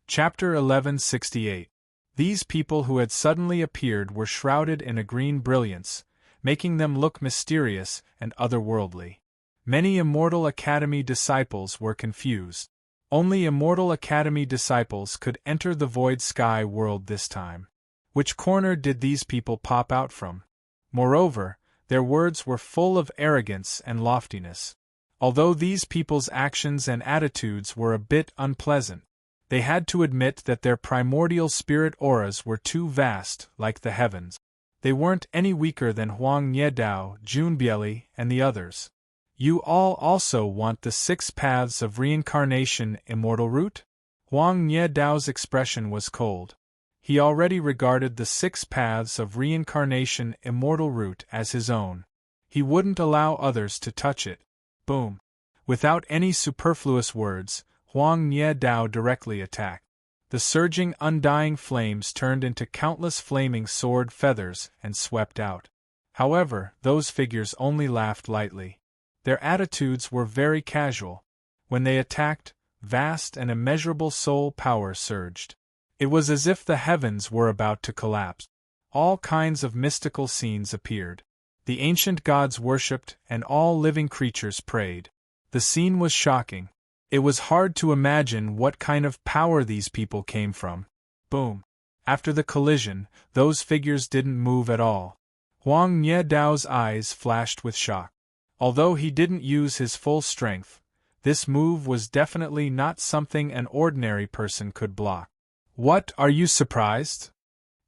Speaker 1: Chapter 1168. These people who had suddenly appeared were shrouded in a green brilliance, making them look mysterious and otherworldly. Many Immortal Academy disciples were confused. Only Immortal Academy disciples could enter the Void Sky world this time. Which corner did these people pop out from? Moreover, their words were full of arrogance and loftiness. Although these people's actions and attitudes were a bit unpleasant, They had to admit that their primordial spirit auras were too vast, like the heavens. They weren't any weaker than Huang Niedao, Junbieli, and the others. You all also want the 6 paths of reincarnation immortal root? Huang Niedao's expression was cold. He already regarded the 6 paths of reincarnation immortal root as his own. He wouldn't allow others to touch it. Boom. Without any superfluous words, Huang Niedao directly attacked. The surging, undying flames turned into countless flaming sword feathers and swept out. However, those figures only laughed lightly. Their attitudes were very casual. When they attacked, vast and immeasurable soul power surged. It was as if the heavens were about to collapse. All kinds of mystical scenes appeared. The ancient gods worshipped, and all living creatures prayed. The scene was shocking. It was hard to imagine what kind of power these people came from. Boom. After the collision, those figures didn't move at all. Huang Niedao's eyes flashed with shock. Although he didn't use his full strength, this move was definitely not something an ordinary person could block. What, are you surprised?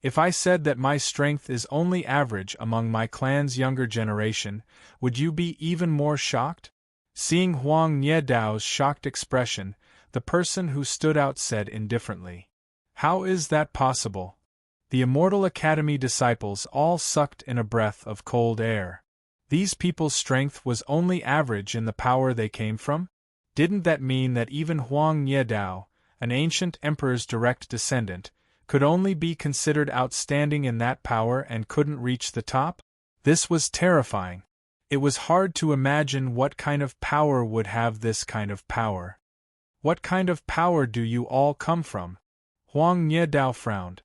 Speaker 1: If I said that my strength is only average among my clan's younger generation, would you be even more shocked? Seeing Huang Niedao's shocked expression, the person who stood out said indifferently, "How is that possible?" The Immortal Academy disciples all sucked in a breath of cold air. These people's strength was only average in the power they came from? Didn't that mean that even Huang Niedao, an ancient emperor's direct descendant, could only be considered outstanding in that power and couldn't reach the top? This was terrifying. It was hard to imagine what kind of power would have this kind of power. What kind of power do you all come from? Huang Niedao frowned.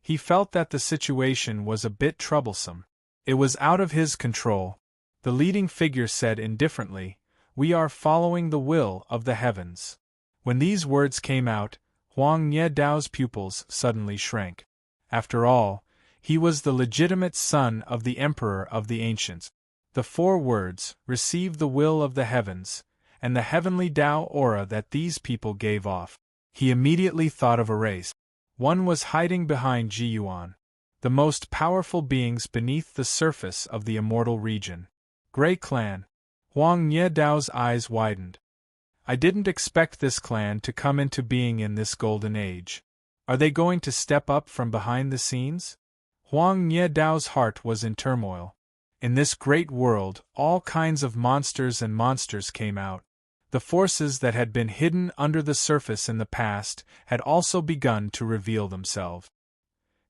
Speaker 1: He felt that the situation was a bit troublesome. It was out of his control. The leading figure said indifferently, "We are following the will of the heavens." When these words came out, Huang Niedao's pupils suddenly shrank. After all, he was the legitimate son of the Emperor of the Ancients. The 4 words, "receive the will of the heavens," and the heavenly Tao aura that these people gave off. He immediately thought of a race. One was hiding behind Jiyuan, the most powerful beings beneath the surface of the immortal region. Grey Clan. Huang Niedao's eyes widened. I didn't expect this clan to come into being in this golden age. Are they going to step up from behind the scenes? Huang Niedao's heart was in turmoil. In this great world, all kinds of monsters and monsters came out. The forces that had been hidden under the surface in the past had also begun to reveal themselves.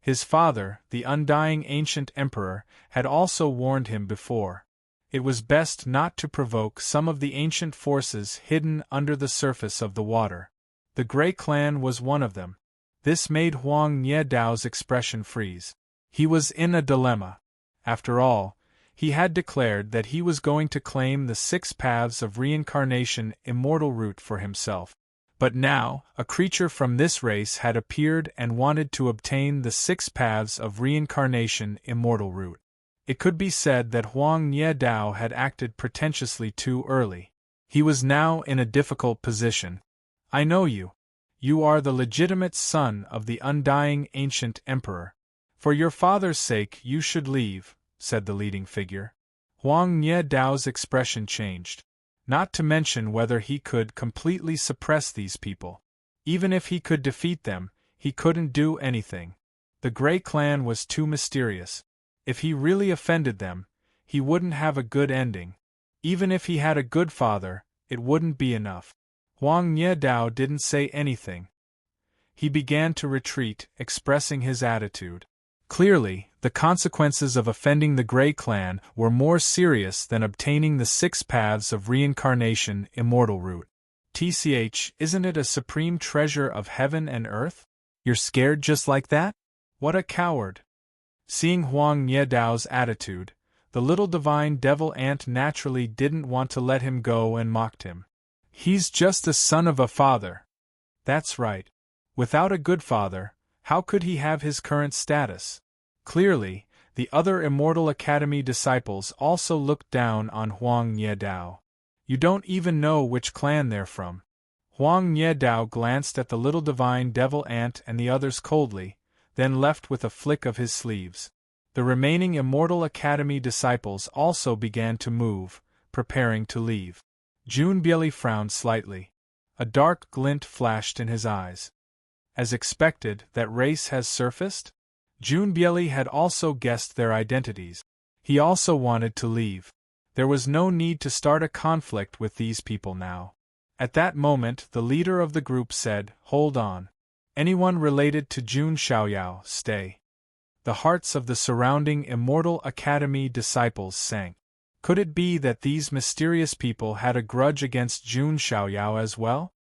Speaker 1: His father, the undying ancient emperor, had also warned him before. It was best not to provoke some of the ancient forces hidden under the surface of the water. The Grey Clan was one of them. This made Huang Niedao's expression freeze. He was in a dilemma. After all, he had declared that he was going to claim the 6 paths of reincarnation immortal root for himself. But now, a creature from this race had appeared and wanted to obtain the 6 paths of reincarnation immortal root. It could be said that Huang Niedao had acted pretentiously too early. He was now in a difficult position. I know you. You are the legitimate son of the undying ancient emperor. For your father's sake you should leave, said the leading figure. Huang Niedao's expression changed. Not to mention whether he could completely suppress these people. Even if he could defeat them, he couldn't do anything. The Grey Clan was too mysterious. If he really offended them, he wouldn't have a good ending. Even if he had a good father, it wouldn't be enough. Huang Niedao didn't say anything. He began to retreat, expressing his attitude. Clearly, the consequences of offending the Grey Clan were more serious than obtaining the 6 paths of reincarnation immortal root. TCH, isn't it a supreme treasure of heaven and earth? You're scared just like that? What a coward! Seeing Huang Niedao's attitude, the little divine devil ant naturally didn't want to let him go and mocked him. He's just the son of a father. That's right. Without a good father, how could he have his current status? Clearly, the other Immortal Academy disciples also looked down on Huang Niedao. You don't even know which clan they're from. Huang Niedao glanced at the little divine devil ant and the others coldly, then left with a flick of his sleeves. The remaining Immortal Academy disciples also began to move, preparing to leave. Junbieli frowned slightly. A dark glint flashed in his eyes. As expected, that race has surfaced? Junbieli had also guessed their identities. He also wanted to leave. There was no need to start a conflict with these people now. At that moment, the leader of the group said, "Hold on. Anyone related to Jun Xiaoyao, stay." The hearts of the surrounding Immortal Academy disciples sank. Could it be that these mysterious people had a grudge against Jun Xiaoyao as well?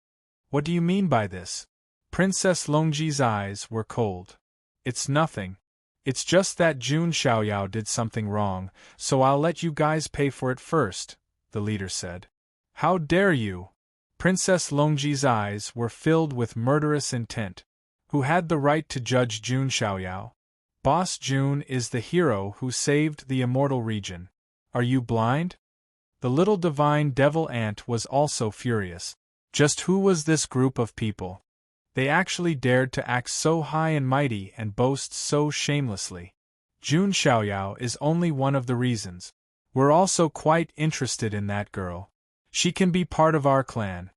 Speaker 1: What do you mean by this? Princess Longji's eyes were cold. It's nothing. It's just that Jun Xiaoyao did something wrong, so I'll let you guys pay for it first, the leader said. How dare you? Princess Longji's eyes were filled with murderous intent. Who had the right to judge Jun Xiaoyao? Boss Jun is the hero who saved the immortal region. Are you blind? The little divine devil ant was also furious. Just who was this group of people? They actually dared to act so high and mighty and boast so shamelessly. Jun Xiaoyao is only one of the reasons. We're also quite interested in that girl. She can be part of our clan.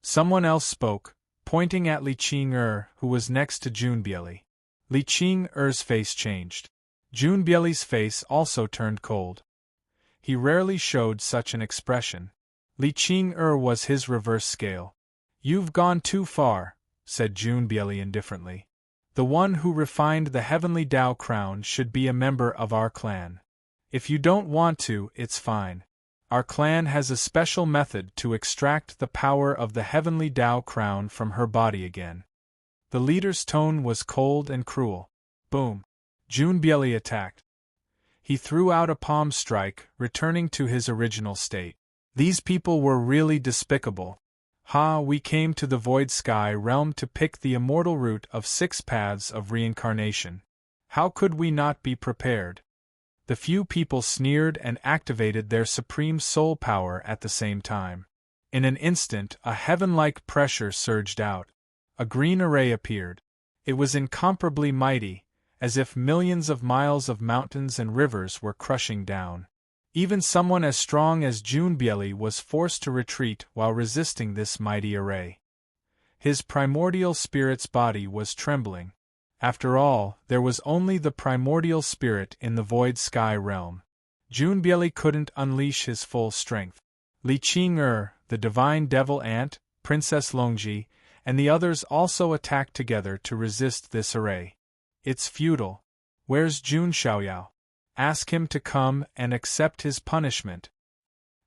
Speaker 1: Someone else spoke, pointing at Li Qing'er, who was next to Junbieli. Li Qing'er's face changed. Junbieli's face also turned cold. He rarely showed such an expression. Li Qing'er was his reverse scale. You've gone too far, said Junbieli indifferently. The one who refined the heavenly Tao crown should be a member of our clan. If you don't want to, it's fine. Our clan has a special method to extract the power of the heavenly Tao crown from her body again. The leader's tone was cold and cruel. Boom! Junbieli attacked. He threw out a palm strike, returning to his original state. These people were really despicable. We came to the Void Sky realm to pick the immortal root of 6 paths of reincarnation. How could we not be prepared? The few people sneered and activated their supreme soul power at the same time. In an instant, a heaven-like pressure surged out. A green array appeared. It was incomparably mighty, as if millions of miles of mountains and rivers were crushing down. Even someone as strong as Junbieli was forced to retreat while resisting this mighty array. His primordial spirit's body was trembling. After all, there was only the primordial spirit in the Void Sky realm. Junbieli couldn't unleash his full strength. Li Qing'er, the divine devil ant, Princess Longji, and the others also attacked together to resist this array. It's futile. Where's Jun Xiaoyao? Ask him to come and accept his punishment.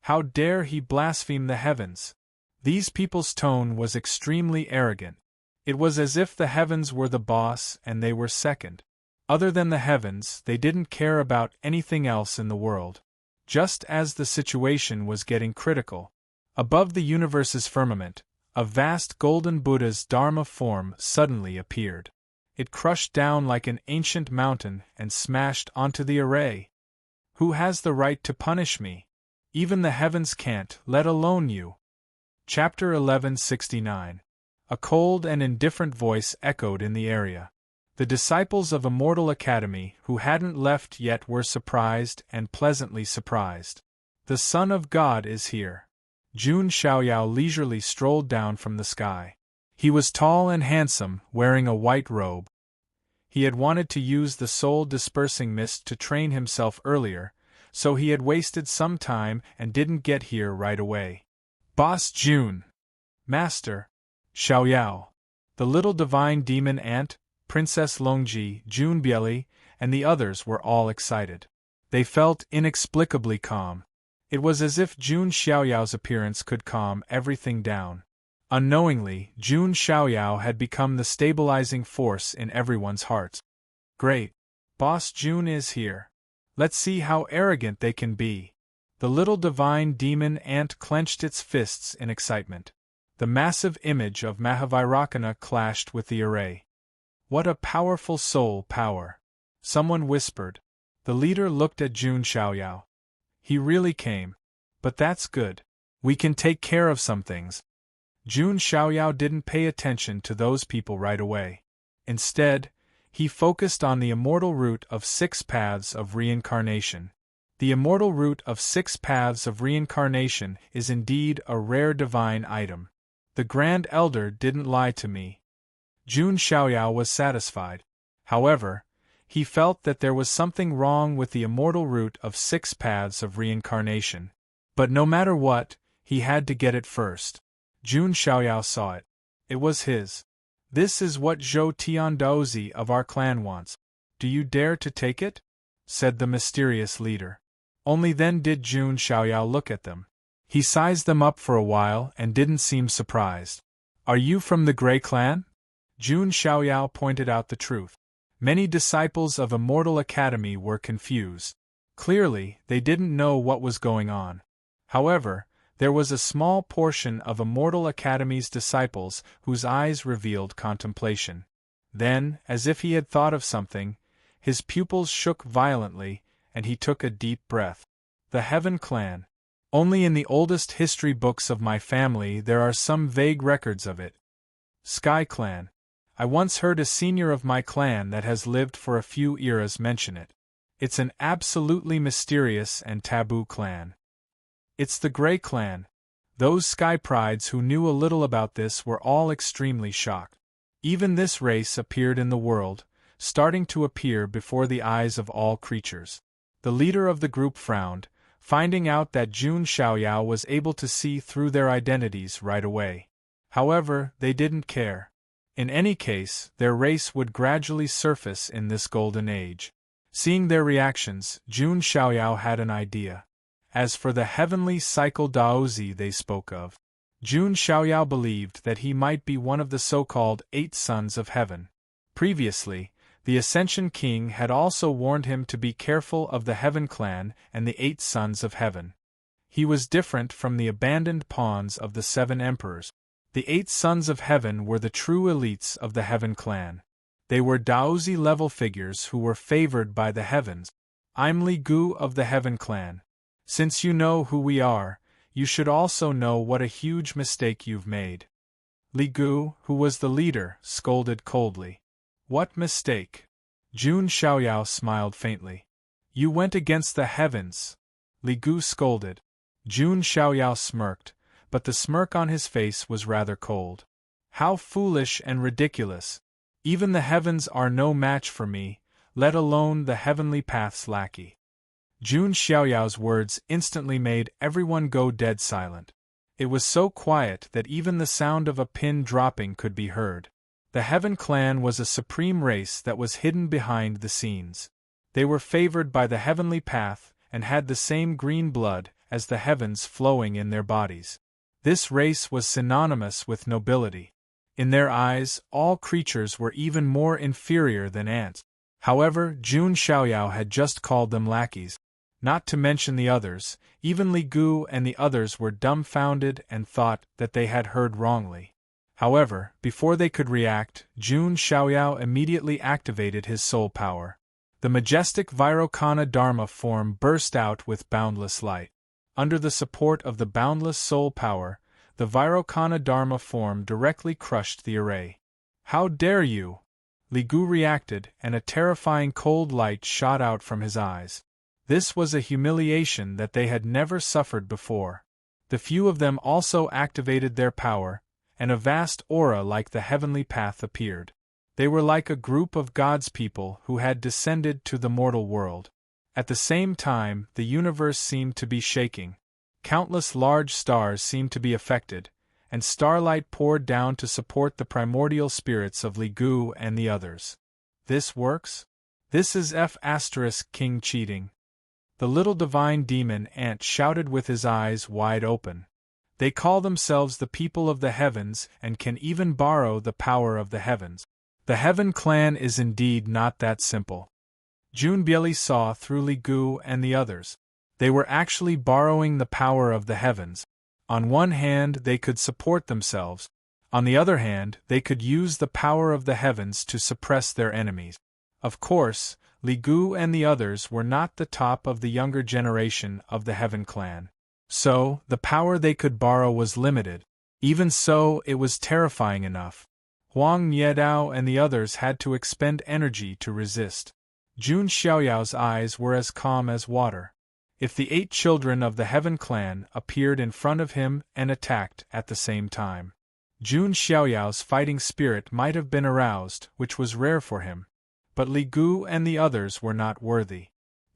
Speaker 1: How dare he blaspheme the heavens? These people's tone was extremely arrogant. It was as if the heavens were the boss and they were second. Other than the heavens, they didn't care about anything else in the world. Just as the situation was getting critical, above the universe's firmament, a vast golden Buddha's Dharma form suddenly appeared. It crushed down like an ancient mountain and smashed onto the array. Who has the right to punish me? Even the heavens can't, let alone you. Chapter 1169. A cold and indifferent voice echoed in the area. The disciples of Immortal Academy who hadn't left yet were surprised and pleasantly surprised. The Son of God is here. Jun Xiaoyao leisurely strolled down from the sky. He was tall and handsome, wearing a white robe. He had wanted to use the soul-dispersing mist to train himself earlier, so he had wasted some time and didn't get here right away. Boss Jun! Master! Xiaoyao! The little divine demon ant, Princess Longji, Junbieli, and the others were all excited. They felt inexplicably calm. It was as if Jun Xiaoyao's appearance could calm everything down. Unknowingly, Jun Xiaoyao had become the stabilizing force in everyone's hearts. Great! Boss Jun is here. Let's see how arrogant they can be. The little divine demon ant clenched its fists in excitement. The massive image of Mahavairakana clashed with the array. What a powerful soul power! Someone whispered. The leader looked at Jun Xiaoyao. He really came. But that's good. We can take care of some things. Jun Xiaoyao didn't pay attention to those people right away. Instead, he focused on the immortal root of 6 paths of reincarnation. The immortal root of 6 paths of reincarnation is indeed a rare divine item. The Grand Elder didn't lie to me. Jun Xiaoyao was satisfied. However, he felt that there was something wrong with the immortal root of 6 paths of reincarnation. But no matter what, he had to get it first. Jun Xiaoyao saw it. It was his. This is what Zhou Tiandaozi of our clan wants. Do you dare to take it? Said the mysterious leader. Only then did Jun Xiaoyao look at them. He sized them up for a while and didn't seem surprised. Are you from the Grey Clan? Jun Xiaoyao pointed out the truth. Many disciples of Immortal Academy were confused. Clearly, they didn't know what was going on. However, there was a small portion of Immortal Academy's disciples whose eyes revealed contemplation. Then, as if he had thought of something, his pupils shook violently, and he took a deep breath. The Heaven Clan. Only in the oldest history books of my family there are some vague records of it. Sky Clan. I once heard a senior of my clan that has lived for a few eras mention it. It's an absolutely mysterious and taboo clan. It's the Grey Clan. Those Sky Prides who knew a little about this were all extremely shocked. Even this race appeared in the world, starting to appear before the eyes of all creatures. The leader of the group frowned, finding out that Jun Xiaoyao was able to see through their identities right away. However, they didn't care. In any case, their race would gradually surface in this golden age. Seeing their reactions, Jun Xiaoyao had an idea. As for the heavenly cycle Daozi they spoke of, Jun Xiaoyao believed that he might be one of the so-called 8 sons of heaven. Previously, the Ascension King had also warned him to be careful of the Heaven Clan and the 8 sons of heaven. He was different from the abandoned pawns of the 7 emperors. The 8 sons of heaven were the true elites of the Heaven Clan. They were Daozi-level figures who were favored by the heavens. I'm Li Gu of the Heaven Clan. Since you know who we are, you should also know what a huge mistake you've made. Li Gu, who was the leader, scolded coldly. What mistake? Jun Xiaoyao smiled faintly. You went against the heavens. Li Gu scolded. Jun Xiaoyao smirked, but the smirk on his face was rather cold. How foolish and ridiculous. Even the heavens are no match for me, let alone the heavenly path's lackey. Jun Xiaoyao's words instantly made everyone go dead silent. It was so quiet that even the sound of a pin dropping could be heard. The Heaven Clan was a supreme race that was hidden behind the scenes. They were favored by the heavenly path and had the same green blood as the heavens flowing in their bodies. This race was synonymous with nobility. In their eyes, all creatures were even more inferior than ants. However, Jun Xiaoyao had just called them lackeys. Not to mention the others, even Li Gu and the others were dumbfounded and thought that they had heard wrongly. However, before they could react, Jun Xiaoyao immediately activated his soul power. The majestic Vairocana Dharma form burst out with boundless light. Under the support of the boundless soul power, the Vairocana Dharma form directly crushed the array. How dare you! Li Gu reacted, and a terrifying cold light shot out from his eyes. This was a humiliation that they had never suffered before. The few of them also activated their power, and a vast aura like the heavenly path appeared. They were like a group of God's people who had descended to the mortal world. At the same time, the universe seemed to be shaking. Countless large stars seemed to be affected, and starlight poured down to support the primordial spirits of Li Gu and the others. This works? This is King cheating. The little divine demon ant shouted with his eyes wide open. They call themselves the people of the heavens and can even borrow the power of the heavens. The Heaven Clan is indeed not that simple. Jun Bieli saw through Li Gu and the others. They were actually borrowing the power of the heavens. On one hand, they could support themselves. On the other hand, they could use the power of the heavens to suppress their enemies. Of course, Li Gu and the others were not the top of the younger generation of the Heaven Clan. So, the power they could borrow was limited. Even so, it was terrifying enough. Huang Niedao and the others had to expend energy to resist. Jun Xiaoyao's eyes were as calm as water. If the 8 children of the Heaven Clan appeared in front of him and attacked at the same time, Jun Xiaoyao's fighting spirit might have been aroused, which was rare for him. But Li Gu and the others were not worthy.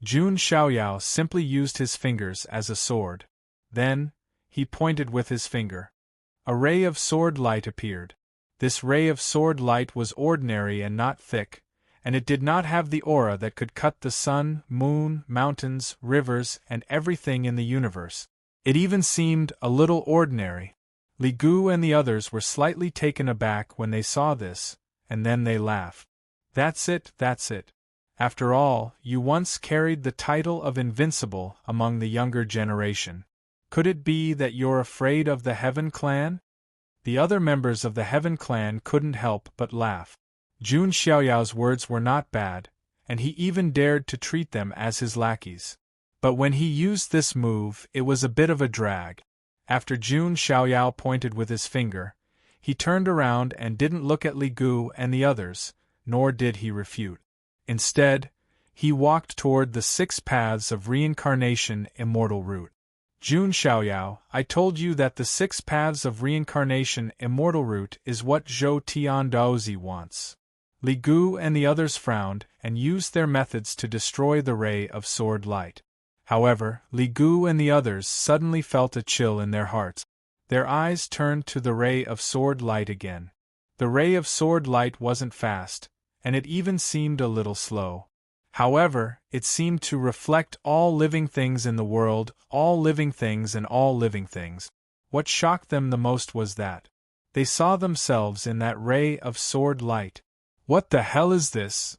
Speaker 1: Jun Xiaoyao simply used his fingers as a sword. Then, he pointed with his finger. A ray of sword light appeared. This ray of sword light was ordinary and not thick, and it did not have the aura that could cut the sun, moon, mountains, rivers, and everything in the universe. It even seemed a little ordinary. Li Gu and the others were slightly taken aback when they saw this, and then they laughed. That's it. After all, you once carried the title of invincible among the younger generation. Could it be that you're afraid of the Heaven Clan? The other members of the Heaven Clan couldn't help but laugh. Jun Xiaoyao's words were not bad, and he even dared to treat them as his lackeys. But when he used this move, it was a bit of a drag. After Jun Xiaoyao pointed with his finger, he turned around and didn't look at Li Gu and the others, nor did he refute. Instead, he walked toward the 6 paths of reincarnation immortal route. Jun Xiaoyao, I told you that the 6 paths of reincarnation immortal route is what Zhou Tiandaozi wants. Li Gu and the others frowned and used their methods to destroy the ray of sword light. However, Li Gu and the others suddenly felt a chill in their hearts. Their eyes turned to the ray of sword light again. The ray of sword light wasn't fast, and it even seemed a little slow. However, it seemed to reflect all living things in the world, all living things and all living things. What shocked them the most was that they saw themselves in that ray of sword light. What the hell is this?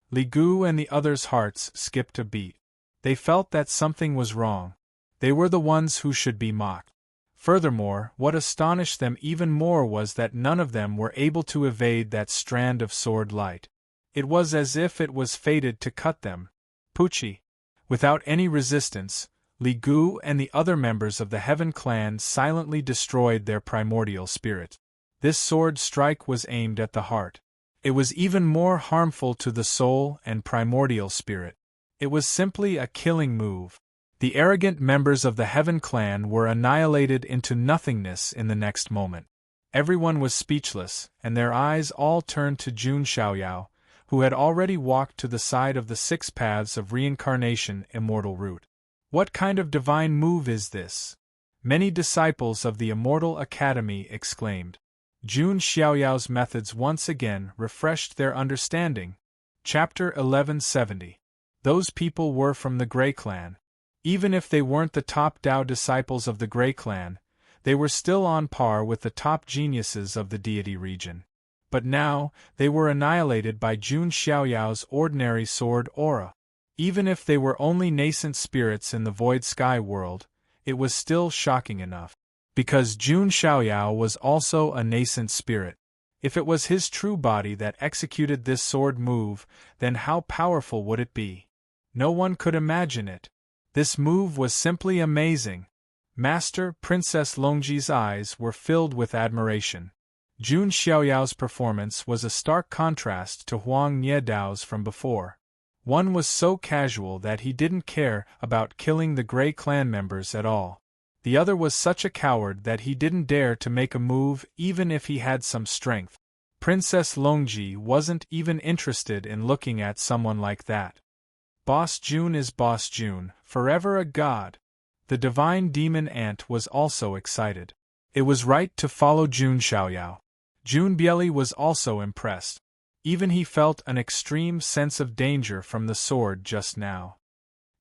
Speaker 1: Li Gu and the others' hearts skipped a beat. They felt that something was wrong. They were the ones who should be mocked. Furthermore, what astonished them even more was that none of them were able to evade that strand of sword light. It was as if it was fated to cut them. Pucci. Without any resistance, Li Gu and the other members of the Heaven Clan silently destroyed their primordial spirit. This sword strike was aimed at the heart. It was even more harmful to the soul and primordial spirit. It was simply a killing move. The arrogant members of the Heaven Clan were annihilated into nothingness in the next moment. Everyone was speechless, and their eyes all turned to Jun Xiaoyao, who had already walked to the side of the 6 paths of reincarnation immortal route. What kind of divine move is this? Many disciples of the Immortal Academy exclaimed. Jun Xiaoyao's methods once again refreshed their understanding. Chapter 1170. Those people were from the Grey Clan. Even if they weren't the top Dao disciples of the Grey Clan, they were still on par with the top geniuses of the deity region. But now, they were annihilated by Jun Xiaoyao's ordinary sword aura. Even if they were only nascent spirits in the void sky world, it was still shocking enough. Because Jun Xiaoyao was also a nascent spirit. If it was his true body that executed this sword move, then how powerful would it be? No one could imagine it. This move was simply amazing. Master Princess Longji's eyes were filled with admiration. Jun Xiaoyao's performance was a stark contrast to Huang Niedao's from before. One was so casual that he didn't care about killing the Grey Clan members at all. The other was such a coward that he didn't dare to make a move even if he had some strength. Princess Longji wasn't even interested in looking at someone like that. Boss Jun is Boss Jun, forever a god. The divine demon ant was also excited. It was right to follow Jun Xiaoyao. Jun Bieli was also impressed. Even he felt an extreme sense of danger from the sword just now.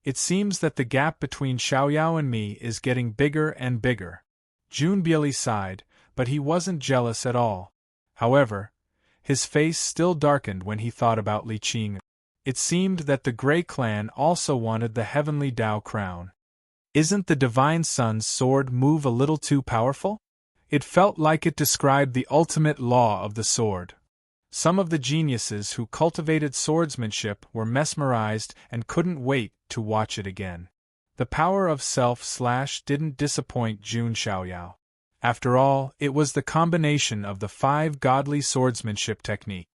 Speaker 1: It seems that the gap between Xiaoyao and me is getting bigger and bigger. Jun Bieli sighed, but he wasn't jealous at all. However, his face still darkened when he thought about Li Qing. It seemed that the Grey Clan also wanted the heavenly Dao crown. Isn't the Divine Sun's sword move a little too powerful? It felt like it described the ultimate law of the sword. Some of the geniuses who cultivated swordsmanship were mesmerized and couldn't wait to watch it again. The power of self/didn't disappoint Jun Xiaoyao. After all, it was the combination of the 5 godly swordsmanship technique.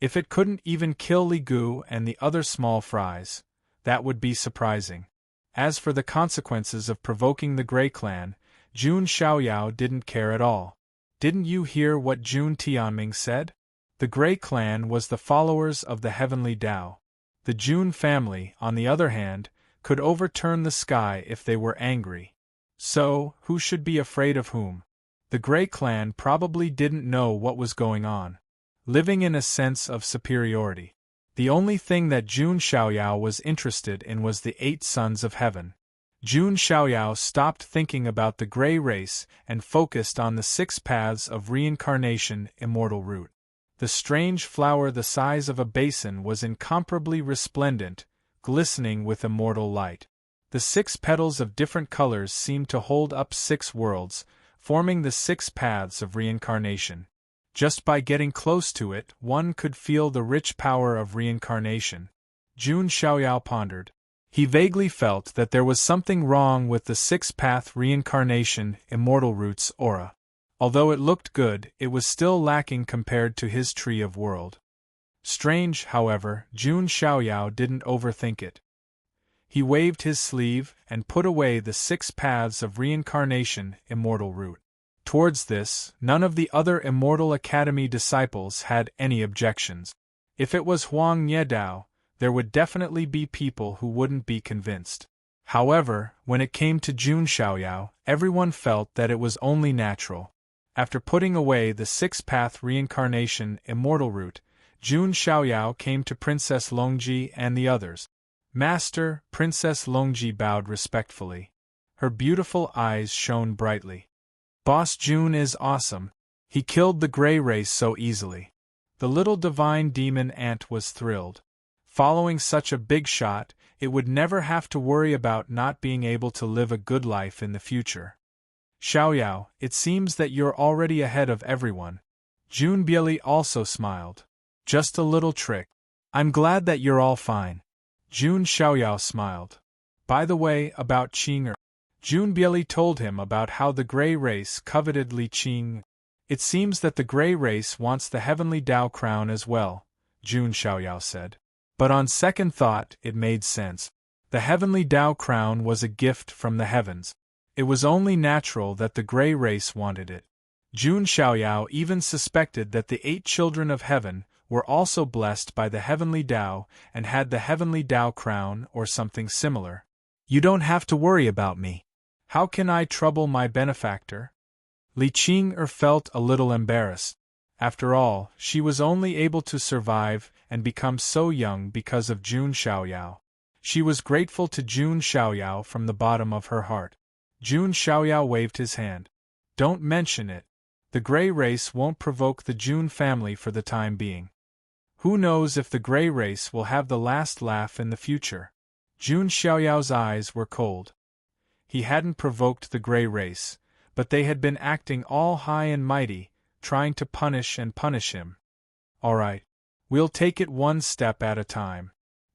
Speaker 1: If it couldn't even kill Li Gu and the other small fries, that would be surprising. As for the consequences of provoking the Grey Clan, Jun Xiaoyao didn't care at all. Didn't you hear what Jun Tianming said? The Grey Clan was the followers of the heavenly Tao. The Jun family, on the other hand, could overturn the sky if they were angry. So, who should be afraid of whom? The Grey Clan probably didn't know what was going on, living in a sense of superiority. The only thing that Jun Xiaoyao was interested in was the 8 sons of heaven. Jun Xiaoyao stopped thinking about the Grey race and focused on the 6 paths of reincarnation immortal root. The strange flower the size of a basin was incomparably resplendent, glistening with immortal light. The 6 petals of different colors seemed to hold up 6 worlds, forming the 6 paths of reincarnation. Just by getting close to it, one could feel the rich power of reincarnation. Jun Xiaoyao pondered. He vaguely felt that there was something wrong with the 6-path reincarnation immortal root's aura. Although it looked good, it was still lacking compared to his tree of world. Strange, however, Jun Xiaoyao didn't overthink it. He waved his sleeve and put away the 6 paths of reincarnation immortal root. Towards this, none of the other Immortal Academy disciples had any objections. If it was Huang Niedao, there would definitely be people who wouldn't be convinced. However, when it came to Jun Xiaoyao, everyone felt that it was only natural. After putting away the 6-path reincarnation immortal root, Jun Xiaoyao came to Princess Longji and the others. Master, Princess Longji bowed respectfully. Her beautiful eyes shone brightly. Boss Jun is awesome. He killed the Grey race so easily. The little divine demon ant was thrilled. Following such a big shot, it would never have to worry about not being able to live a good life in the future. Xiaoyao, it seems that you're already ahead of everyone. Jun Bieli also smiled. Just a little trick. I'm glad that you're all fine. Jun Xiaoyao smiled. By the way, about Qing'er. Jun Bieli told him about how the Grey race coveted Li Qing. It seems that the Grey race wants the heavenly Tao crown as well, Jun Xiaoyao said. But on second thought, it made sense. The heavenly Tao crown was a gift from the heavens. It was only natural that the Grey race wanted it. Jun Xiaoyao even suspected that the 8 children of heaven were also blessed by the heavenly Tao and had the heavenly Tao crown or something similar. You don't have to worry about me. How can I trouble my benefactor? Li Qing'er felt a little embarrassed. After all, she was only able to survive and become so young because of Jun Xiaoyao. She was grateful to Jun Xiaoyao from the bottom of her heart. Jun Xiaoyao waved his hand. Don't mention it. The Grey race won't provoke the Jun family for the time being. Who knows if the Grey race will have the last laugh in the future? Jun Xiaoyao's eyes were cold. He hadn't provoked the Grey race, but they had been acting all high and mighty, trying to punish him. All right. We'll take it one step at a time.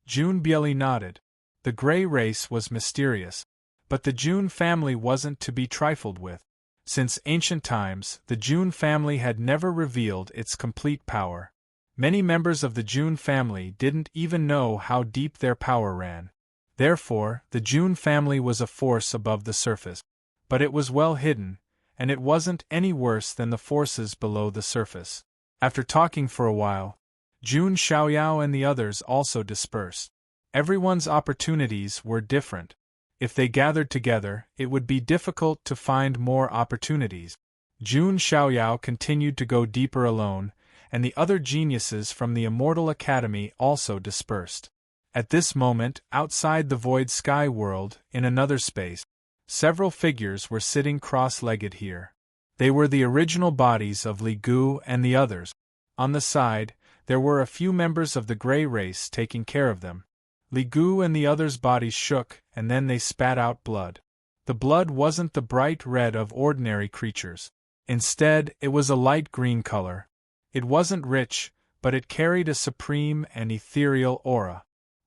Speaker 1: Jun Bieli nodded. The Grey race was mysterious, but the Jun family wasn't to be trifled with. Since ancient times, the Jun family had never revealed its complete power. Many members of the Jun family didn't even know how deep their power ran. Therefore, the Jun family was a force above the surface. But it was well hidden, and it wasn't any worse than the forces below the surface. After talking for a while, Jun Xiaoyao and the others also dispersed. Everyone's opportunities were different. If they gathered together, it would be difficult to find more opportunities. Jun Xiaoyao continued to go deeper alone, and the other geniuses from the Immortal Academy also dispersed. At this moment, outside the void sky world, in another space, several figures were sitting cross-legged here. They were the original bodies of Li Gu and the others. On the side, there were a few members of the Grey race taking care of them. Li Gu and the others' bodies shook, and then they spat out blood. The blood wasn't the bright red of ordinary creatures. Instead, it was a light green color. It wasn't rich, but it carried a supreme and ethereal aura.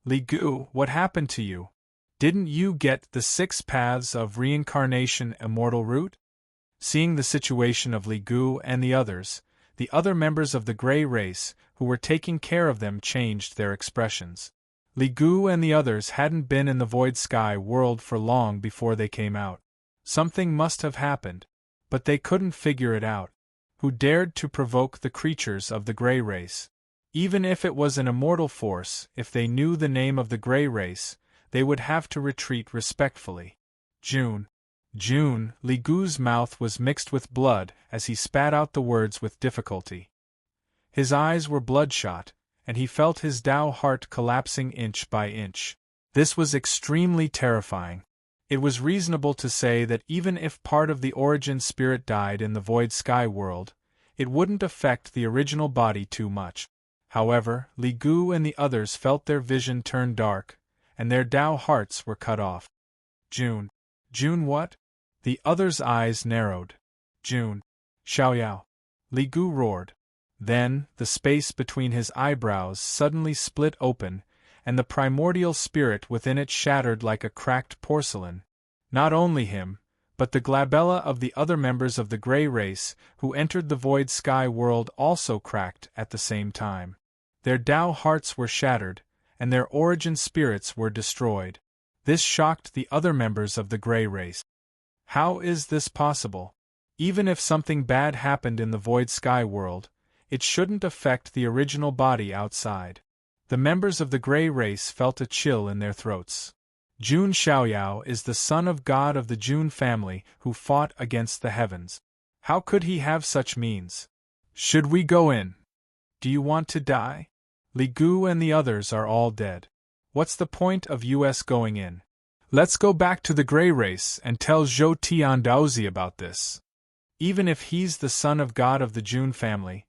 Speaker 1: Li Gu, what happened to you? Didn't you get the 6 paths of reincarnation immortal root? Seeing the situation of Li Gu and the other members of the gray race who were taking care of them changed their expressions. Li Gu and the others hadn't been in the void sky world for long before they came out. Something must have happened, but they couldn't figure it out. Who dared to provoke the creatures of the gray race? Even if it was an immortal force, if they knew the name of the gray race, they would have to retreat respectfully. June. Li Gu's mouth was mixed with blood as he spat out the words with difficulty. His eyes were bloodshot, and he felt his Tao heart collapsing inch by inch. This was extremely terrifying. It was reasonable to say that even if part of the origin spirit died in the void sky world, it wouldn't affect the original body too much. However, Li Gu and the others felt their vision turn dark, and their Tao hearts were cut off. June what? The others' eyes narrowed. June. Xiaoyao. Li Gu roared. Then, the space between his eyebrows suddenly split open, and the primordial spirit within it shattered like a cracked porcelain. Not only him, but the glabella of the other members of the gray race who entered the void sky world also cracked at the same time. Their Tao hearts were shattered, and their origin spirits were destroyed. This shocked the other members of the gray race. How is this possible? Even if something bad happened in the void sky world, it shouldn't affect the original body outside. The members of the gray race felt a chill in their throats. Jun Xiaoyao is the son of God of the Jun family who fought against the heavens. How could he have such means? Should we go in? Do you want to die? Li Gu and the others are all dead. What's the point of us going in? Let's go back to the gray race and tell Zhou Tiandaozi about this. Even if he's the son of God of the Jun family,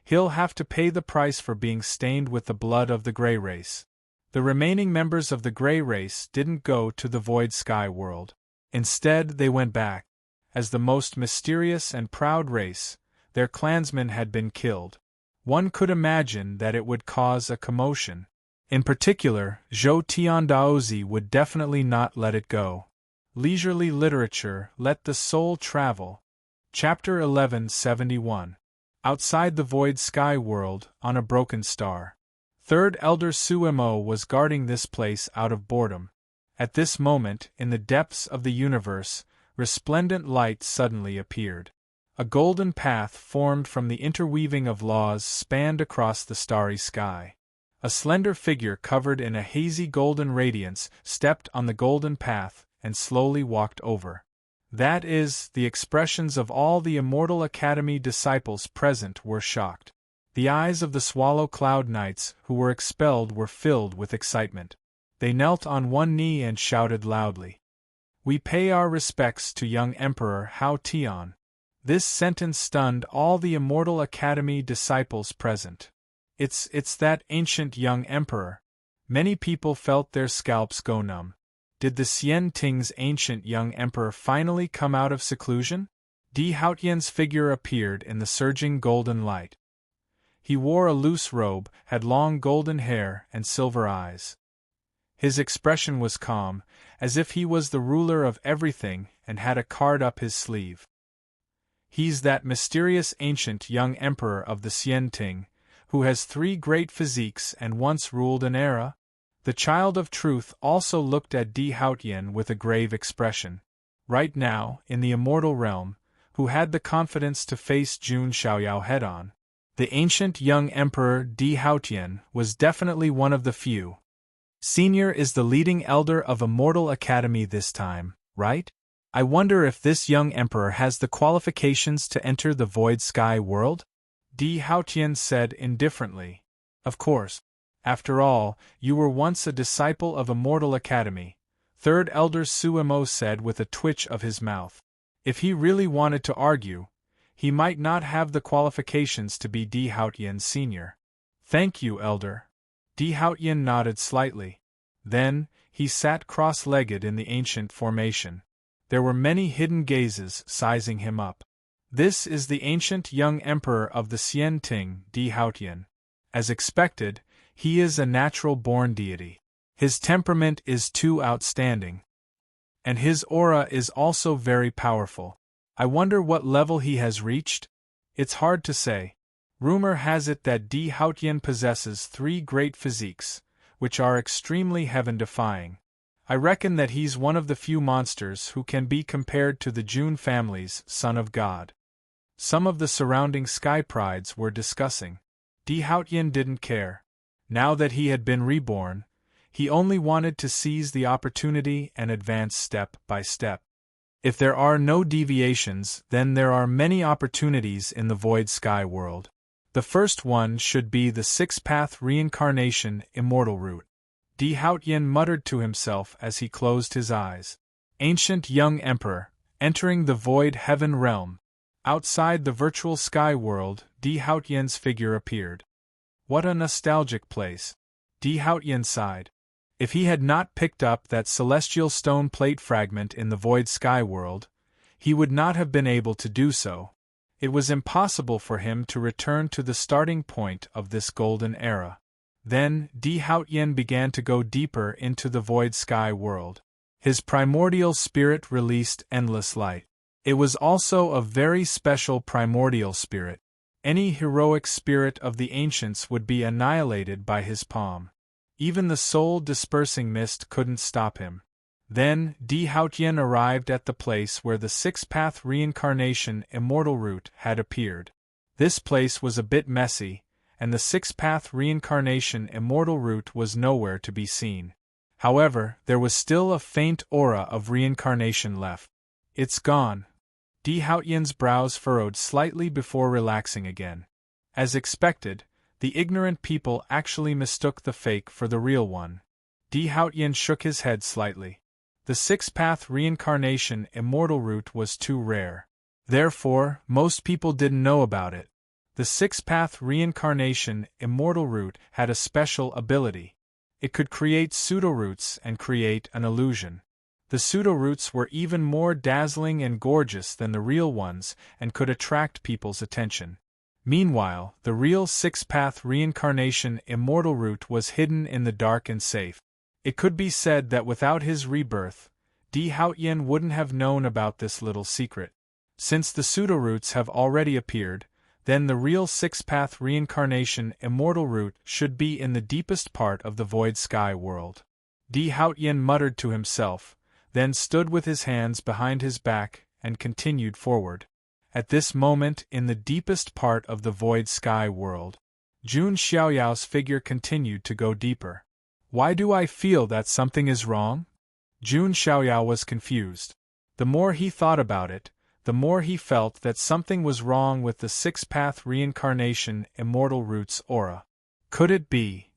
Speaker 1: he'll have to pay the price for being stained with the blood of the gray race. The remaining members of the gray race didn't go to the void sky world. Instead, they went back. As the most mysterious and proud race, their clansmen had been killed. One could imagine that it would cause a commotion. In particular, Zhou Tiandaozi would definitely not let it go. Leisurely literature, let the soul travel. Chapter 1171. Outside the void sky world, on a broken star. Third Elder Suemo was guarding this place out of boredom. At this moment, in the depths of the universe, resplendent light suddenly appeared. A golden path formed from the interweaving of laws spanned across the starry sky. A slender figure covered in a hazy golden radiance stepped on the golden path and slowly walked over. That is, the expressions of all the Immortal Academy disciples present were shocked. The eyes of the Swallow Cloud Knights who were expelled were filled with excitement. They knelt on one knee and shouted loudly. "We pay our respects to young Emperor Hao Tian." This sentence stunned all the Immortal Academy disciples present. It's that ancient young emperor. Many people felt their scalps go numb. Did the Xian Ting's ancient young emperor finally come out of seclusion? Di Haotian's figure appeared in the surging golden light. He wore a loose robe, had long golden hair and silver eyes. His expression was calm, as if he was the ruler of everything and had a card up his sleeve. He's that mysterious ancient young emperor of the Xian Ting, who has 3 great physiques and once ruled an era? The Child of Truth also looked at Di Haotian with a grave expression. Right now, in the immortal realm, who had the confidence to face Jun Xiaoyao head-on? The ancient young emperor Di Haotian was definitely one of the few. Senior is the leading elder of Immortal Academy this time, right? I wonder if this young emperor has the qualifications to enter the void sky world? Di Haotian said indifferently. Of course. After all, you were once a disciple of Immortal Academy, Third Elder Suemo said with a twitch of his mouth. If he really wanted to argue, he might not have the qualifications to be Di Haotian Senior. Thank you, Elder. Di Haotian nodded slightly. Then, he sat cross-legged in the ancient formation. There were many hidden gazes sizing him up. This is the ancient young emperor of the Xian Ting, Di Haotian. As expected, he is a natural-born deity. His temperament is too outstanding. And his aura is also very powerful. I wonder what level he has reached? It's hard to say. Rumor has it that Di Haotian possesses 3 great physiques, which are extremely heaven-defying. I reckon that he's one of the few monsters who can be compared to the June family's Son of God. Some of the surrounding sky prides were discussing. Di Haotian didn't care. Now that he had been reborn, he only wanted to seize the opportunity and advance step by step. If there are no deviations, then there are many opportunities in the void sky world. The first one should be the 6-path reincarnation immortal route. Di Haotian muttered to himself as he closed his eyes. Ancient young emperor, entering the void heaven realm. Outside the virtual sky world, Di Haotian's figure appeared. What a nostalgic place. Di Haotian sighed. If he had not picked up that celestial stone plate fragment in the void sky world, he would not have been able to do so. It was impossible for him to return to the starting point of this golden era. Then, Di Haotian began to go deeper into the void sky world. His primordial spirit released endless light. It was also a very special primordial spirit. Any heroic spirit of the ancients would be annihilated by his palm. Even the soul-dispersing mist couldn't stop him. Then, Di Haotian arrived at the place where the 6-path reincarnation immortal route had appeared. This place was a bit messy, and the 6-path reincarnation immortal route was nowhere to be seen. However, there was still a faint aura of reincarnation left. It's gone. Di Haotian's brows furrowed slightly before relaxing again. As expected, the ignorant people actually mistook the fake for the real one. Di Haotian shook his head slightly. The 6-path reincarnation immortal route was too rare. Therefore, most people didn't know about it. The 6-path reincarnation immortal route had a special ability. It could create pseudo-roots and create an illusion. The pseudo-roots were even more dazzling and gorgeous than the real ones and could attract people's attention. Meanwhile, the real 6-path reincarnation immortal route was hidden in the dark and safe. It could be said that without his rebirth, Di Haotian wouldn't have known about this little secret. Since the pseudo-roots have already appeared, then the real 6-path reincarnation immortal route should be in the deepest part of the void sky world. Di Haotian muttered to himself, then stood with his hands behind his back and continued forward. At this moment, in the deepest part of the void sky world, Jun Xiaoyao's figure continued to go deeper. Why do I feel that something is wrong? Jun Xiaoyao was confused. The more he thought about it, the more he felt that something was wrong with the 6-path reincarnation immortal route's aura. Could it be?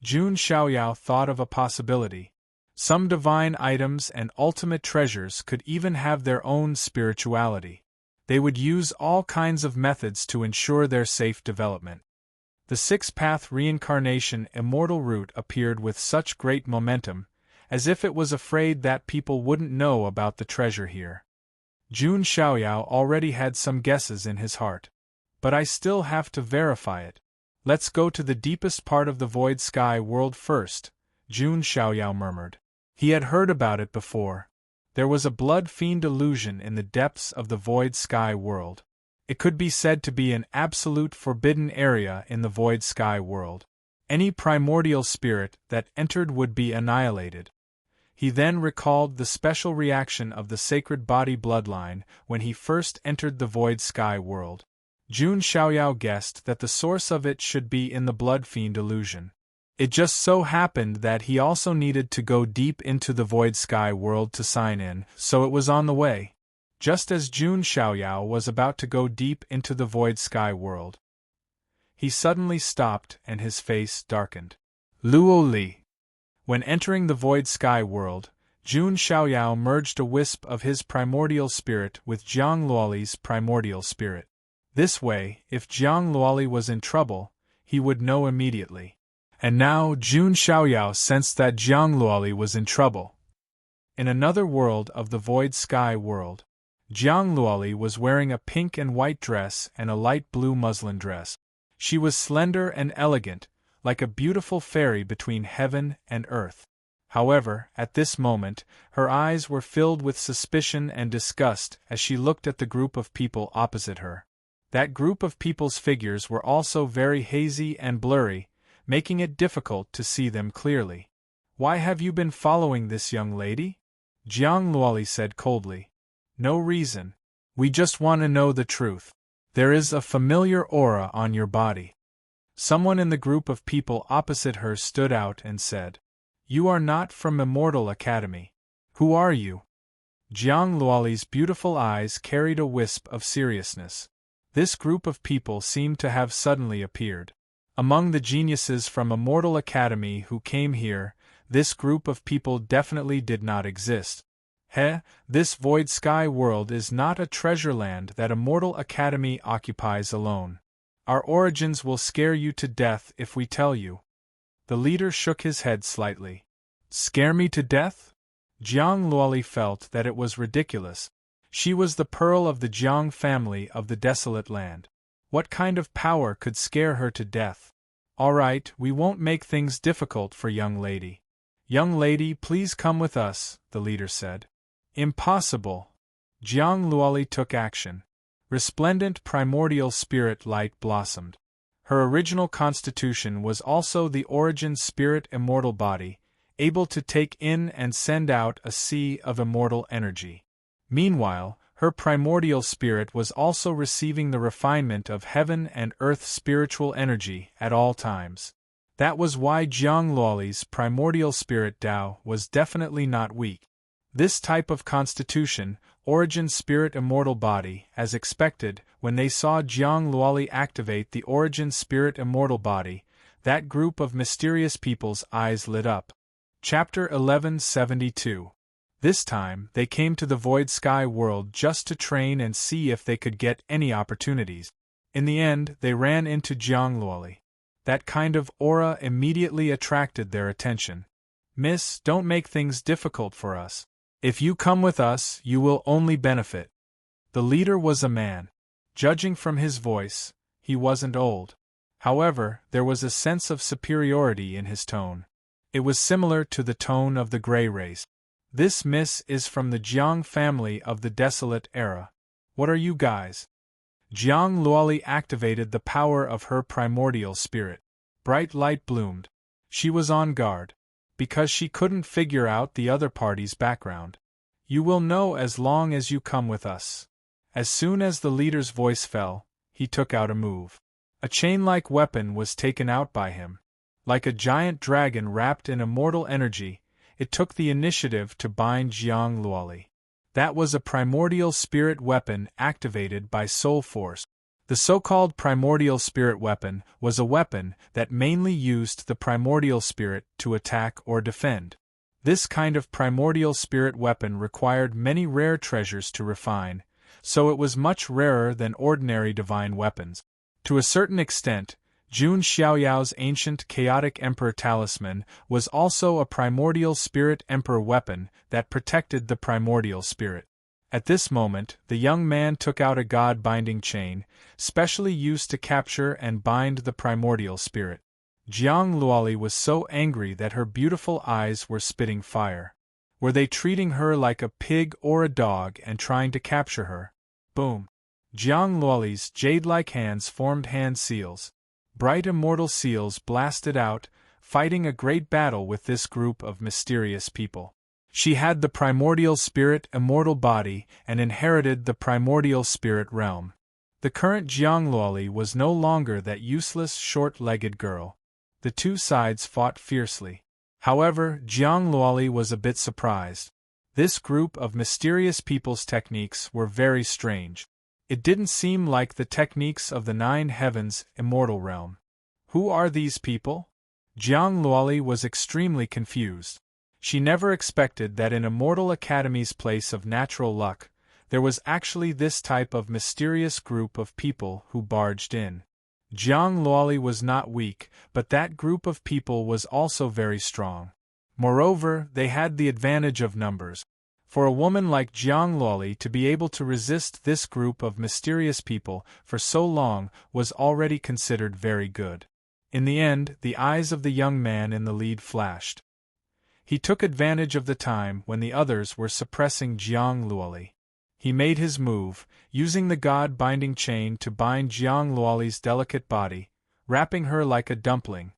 Speaker 1: Jun Xiaoyao thought of a possibility. Some divine items and ultimate treasures could even have their own spirituality. They would use all kinds of methods to ensure their safe development. The 6-path reincarnation immortal route appeared with such great momentum, as if it was afraid that people wouldn't know about the treasure here. Jun Xiaoyao already had some guesses in his heart. But I still have to verify it. Let's go to the deepest part of the void sky world first, Jun Xiaoyao murmured. He had heard about it before. There was a blood fiend illusion in the depths of the void sky world. It could be said to be an absolute forbidden area in the void sky world. Any primordial spirit that entered would be annihilated. He then recalled the special reaction of the sacred body bloodline when he first entered the void sky world. Jun Xiaoyao guessed that the source of it should be in the blood fiend illusion. It just so happened that he also needed to go deep into the void sky world to sign in, so it was on the way. Just as Jun Xiaoyao was about to go deep into the void sky world, he suddenly stopped and his face darkened. Luo Li. When entering the void sky world, Jun Xiaoyao merged a wisp of his primordial spirit with Jiang Luoli's primordial spirit. This way, if Jiang Luoli was in trouble, he would know immediately. And now Jun Xiaoyao sensed that Jiang Luoli was in trouble. In another world of the void sky world, Jiang Luoli was wearing a pink and white dress and a light blue muslin dress. She was slender and elegant, like a beautiful fairy between heaven and earth. However, at this moment, her eyes were filled with suspicion and disgust as she looked at the group of people opposite her. That group of people's figures were also very hazy and blurry, making it difficult to see them clearly. "Why have you been following this young lady?" Jiang Luoli said coldly. "No reason. We just want to know the truth. There is a familiar aura on your body." Someone in the group of people opposite her stood out and said, "You are not from Immortal Academy. Who are you?" Jiang Luoli's beautiful eyes carried a wisp of seriousness. This group of people seemed to have suddenly appeared. Among the geniuses from Immortal Academy who came here, this group of people definitely did not exist. This void sky world is not a treasure land that Immortal Academy occupies alone. Our origins will scare you to death if we tell you. The leader shook his head slightly. Scare me to death? Jiang Luoli felt that it was ridiculous. She was the pearl of the Jiang family of the desolate land. What kind of power could scare her to death? All right, we won't make things difficult for young lady. Young lady, please come with us, the leader said. Impossible. Jiang Luoli took action. Resplendent primordial spirit light blossomed. Her original constitution was also the origin spirit immortal body, able to take in and send out a sea of immortal energy. Meanwhile, her primordial spirit was also receiving the refinement of heaven and earth spiritual energy at all times. That was why Jiang Luoli's primordial spirit Tao was definitely not weak. This type of constitution, origin spirit immortal body, as expected, when they saw Jiang Luoli activate the origin spirit immortal body, that group of mysterious people's eyes lit up. Chapter 1172. This time, they came to the void sky world just to train and see if they could get any opportunities. In the end, they ran into Jiang Luoli. That kind of aura immediately attracted their attention. Miss, don't make things difficult for us. If you come with us, you will only benefit. The leader was a man. Judging from his voice, he wasn't old. However, there was a sense of superiority in his tone. It was similar to the tone of the gray race. This miss is from the Jiang family of the desolate era. What are you guys? Jiang Luoli activated the power of her primordial spirit. Bright light bloomed. She was on guard, because she couldn't figure out the other party's background. You will know as long as you come with us. As soon as the leader's voice fell, he took out a move. A chain-like weapon was taken out by him. Like a giant dragon wrapped in immortal energy, it took the initiative to bind Jiang Luoli. That was a primordial spirit weapon activated by soul force. The so-called primordial spirit weapon was a weapon that mainly used the primordial spirit to attack or defend. This kind of primordial spirit weapon required many rare treasures to refine, so it was much rarer than ordinary divine weapons. To a certain extent, Jun Xiaoyao's ancient chaotic emperor talisman was also a primordial spirit emperor weapon that protected the primordial spirit. At this moment, the young man took out a god-binding chain, specially used to capture and bind the primordial spirit. Jiang Luoli was so angry that her beautiful eyes were spitting fire. Were they treating her like a pig or a dog and trying to capture her? Boom! Jiang Luoli's jade-like hands formed hand seals. Bright immortal seals blasted out, fighting a great battle with this group of mysterious people. She had the primordial spirit immortal body and inherited the primordial spirit realm. The current Jiang Luoli was no longer that useless short-legged girl. The two sides fought fiercely. However, Jiang Luoli was a bit surprised. This group of mysterious people's techniques were very strange. It didn't seem like the techniques of the Nine Heavens immortal realm. Who are these people? Jiang Luoli was extremely confused. She never expected that in Immortal Academy's place of natural luck, there was actually this type of mysterious group of people who barged in. Jiang Luoli was not weak, but that group of people was also very strong. Moreover, they had the advantage of numbers. For a woman like Jiang Luoli to be able to resist this group of mysterious people for so long was already considered very good. In the end, the eyes of the young man in the lead flashed. He took advantage of the time when the others were suppressing Jiang Luoli. He made his move, using the god-binding chain to bind Jiang Luoli's delicate body, wrapping her like a dumpling.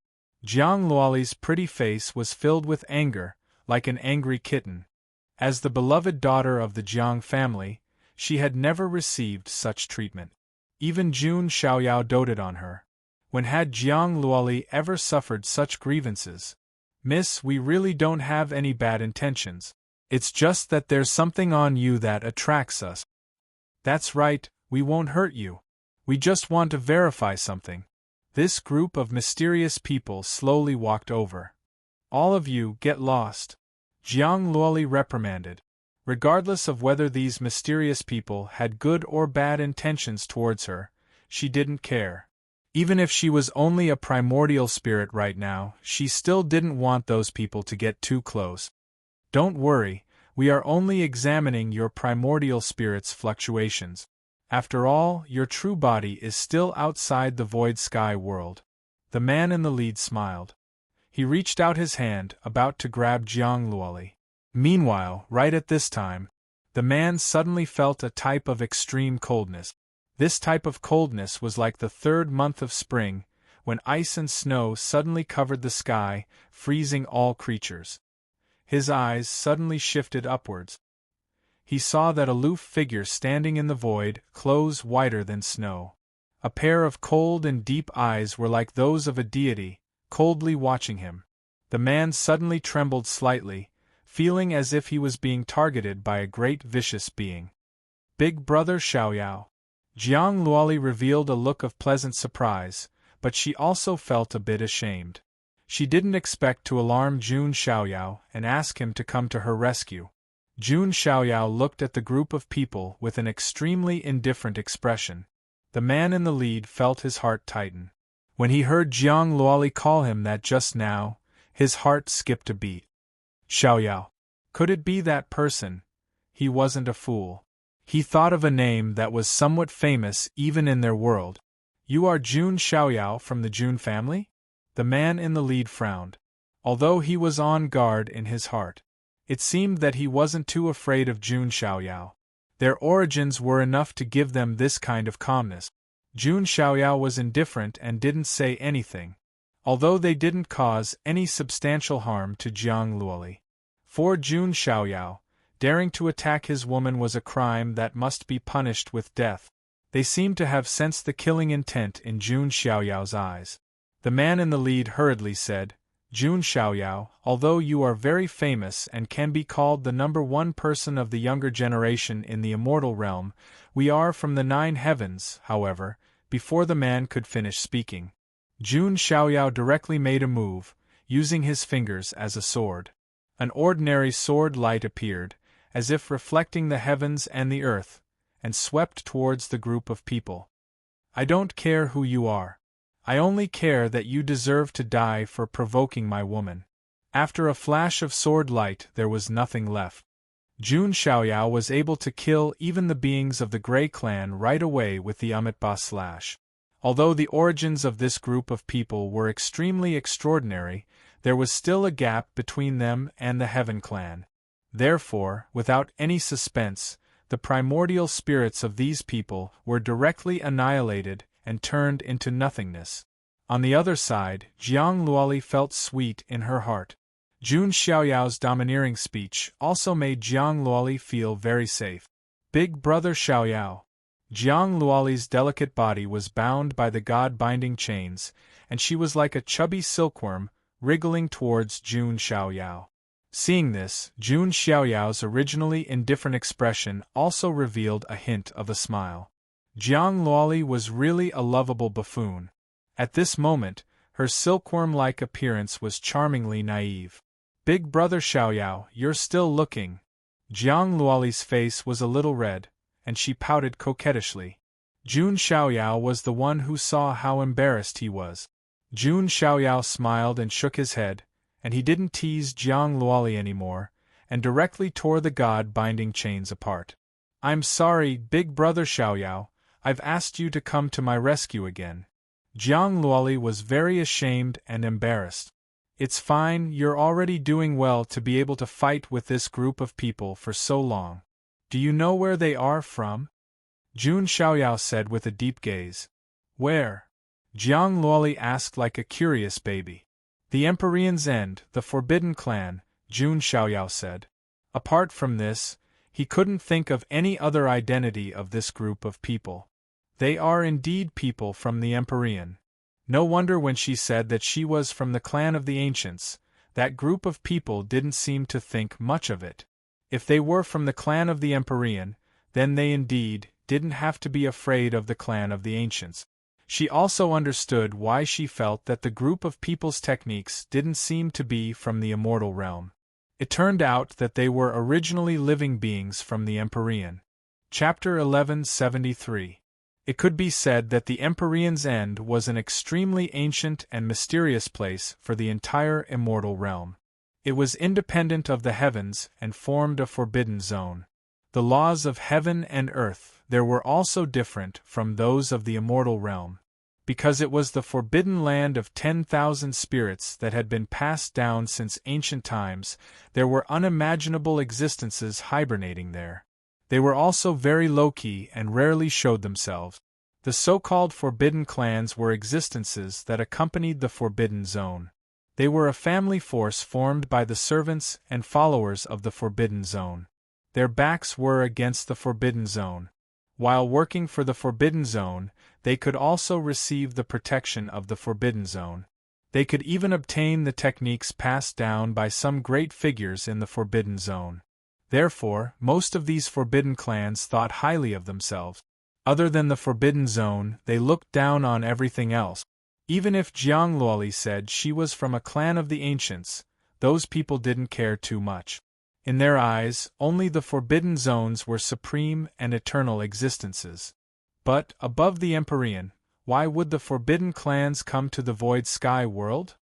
Speaker 1: Jiang Luoli's pretty face was filled with anger, like an angry kitten. As the beloved daughter of the Jiang family, she had never received such treatment. Even Jun Xiaoyao doted on her. When had Jiang Luoli ever suffered such grievances? "Miss, we really don't have any bad intentions. It's just that there's something on you that attracts us." "That's right, we won't hurt you. We just want to verify something." This group of mysterious people slowly walked over. "All of you, get lost," Jiang Luoli reprimanded. Regardless of whether these mysterious people had good or bad intentions towards her, she didn't care. Even if she was only a primordial spirit right now, she still didn't want those people to get too close. "Don't worry, we are only examining your primordial spirit's fluctuations. After all, your true body is still outside the void sky world." The man in the lead smiled. He reached out his hand, about to grab Jiang Luoli. Meanwhile, right at this time, the man suddenly felt a type of extreme coldness. This type of coldness was like the third month of spring, when ice and snow suddenly covered the sky, freezing all creatures. His eyes suddenly shifted upwards. He saw that aloof figure standing in the void, clothes whiter than snow. A pair of cold and deep eyes were like those of a deity, coldly watching him. The man suddenly trembled slightly, feeling as if he was being targeted by a great vicious being. "Big Brother Xiaoyao." Jiang Luoli revealed a look of pleasant surprise, but she also felt a bit ashamed. She didn't expect to alarm Jun Xiaoyao and ask him to come to her rescue. Jun Xiaoyao looked at the group of people with an extremely indifferent expression. The man in the lead felt his heart tighten. When he heard Jiang Luoli call him that just now, his heart skipped a beat. Xiaoyao. Could it be that person? He wasn't a fool. He thought of a name that was somewhat famous even in their world. "You are Jun Xiaoyao from the Jun family?" The man in the lead frowned. Although he was on guard in his heart, it seemed that he wasn't too afraid of Jun Xiaoyao. Their origins were enough to give them this kind of calmness. Jun Xiaoyao was indifferent and didn't say anything, although they didn't cause any substantial harm to Jiang Luoli. For Jun Xiaoyao, daring to attack his woman was a crime that must be punished with death. They seemed to have sensed the killing intent in Jun Xiaoyao's eyes. The man in the lead hurriedly said, "Jun Xiaoyao, although you are very famous and can be called the #1 person of the younger generation in the immortal realm, we are from the 9 heavens, however." Before the man could finish speaking, Jun Xiaoyao directly made a move, using his fingers as a sword. An ordinary sword light appeared, as if reflecting the heavens and the earth, and swept towards the group of people. "I don't care who you are. I only care that you deserve to die for provoking my woman." After a flash of sword light there was nothing left. Jun Xiaoyao was able to kill even the beings of the Grey Clan right away with the Amitabha slash. Although the origins of this group of people were extremely extraordinary, there was still a gap between them and the Heaven Clan. Therefore, without any suspense, the primordial spirits of these people were directly annihilated and turned into nothingness. On the other side, Jiang Luoli felt sweet in her heart. Jun Xiaoyao's domineering speech also made Jiang Luoli feel very safe. "Big Brother Xiaoyao." Jiang Luoli's delicate body was bound by the god-binding chains, and she was like a chubby silkworm, wriggling towards Jun Xiaoyao. Seeing this, Jun Xiaoyao's originally indifferent expression also revealed a hint of a smile. Jiang Luoli was really a lovable buffoon. At this moment, her silkworm-like appearance was charmingly naive. "Big Brother Xiaoyao, you're still looking." Jiang Luoli's face was a little red, and she pouted coquettishly. Jun Xiaoyao was the one who saw how embarrassed he was. Jun Xiaoyao smiled and shook his head, and he didn't tease Jiang Luoli anymore, and directly tore the god-binding chains apart. "I'm sorry, Big Brother Xiaoyao, I've asked you to come to my rescue again." Jiang Luoli was very ashamed and embarrassed. It's fine, you're already doing well to be able to fight with this group of people for so long. Do you know where they are from? Jun Xiaoyao said with a deep gaze. Where? Jiang Luoli asked like a curious baby. The Empyrean's End, the Forbidden Clan, Jun Xiaoyao said. Apart from this, he couldn't think of any other identity of this group of people. They are indeed people from the Empyrean. No wonder when she said that she was from the clan of the ancients, that group of people didn't seem to think much of it. If they were from the clan of the Empyrean, then they indeed didn't have to be afraid of the clan of the ancients. She also understood why she felt that the group of people's techniques didn't seem to be from the immortal realm. It turned out that they were originally living beings from the Empyrean. Chapter 1173. It could be said that the Empyrean's End was an extremely ancient and mysterious place for the entire immortal realm. It was independent of the heavens and formed a forbidden zone. The laws of heaven and earth there were also different from those of the immortal realm. Because it was the forbidden land of 10,000 spirits that had been passed down since ancient times, there were unimaginable existences hibernating there. They were also very low-key and rarely showed themselves. The so-called forbidden clans were existences that accompanied the forbidden zone. They were a family force formed by the servants and followers of the forbidden zone. Their backs were against the forbidden zone. While working for the forbidden zone, they could also receive the protection of the forbidden zone. They could even obtain the techniques passed down by some great figures in the forbidden zone. Therefore, most of these forbidden clans thought highly of themselves. Other than the forbidden zone, they looked down on everything else. Even if Jiang Luoli said she was from a clan of the ancients, those people didn't care too much. In their eyes, only the forbidden zones were supreme and eternal existences. But, above the Empyrean, why would the forbidden clans come to the void sky world?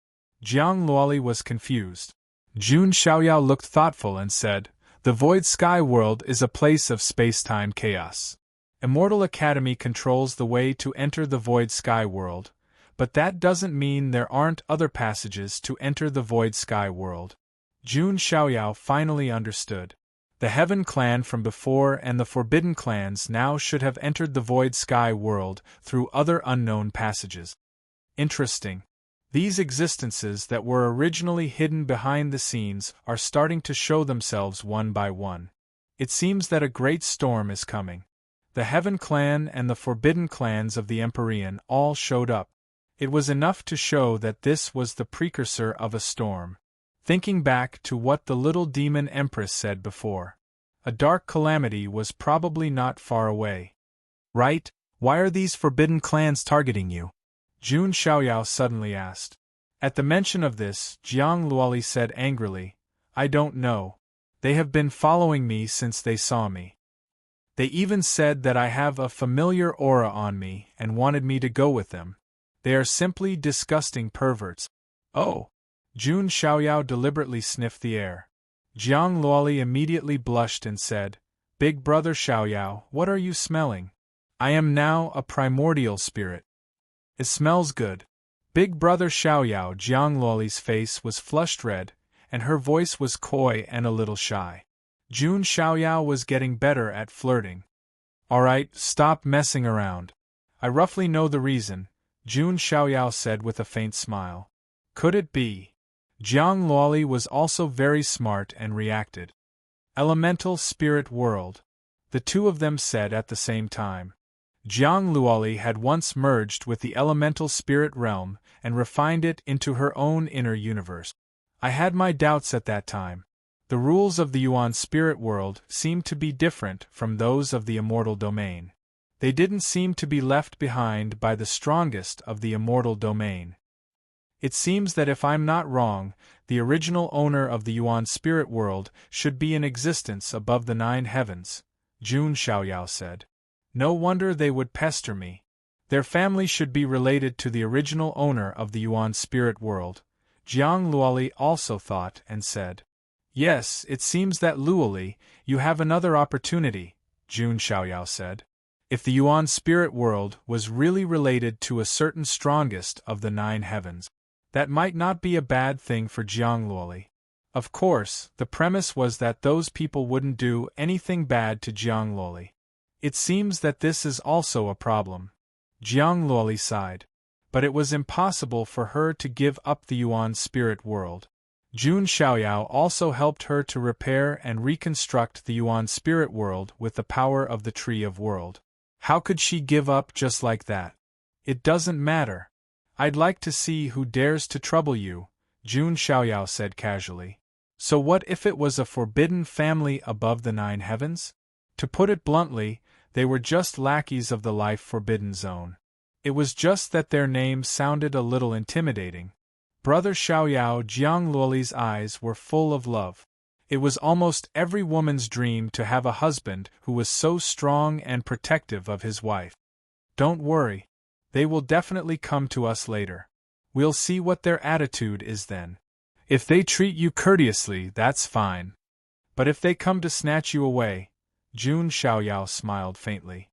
Speaker 1: Jiang Luoli was confused. Jun Xiaoyao looked thoughtful and said, The void sky world is a place of space-time chaos. Immortal Academy controls the way to enter the void sky world, but that doesn't mean there aren't other passages to enter the void sky world. Jun Xiaoyao finally understood. The Heaven clan from before and the Forbidden clans now should have entered the void sky world through other unknown passages. Interesting. These existences that were originally hidden behind the scenes are starting to show themselves one by one. It seems that a great storm is coming. The Heaven clan and the Forbidden clans of the Empyrean all showed up. It was enough to show that this was the precursor of a storm. Thinking back to what the little demon empress said before, a dark calamity was probably not far away. Right? Why are these forbidden clans targeting you? Jun Xiaoyao suddenly asked. At the mention of this, Jiang Luoli said angrily, I don't know. They have been following me since they saw me. They even said that I have a familiar aura on me and wanted me to go with them. They are simply disgusting perverts. Oh! Jun Xiaoyao deliberately sniffed the air. Jiang Luoli immediately blushed and said, Big brother Xiaoyao, what are you smelling? I am now a primordial spirit. It smells good. Big brother Xiaoyao. Jiang Luoli's face was flushed red, and her voice was coy and a little shy. Jun Xiaoyao was getting better at flirting. Alright, stop messing around. I roughly know the reason, Jun Xiaoyao said with a faint smile. Could it be? Jiang Luoli was also very smart and reacted. Elemental spirit world. The two of them said at the same time. Jiang Luoli had once merged with the elemental spirit realm and refined it into her own inner universe. I had my doubts at that time. The rules of the Yuan spirit world seemed to be different from those of the immortal domain. They didn't seem to be left behind by the strongest of the immortal domain. It seems that if I'm not wrong, the original owner of the Yuan spirit world should be in existence above the 9 heavens, Jun Xiaoyao said. No wonder they would pester me. Their family should be related to the original owner of the Yuan spirit world, Jiang Luoli also thought and said. Yes, it seems that Luoli, you have another opportunity, Jun Xiaoyao said. If the Yuan spirit world was really related to a certain strongest of the 9 heavens, That might not be a bad thing for Jiangluoli. Of course, the premise was that those people wouldn't do anything bad to Jiangluoli. It seems that this is also a problem. Jiangluoli sighed. But it was impossible for her to give up the Yuan spirit world. Jun Xiaoyao also helped her to repair and reconstruct the Yuan spirit world with the power of the Tree of World. How could she give up just like that? It doesn't matter. I'd like to see who dares to trouble you, Jun Xiaoyao said casually. So what if it was a forbidden family above the 9 heavens? To put it bluntly, they were just lackeys of the life forbidden zone. It was just that their name sounded a little intimidating. Brother Xiaoyao Jiangluoli's eyes were full of love. It was almost every woman's dream to have a husband who was so strong and protective of his wife. Don't worry. They will definitely come to us later. We'll see what their attitude is then. If they treat you courteously, that's fine. But if they come to snatch you away, Jun Xiaoyao smiled faintly.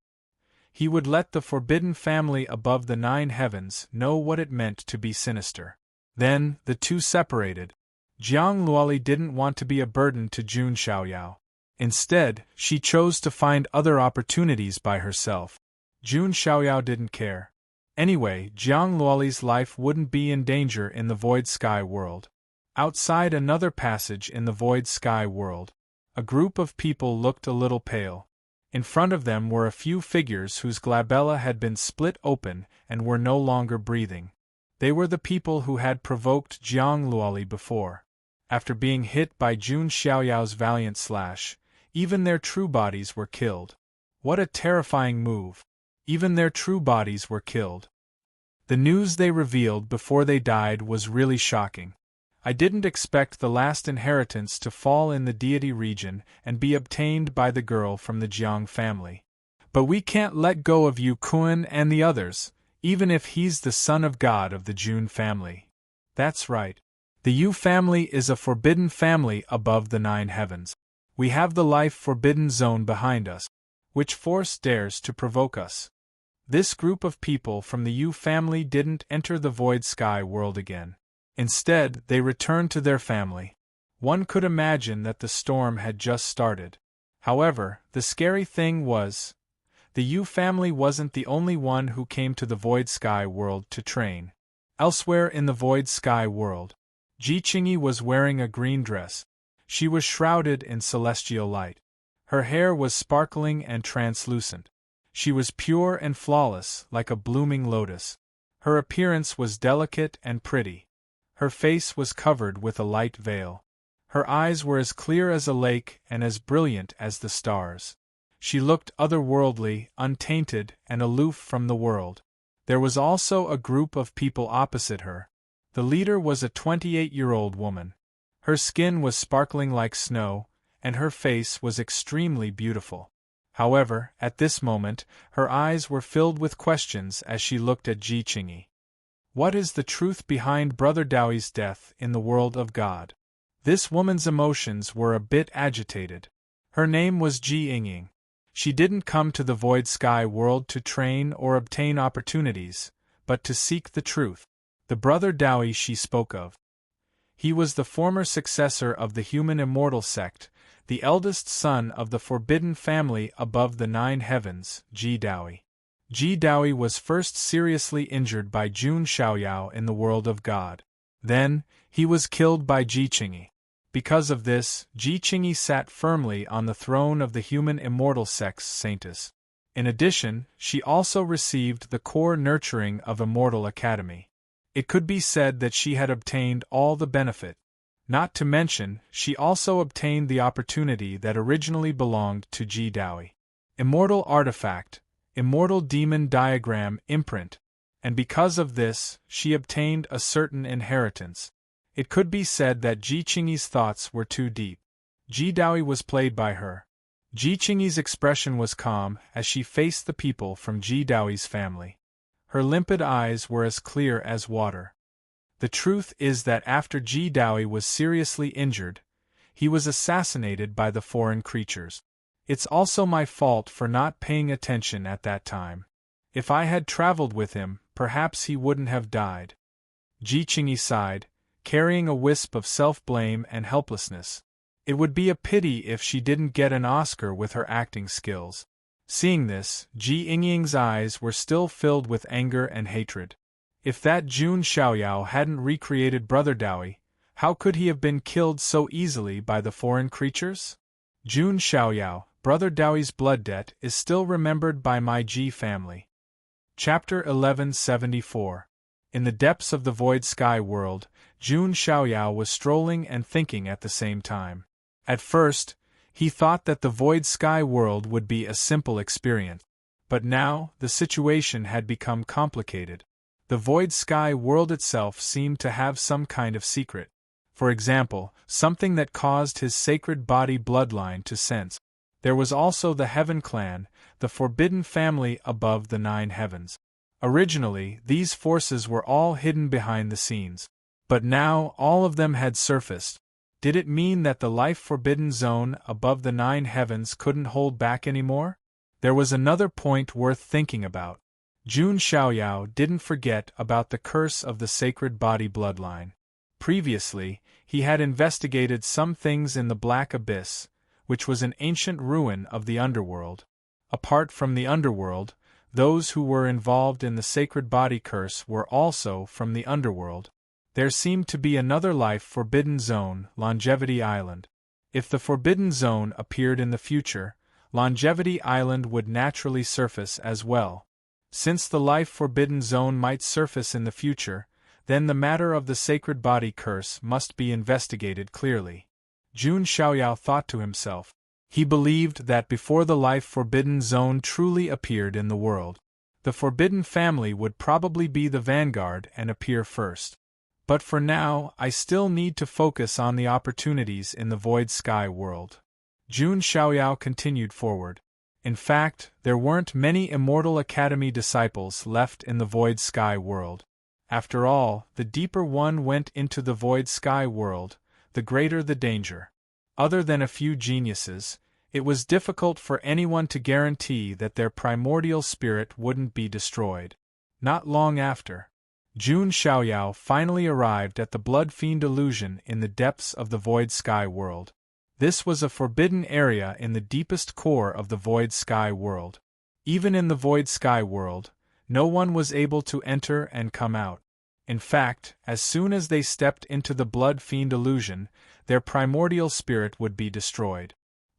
Speaker 1: He would let the forbidden family above the 9 heavens know what it meant to be sinister. Then, the two separated. Jiangluoli didn't want to be a burden to Jun Xiaoyao. Instead, she chose to find other opportunities by herself. Jun Xiaoyao didn't care. Anyway, Jiangluoli's life wouldn't be in danger in the Void Sky world. Outside another passage in the Void Sky world, a group of people looked a little pale. In front of them were a few figures whose glabella had been split open and were no longer breathing. They were the people who had provoked Jiangluoli before. After being hit by Jun Xiaoyao's valiant slash, even their true bodies were killed. What a terrifying move! Even their true bodies were killed. The news they revealed before they died was really shocking. I didn't expect the last inheritance to fall in the deity region and be obtained by the girl from the Jiang family. But we can't let go of Yu Kun and the others, even if he's the son of God of the Jun family. That's right. The Yu family is a forbidden family above the 9 heavens. We have the life forbidden zone behind us. Which force dares to provoke us? This group of people from the Yu family didn't enter the Void Sky world again. Instead, they returned to their family. One could imagine that the storm had just started. However, the scary thing was, the Yu family wasn't the only one who came to the Void Sky world to train. Elsewhere in the Void Sky world, Ji Qingyi was wearing a green dress. She was shrouded in celestial light. Her hair was sparkling and translucent. She was pure and flawless, like a blooming lotus. Her appearance was delicate and pretty. Her face was covered with a light veil. Her eyes were as clear as a lake and as brilliant as the stars. She looked otherworldly, untainted, and aloof from the world. There was also a group of people opposite her. The leader was a 28-year-old woman. Her skin was sparkling like snow, and her face was extremely beautiful. However, at this moment, her eyes were filled with questions as she looked at Ji Qingyi. What is the truth behind Brother Daoi's death in the world of God? This woman's emotions were a bit agitated. Her name was Ji Yingying. She didn't come to the Void Sky world to train or obtain opportunities, but to seek the truth. The Brother Daoi she spoke of. He was the former successor of the human immortal sect, the eldest son of the forbidden family above the 9 heavens, Ji Daoi. Ji Daoi was first seriously injured by Jun Xiaoyao in the world of God. Then, he was killed by Ji Qingyi. Because of this, Ji Qingyi sat firmly on the throne of the human immortal sect's saintess. In addition, she also received the core nurturing of Immortal Academy. It could be said that she had obtained all the benefit. Not to mention, she also obtained the opportunity that originally belonged to Ji Daoi. Immortal Artifact, Immortal Demon Diagram Imprint, and because of this, she obtained a certain inheritance. It could be said that Ji Qingyi's thoughts were too deep. Ji Daoi was played by her. Ji Qingyi's expression was calm as she faced the people from Ji Daoi's family. Her limpid eyes were as clear as water. The truth is that after Ji Daoi was seriously injured, he was assassinated by the foreign creatures. It's also my fault for not paying attention at that time. If I had traveled with him, perhaps he wouldn't have died. Ji Qingyi sighed, carrying a wisp of self-blame and helplessness. It would be a pity if she didn't get an Oscar with her acting skills. Seeing this, Ji Yingying's eyes were still filled with anger and hatred. If that Jun Xiaoyao hadn't recreated Brother Dowie, how could he have been killed so easily by the foreign creatures? Jun Xiaoyao, Brother Dowie's blood debt is still remembered by my Ji family. Chapter 1174. In the depths of the void sky world, Jun Xiaoyao was strolling and thinking at the same time. At first, he thought that the void sky world would be a simple experience. But now, the situation had become complicated. The void sky world itself seemed to have some kind of secret. For example, something that caused his sacred body bloodline to sense. There was also the Heaven Clan, the forbidden family above the 9 heavens. Originally, these forces were all hidden behind the scenes. But now, all of them had surfaced. Did it mean that the life-forbidden zone above the 9 heavens couldn't hold back anymore? There was another point worth thinking about. Jun Xiaoyao didn't forget about the curse of the sacred body bloodline. Previously, he had investigated some things in the Black Abyss, which was an ancient ruin of the underworld. Apart from the underworld, those who were involved in the sacred body curse were also from the underworld. There seemed to be another life-forbidden zone, Longevity Island. If the forbidden zone appeared in the future, Longevity Island would naturally surface as well. Since the life-forbidden zone might surface in the future, then the matter of the sacred body curse must be investigated clearly. Jun Xiaoyao thought to himself. He believed that before the life-forbidden zone truly appeared in the world, the forbidden family would probably be the vanguard and appear first. But for now, I still need to focus on the opportunities in the void sky world. Jun Xiaoyao continued forward. In fact, there weren't many Immortal Academy disciples left in the void sky world. After all, the deeper one went into the void sky world, the greater the danger. Other than a few geniuses, it was difficult for anyone to guarantee that their primordial spirit wouldn't be destroyed. Not long after, Jun Xiaoyao finally arrived at the Blood Fiend illusion in the depths of the void sky world. This was a forbidden area in the deepest core of the void sky world. Even in the void sky world, no one was able to enter and come out. In fact, as soon as they stepped into the Blood Fiend illusion, their primordial spirit would be destroyed.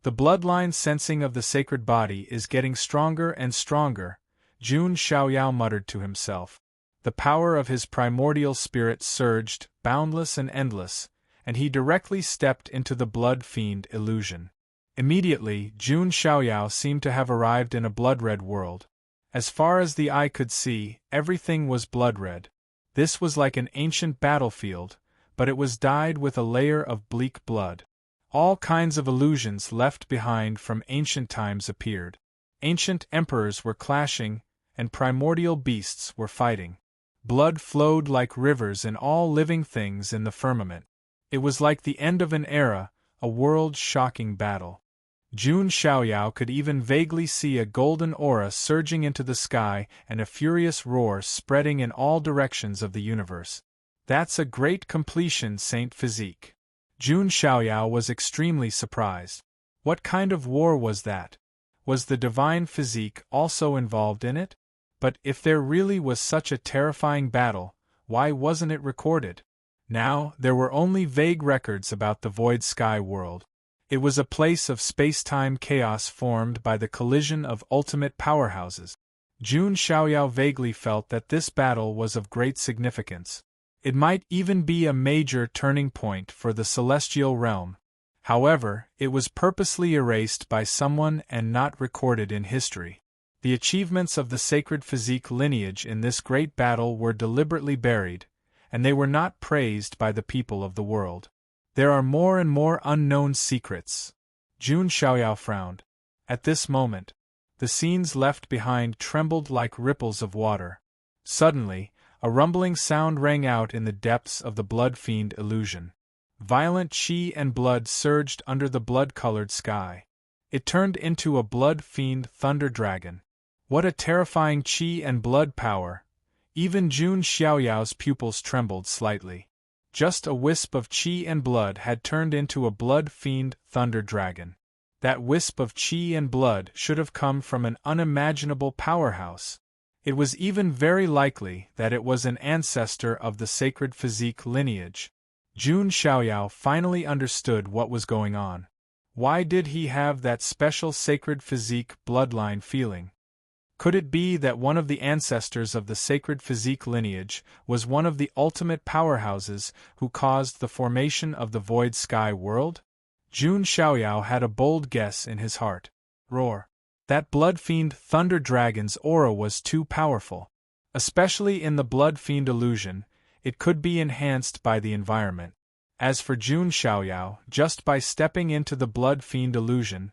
Speaker 1: The bloodline sensing of the sacred body is getting stronger and stronger, Jun Xiaoyao muttered to himself. The power of his primordial spirit surged, boundless and endless, and he directly stepped into the Blood Fiend illusion. Immediately, Jun Xiaoyao seemed to have arrived in a blood-red world. As far as the eye could see, everything was blood-red. This was like an ancient battlefield, but it was dyed with a layer of bleak blood. All kinds of illusions left behind from ancient times appeared. Ancient emperors were clashing, and primordial beasts were fighting. Blood flowed like rivers in all living things in the firmament. It was like the end of an era, a world-shocking battle. Jun Xiaoyao could even vaguely see a golden aura surging into the sky and a furious roar spreading in all directions of the universe. That's a great completion, Saint Physique. Jun Xiaoyao was extremely surprised. What kind of war was that? Was the divine physique also involved in it? But if there really was such a terrifying battle, why wasn't it recorded? Now, there were only vague records about the void sky world. It was a place of space-time chaos formed by the collision of ultimate powerhouses. Jun Xiaoyao vaguely felt that this battle was of great significance. It might even be a major turning point for the celestial realm. However, it was purposely erased by someone and not recorded in history. The achievements of the sacred physique lineage in this great battle were deliberately buried, and they were not praised by the people of the world. There are more and more unknown secrets. Jun Xiaoyao frowned. At this moment, the scenes left behind trembled like ripples of water. Suddenly, a rumbling sound rang out in the depths of the Blood Fiend illusion. Violent qi and blood surged under the blood-colored sky. It turned into a Blood Fiend thunder dragon. What a terrifying qi and blood power! Even Jun Xiaoyao's pupils trembled slightly. Just a wisp of qi and blood had turned into a blood fiend thunder dragon. That wisp of qi and blood should have come from an unimaginable powerhouse. It was even very likely that it was an ancestor of the sacred physique lineage. Jun Xiaoyao finally understood what was going on. Why did he have that special sacred physique bloodline feeling? Could it be that one of the ancestors of the sacred physique lineage was one of the ultimate powerhouses who caused the formation of the void sky world? Jun Xiaoyao had a bold guess in his heart. Roar! That blood fiend thunder dragon's aura was too powerful. Especially in the blood fiend illusion, it could be enhanced by the environment. As for Jun Xiaoyao, just by stepping into the blood fiend illusion,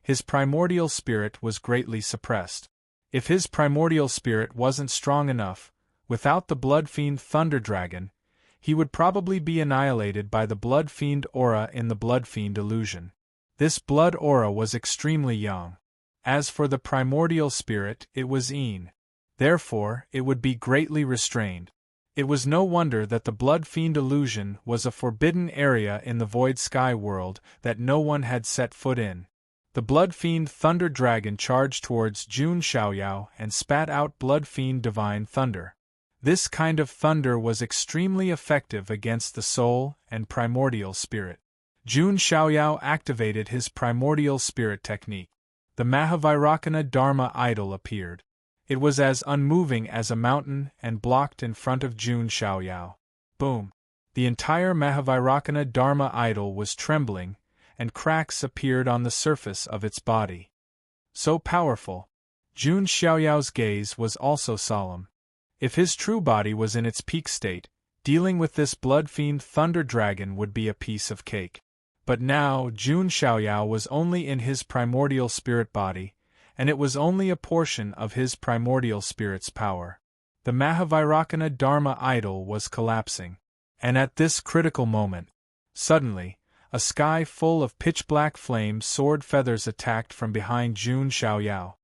Speaker 1: his primordial spirit was greatly suppressed. If his primordial spirit wasn't strong enough, without the blood fiend thunder dragon, he would probably be annihilated by the blood fiend aura in the blood fiend illusion. This blood aura was extremely young. As for the primordial spirit, it was Yin. Therefore, it would be greatly restrained. It was no wonder that the blood fiend illusion was a forbidden area in the void sky world that no one had set foot in. The blood fiend thunder dragon charged towards Jun Xiaoyao and spat out blood fiend divine thunder. This kind of thunder was extremely effective against the soul and primordial spirit. Jun Xiaoyao activated his primordial spirit technique. The Mahavairakana Dharma idol appeared. It was as unmoving as a mountain and blocked in front of Jun Xiaoyao. Boom! The entire Mahavairakana Dharma idol was trembling, and cracks appeared on the surface of its body. So powerful! Jun Xiaoyao's gaze was also solemn. If his true body was in its peak state, dealing with this blood fiend thunder dragon would be a piece of cake. But now Jun Xiaoyao was only in his primordial spirit body, and it was only a portion of his primordial spirit's power. The Mahavairakana Dharma idol was collapsing. And at this critical moment, suddenly, a sky full of pitch-black flame sword feathers attacked from behind Jun Xiaoyao.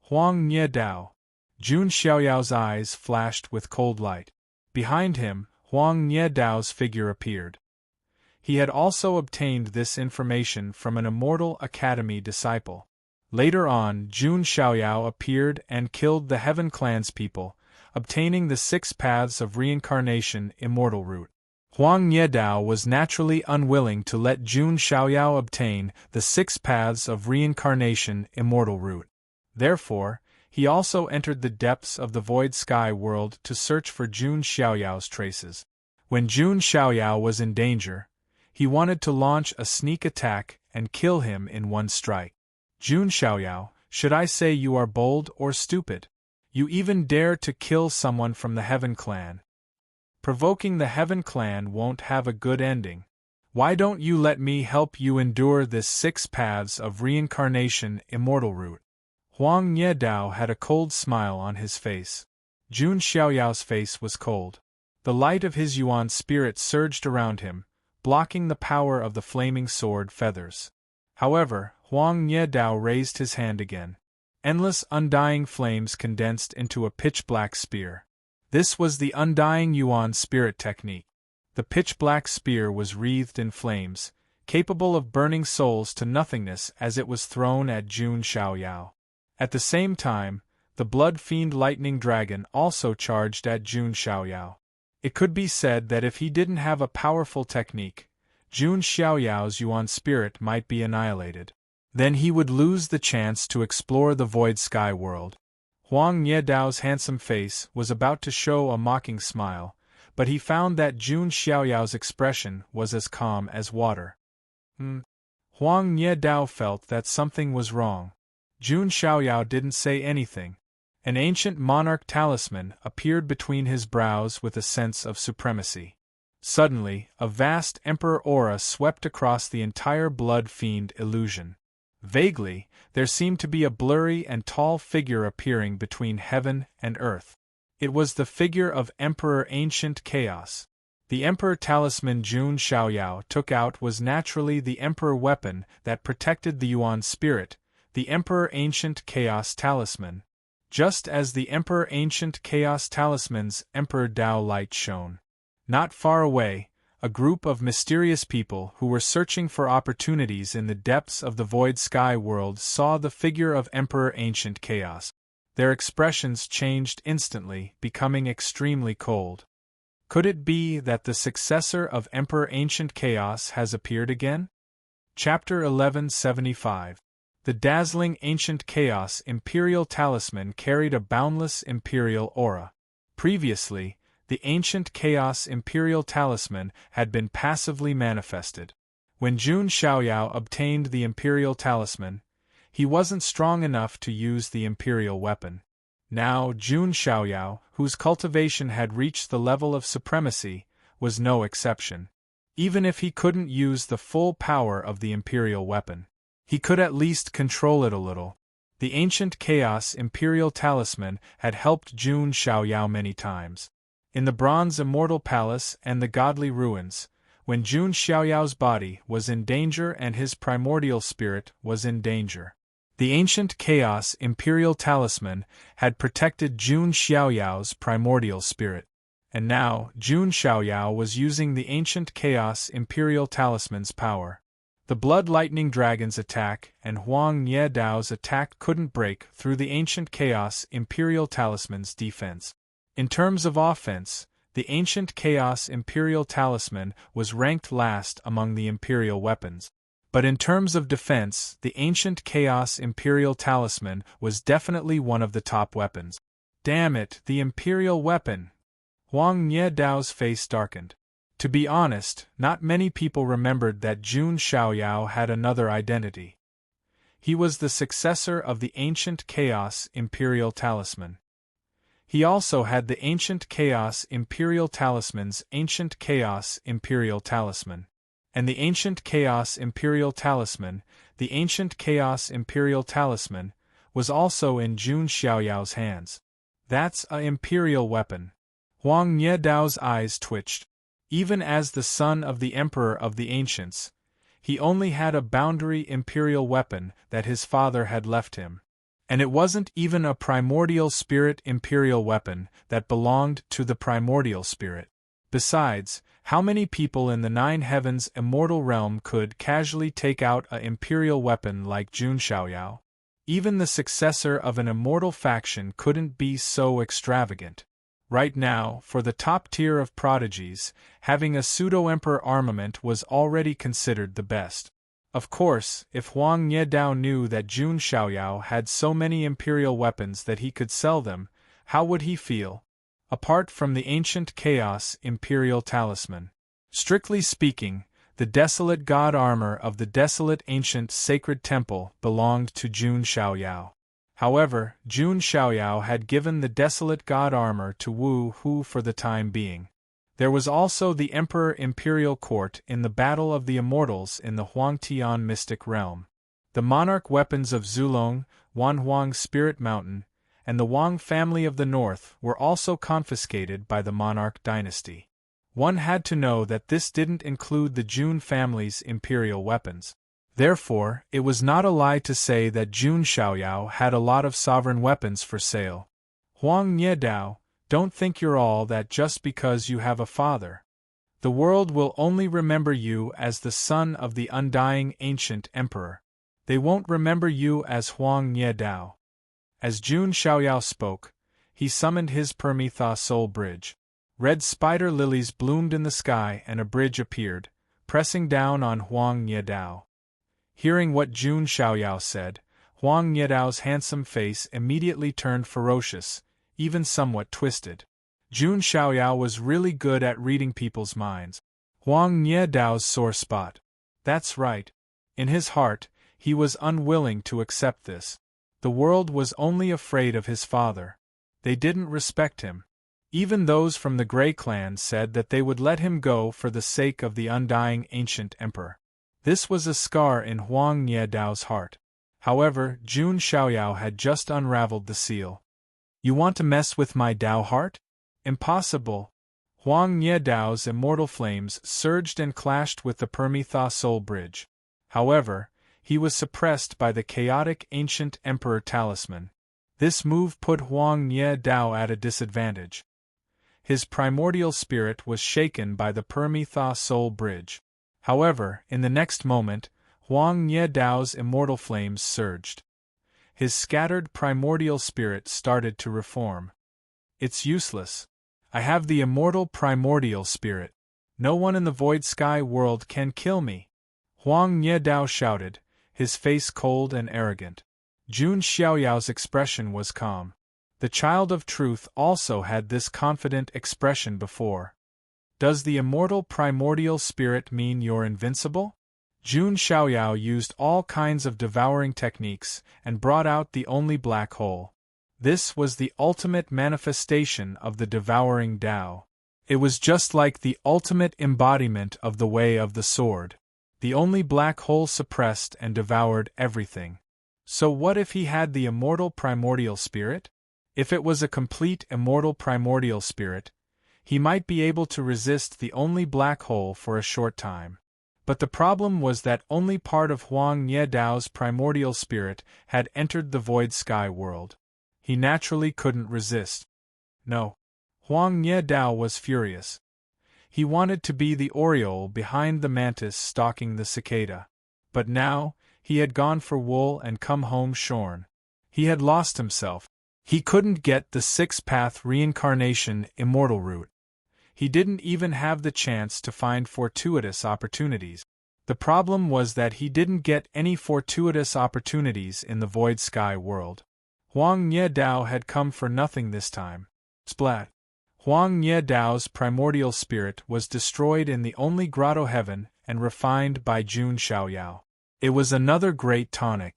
Speaker 1: Huang Nye Dao. Jun Xiaoyao's eyes flashed with cold light. Behind him, Huang Nye Dao's figure appeared. He had also obtained this information from an Immortal Academy disciple. Later on, Jun Xiaoyao appeared and killed the Heaven Clan's people, obtaining the 6 paths of reincarnation immortal root. Huang Nye Dao was naturally unwilling to let Jun Xiaoyao obtain the 6 paths of reincarnation immortal root. Therefore, he also entered the depths of the void sky world to search for Jun Xiaoyao's traces. When Jun Xiaoyao was in danger, he wanted to launch a sneak attack and kill him in one strike. Jun Xiaoyao, should I say you are bold or stupid? You even dare to kill someone from the Heaven Clan. Provoking the Heaven Clan won't have a good ending. Why don't you let me help you endure this 6 paths of reincarnation immortal route? Huang Nye Dao had a cold smile on his face. Jun Xiaoyao's face was cold. The light of his Yuan spirit surged around him, blocking the power of the flaming sword feathers. However, Huang Nye Dao raised his hand again. Endless undying flames condensed into a pitch-black spear. This was the undying Yuan spirit technique. The pitch-black spear was wreathed in flames, capable of burning souls to nothingness as it was thrown at Jun Xiaoyao. At the same time, the blood fiend lightning dragon also charged at Jun Xiaoyao. It could be said that if he didn't have a powerful technique, Jun Xiaoyao's Yuan spirit might be annihilated. Then he would lose the chance to explore the void sky world. Huang Nye Dao's handsome face was about to show a mocking smile, but he found that Jun Xiaoyao's expression was as calm as water. Huang Nye Dao felt that something was wrong. Jun Xiaoyao didn't say anything. An ancient monarch talisman appeared between his brows with a sense of supremacy. Suddenly, a vast emperor aura swept across the entire blood fiend illusion. Vaguely, there seemed to be a blurry and tall figure appearing between heaven and earth. It was the figure of Emperor Ancient Chaos. The Emperor talisman Jun Xiaoyao took out was naturally the Emperor weapon that protected the Yuan spirit, the Emperor Ancient Chaos talisman. just as the Emperor Ancient Chaos Talisman's Emperor Dao light shone. Not far away, a group of mysterious people who were searching for opportunities in the depths of the void sky world saw the figure of Emperor Ancient Chaos. Their expressions changed instantly, becoming extremely cold. Could it be that the successor of Emperor Ancient Chaos has appeared again? Chapter 1175. The dazzling Ancient Chaos Imperial Talisman carried a boundless imperial aura. Previously, the Ancient Chaos Imperial Talisman had been passively manifested. When Jun Xiaoyao obtained the Imperial Talisman, he wasn't strong enough to use the Imperial weapon. Now Jun Xiaoyao, whose cultivation had reached the level of supremacy, was no exception. Even if he couldn't use the full power of the Imperial weapon, he could at least control it a little. The Ancient Chaos Imperial Talisman had helped Jun Xiaoyao many times. In the Bronze Immortal Palace and the Godly Ruins, when Jun Xiaoyao's body was in danger and his primordial spirit was in danger, the Ancient Chaos Imperial Talisman had protected Jun Xiaoyao's primordial spirit. And now, Jun Xiaoyao was using the Ancient Chaos Imperial Talisman's power. The Blood Lightning Dragon's attack and Huang Ye Dao's attack couldn't break through the Ancient Chaos Imperial Talisman's defense. In terms of offense, the Ancient Chaos Imperial Talisman was ranked last among the Imperial weapons. But in terms of defense, the Ancient Chaos Imperial Talisman was definitely one of the top weapons. Damn it, the Imperial weapon! Huang Ye Dao's face darkened. To be honest, not many people remembered that Jun Xiaoyao had another identity. He was the successor of the Ancient Chaos Imperial Talisman. He also had the Ancient Chaos Imperial Talisman's Ancient Chaos Imperial Talisman. And the Ancient Chaos Imperial Talisman, the Ancient Chaos Imperial Talisman, was also in Jun Xiaoyao's hands. That's a Imperial weapon. Huang Ye Dao's eyes twitched. Even as the son of the Emperor of the Ancients, he only had a boundary Imperial weapon that his father had left him. And it wasn't even a primordial spirit Imperial weapon that belonged to the primordial spirit. Besides, how many people in the Nine Heavens immortal realm could casually take out a Imperial weapon like Jun Xiaoyao? Even the successor of an immortal faction couldn't be so extravagant. Right now, for the top tier of prodigies, having a pseudo-emperor armament was already considered the best. Of course, if Huang Ye Dao knew that Jun Xiaoyao had so many Imperial weapons that he could sell them, how would he feel? Apart from the Ancient Chaos Imperial Talisman. Strictly speaking, the desolate god armor of the desolate ancient sacred temple belonged to Jun Xiaoyao. However, Jun Xiaoyao had given the desolate god armor to Wu Hu for the time being. There was also the Emperor Imperial Court in the Battle of the Immortals in the Huangtian Mystic Realm. The monarch weapons of Zulong, Wanhuang Spirit Mountain, and the Wang family of the North were also confiscated by the monarch dynasty. One had to know that this didn't include the Jun family's imperial weapons. Therefore, it was not a lie to say that Jun Xiaoyao had a lot of sovereign weapons for sale. Huang Ye Dao, don't think you're all that just because you have a father. The world will only remember you as the son of the undying ancient emperor. They won't remember you as Huang Ye Dao. As Jun Xiaoyao spoke, he summoned his Permitha Soul Bridge. Red spider lilies bloomed in the sky and a bridge appeared, pressing down on Huang Ye Dao. Hearing what Jun Xiaoyao said, Huang Ye Dao's handsome face immediately turned ferocious, even somewhat twisted. Jun Xiaoyao was really good at reading people's minds. Huang Ye Dao's sore spot. That's right. In his heart, he was unwilling to accept this. The world was only afraid of his father. They didn't respect him. Even those from the Grey clan said that they would let him go for the sake of the undying ancient emperor. This was a scar in Huang Ye Dao's heart. However, Jun Xiaoyao had just unraveled the seal. You want to mess with my Dao heart? Impossible. Huang Ye Dao's immortal flames surged and clashed with the Permitha Soul Bridge. However, he was suppressed by the chaotic ancient emperor talisman. This move put Huang Nye Dao at a disadvantage. His primordial spirit was shaken by the Permitha Soul Bridge. However, in the next moment, Huang Nye Dao's immortal flames surged. His scattered primordial spirit started to reform. It's useless. I have the immortal primordial spirit. No one in the void sky world can kill me. Huang Nye Dao shouted, his face cold and arrogant. Jun Xiaoyao's expression was calm. The child of truth also had this confident expression before. Does the immortal primordial spirit mean you're invincible? Jun Xiaoyao used all kinds of devouring techniques and brought out the only black hole. This was the ultimate manifestation of the devouring Tao. It was just like the ultimate embodiment of the way of the sword. The only black hole suppressed and devoured everything. So what if he had the immortal primordial spirit? If it was a complete immortal primordial spirit, he might be able to resist the only black hole for a short time. But the problem was that only part of Huang Nye Dao's primordial spirit had entered the void sky world. He naturally couldn't resist. No. Huang Nye Dao was furious. He wanted to be the oriole behind the mantis stalking the cicada. But now, he had gone for wool and come home shorn. He had lost himself. He couldn't get the six-path reincarnation immortal route. He didn't even have the chance to find fortuitous opportunities. The problem was that he didn't get any fortuitous opportunities in the void sky world. Huang Nye Dao had come for nothing this time. Splat! Huang Nye Dao's primordial spirit was destroyed in the only grotto heaven and refined by Jun Xiaoyao. It was another great tonic.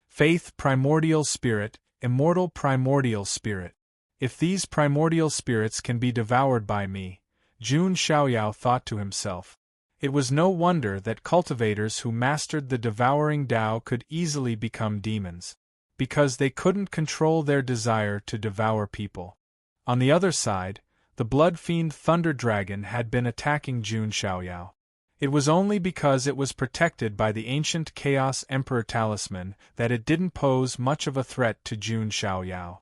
Speaker 1: Faith primordial spirit, immortal primordial spirit. If these primordial spirits can be devoured by me, Jun Xiaoyao thought to himself. It was no wonder that cultivators who mastered the devouring Tao could easily become demons, because they couldn't control their desire to devour people. On the other side, the blood fiend Thunder Dragon had been attacking Jun Xiaoyao. It was only because it was protected by the ancient Chaos Emperor talisman that it didn't pose much of a threat to Jun Xiaoyao.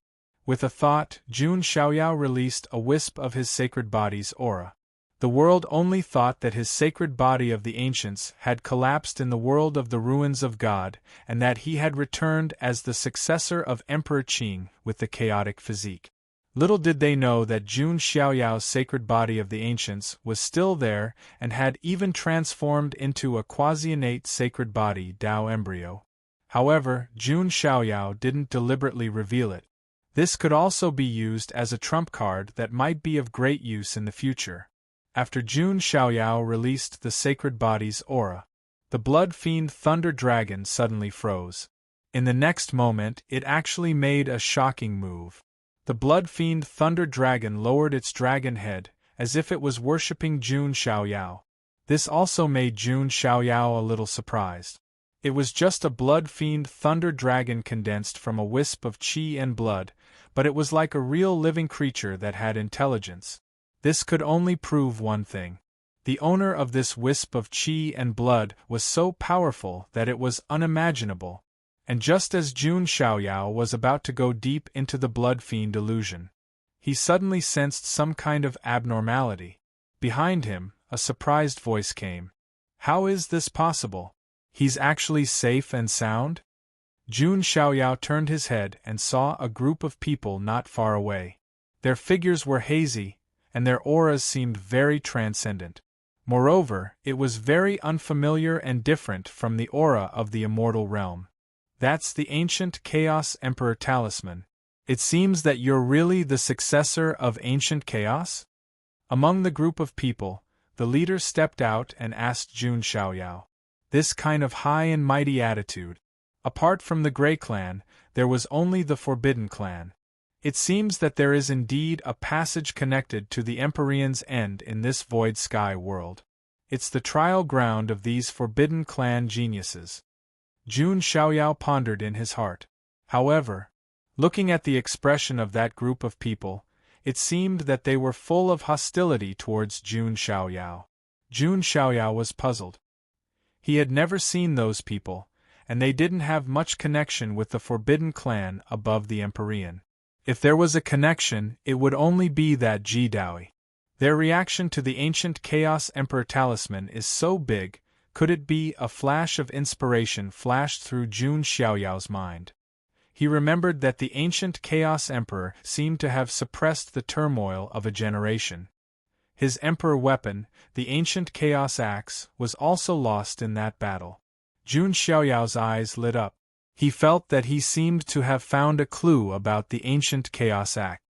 Speaker 1: With a thought, Jun Xiaoyao released a wisp of his sacred body's aura. The world only thought that his sacred body of the ancients had collapsed in the world of the ruins of God, and that he had returned as the successor of Emperor Qing with the chaotic physique. Little did they know that Jun Xiaoyao's sacred body of the ancients was still there and had even transformed into a quasi-innate sacred body Tao embryo. However, Jun Xiaoyao didn't deliberately reveal it. This could also be used as a trump card that might be of great use in the future. After Jun Xiaoyao released the sacred body's aura, the blood fiend Thunder Dragon suddenly froze. In the next moment, it actually made a shocking move. The blood fiend Thunder Dragon lowered its dragon head, as if it was worshipping Jun Xiaoyao. This also made Jun Xiaoyao a little surprised. It was just a blood fiend Thunder Dragon condensed from a wisp of qi and blood, but it was like a real living creature that had intelligence. This could only prove one thing. The owner of this wisp of qi and blood was so powerful that it was unimaginable. And just as Jun Xiaoyao was about to go deep into the blood fiend illusion, he suddenly sensed some kind of abnormality. Behind him, a surprised voice came. How is this possible? He's actually safe and sound? Jun Xiaoyao turned his head and saw a group of people not far away. Their figures were hazy, and their auras seemed very transcendent. Moreover, it was very unfamiliar and different from the aura of the immortal realm. That's the ancient Chaos Emperor talisman. It seems that you're really the successor of ancient Chaos? Among the group of people, the leader stepped out and asked Jun Xiaoyao. This kind of high and mighty attitude. Apart from the Grey Clan, there was only the Forbidden Clan. It seems that there is indeed a passage connected to the Empyrean's end in this void sky world. It's the trial ground of these Forbidden Clan geniuses. Jun Xiaoyao pondered in his heart. However, looking at the expression of that group of people, it seemed that they were full of hostility towards Jun Xiaoyao. Jun Xiaoyao was puzzled. He had never seen those people, and they didn't have much connection with the Forbidden Clan above the Empyrean. If there was a connection, it would only be that Jidaoi. Their reaction to the ancient Chaos Emperor talisman is so big. Could it be? A flash of inspiration flashed through Jun Xiaoyao's mind. He remembered that the ancient Chaos Emperor seemed to have suppressed the turmoil of a generation. His Emperor weapon, the ancient Chaos Axe, was also lost in that battle. Jun Xiaoyao's eyes lit up. He felt that he seemed to have found a clue about the ancient Chaos Axe.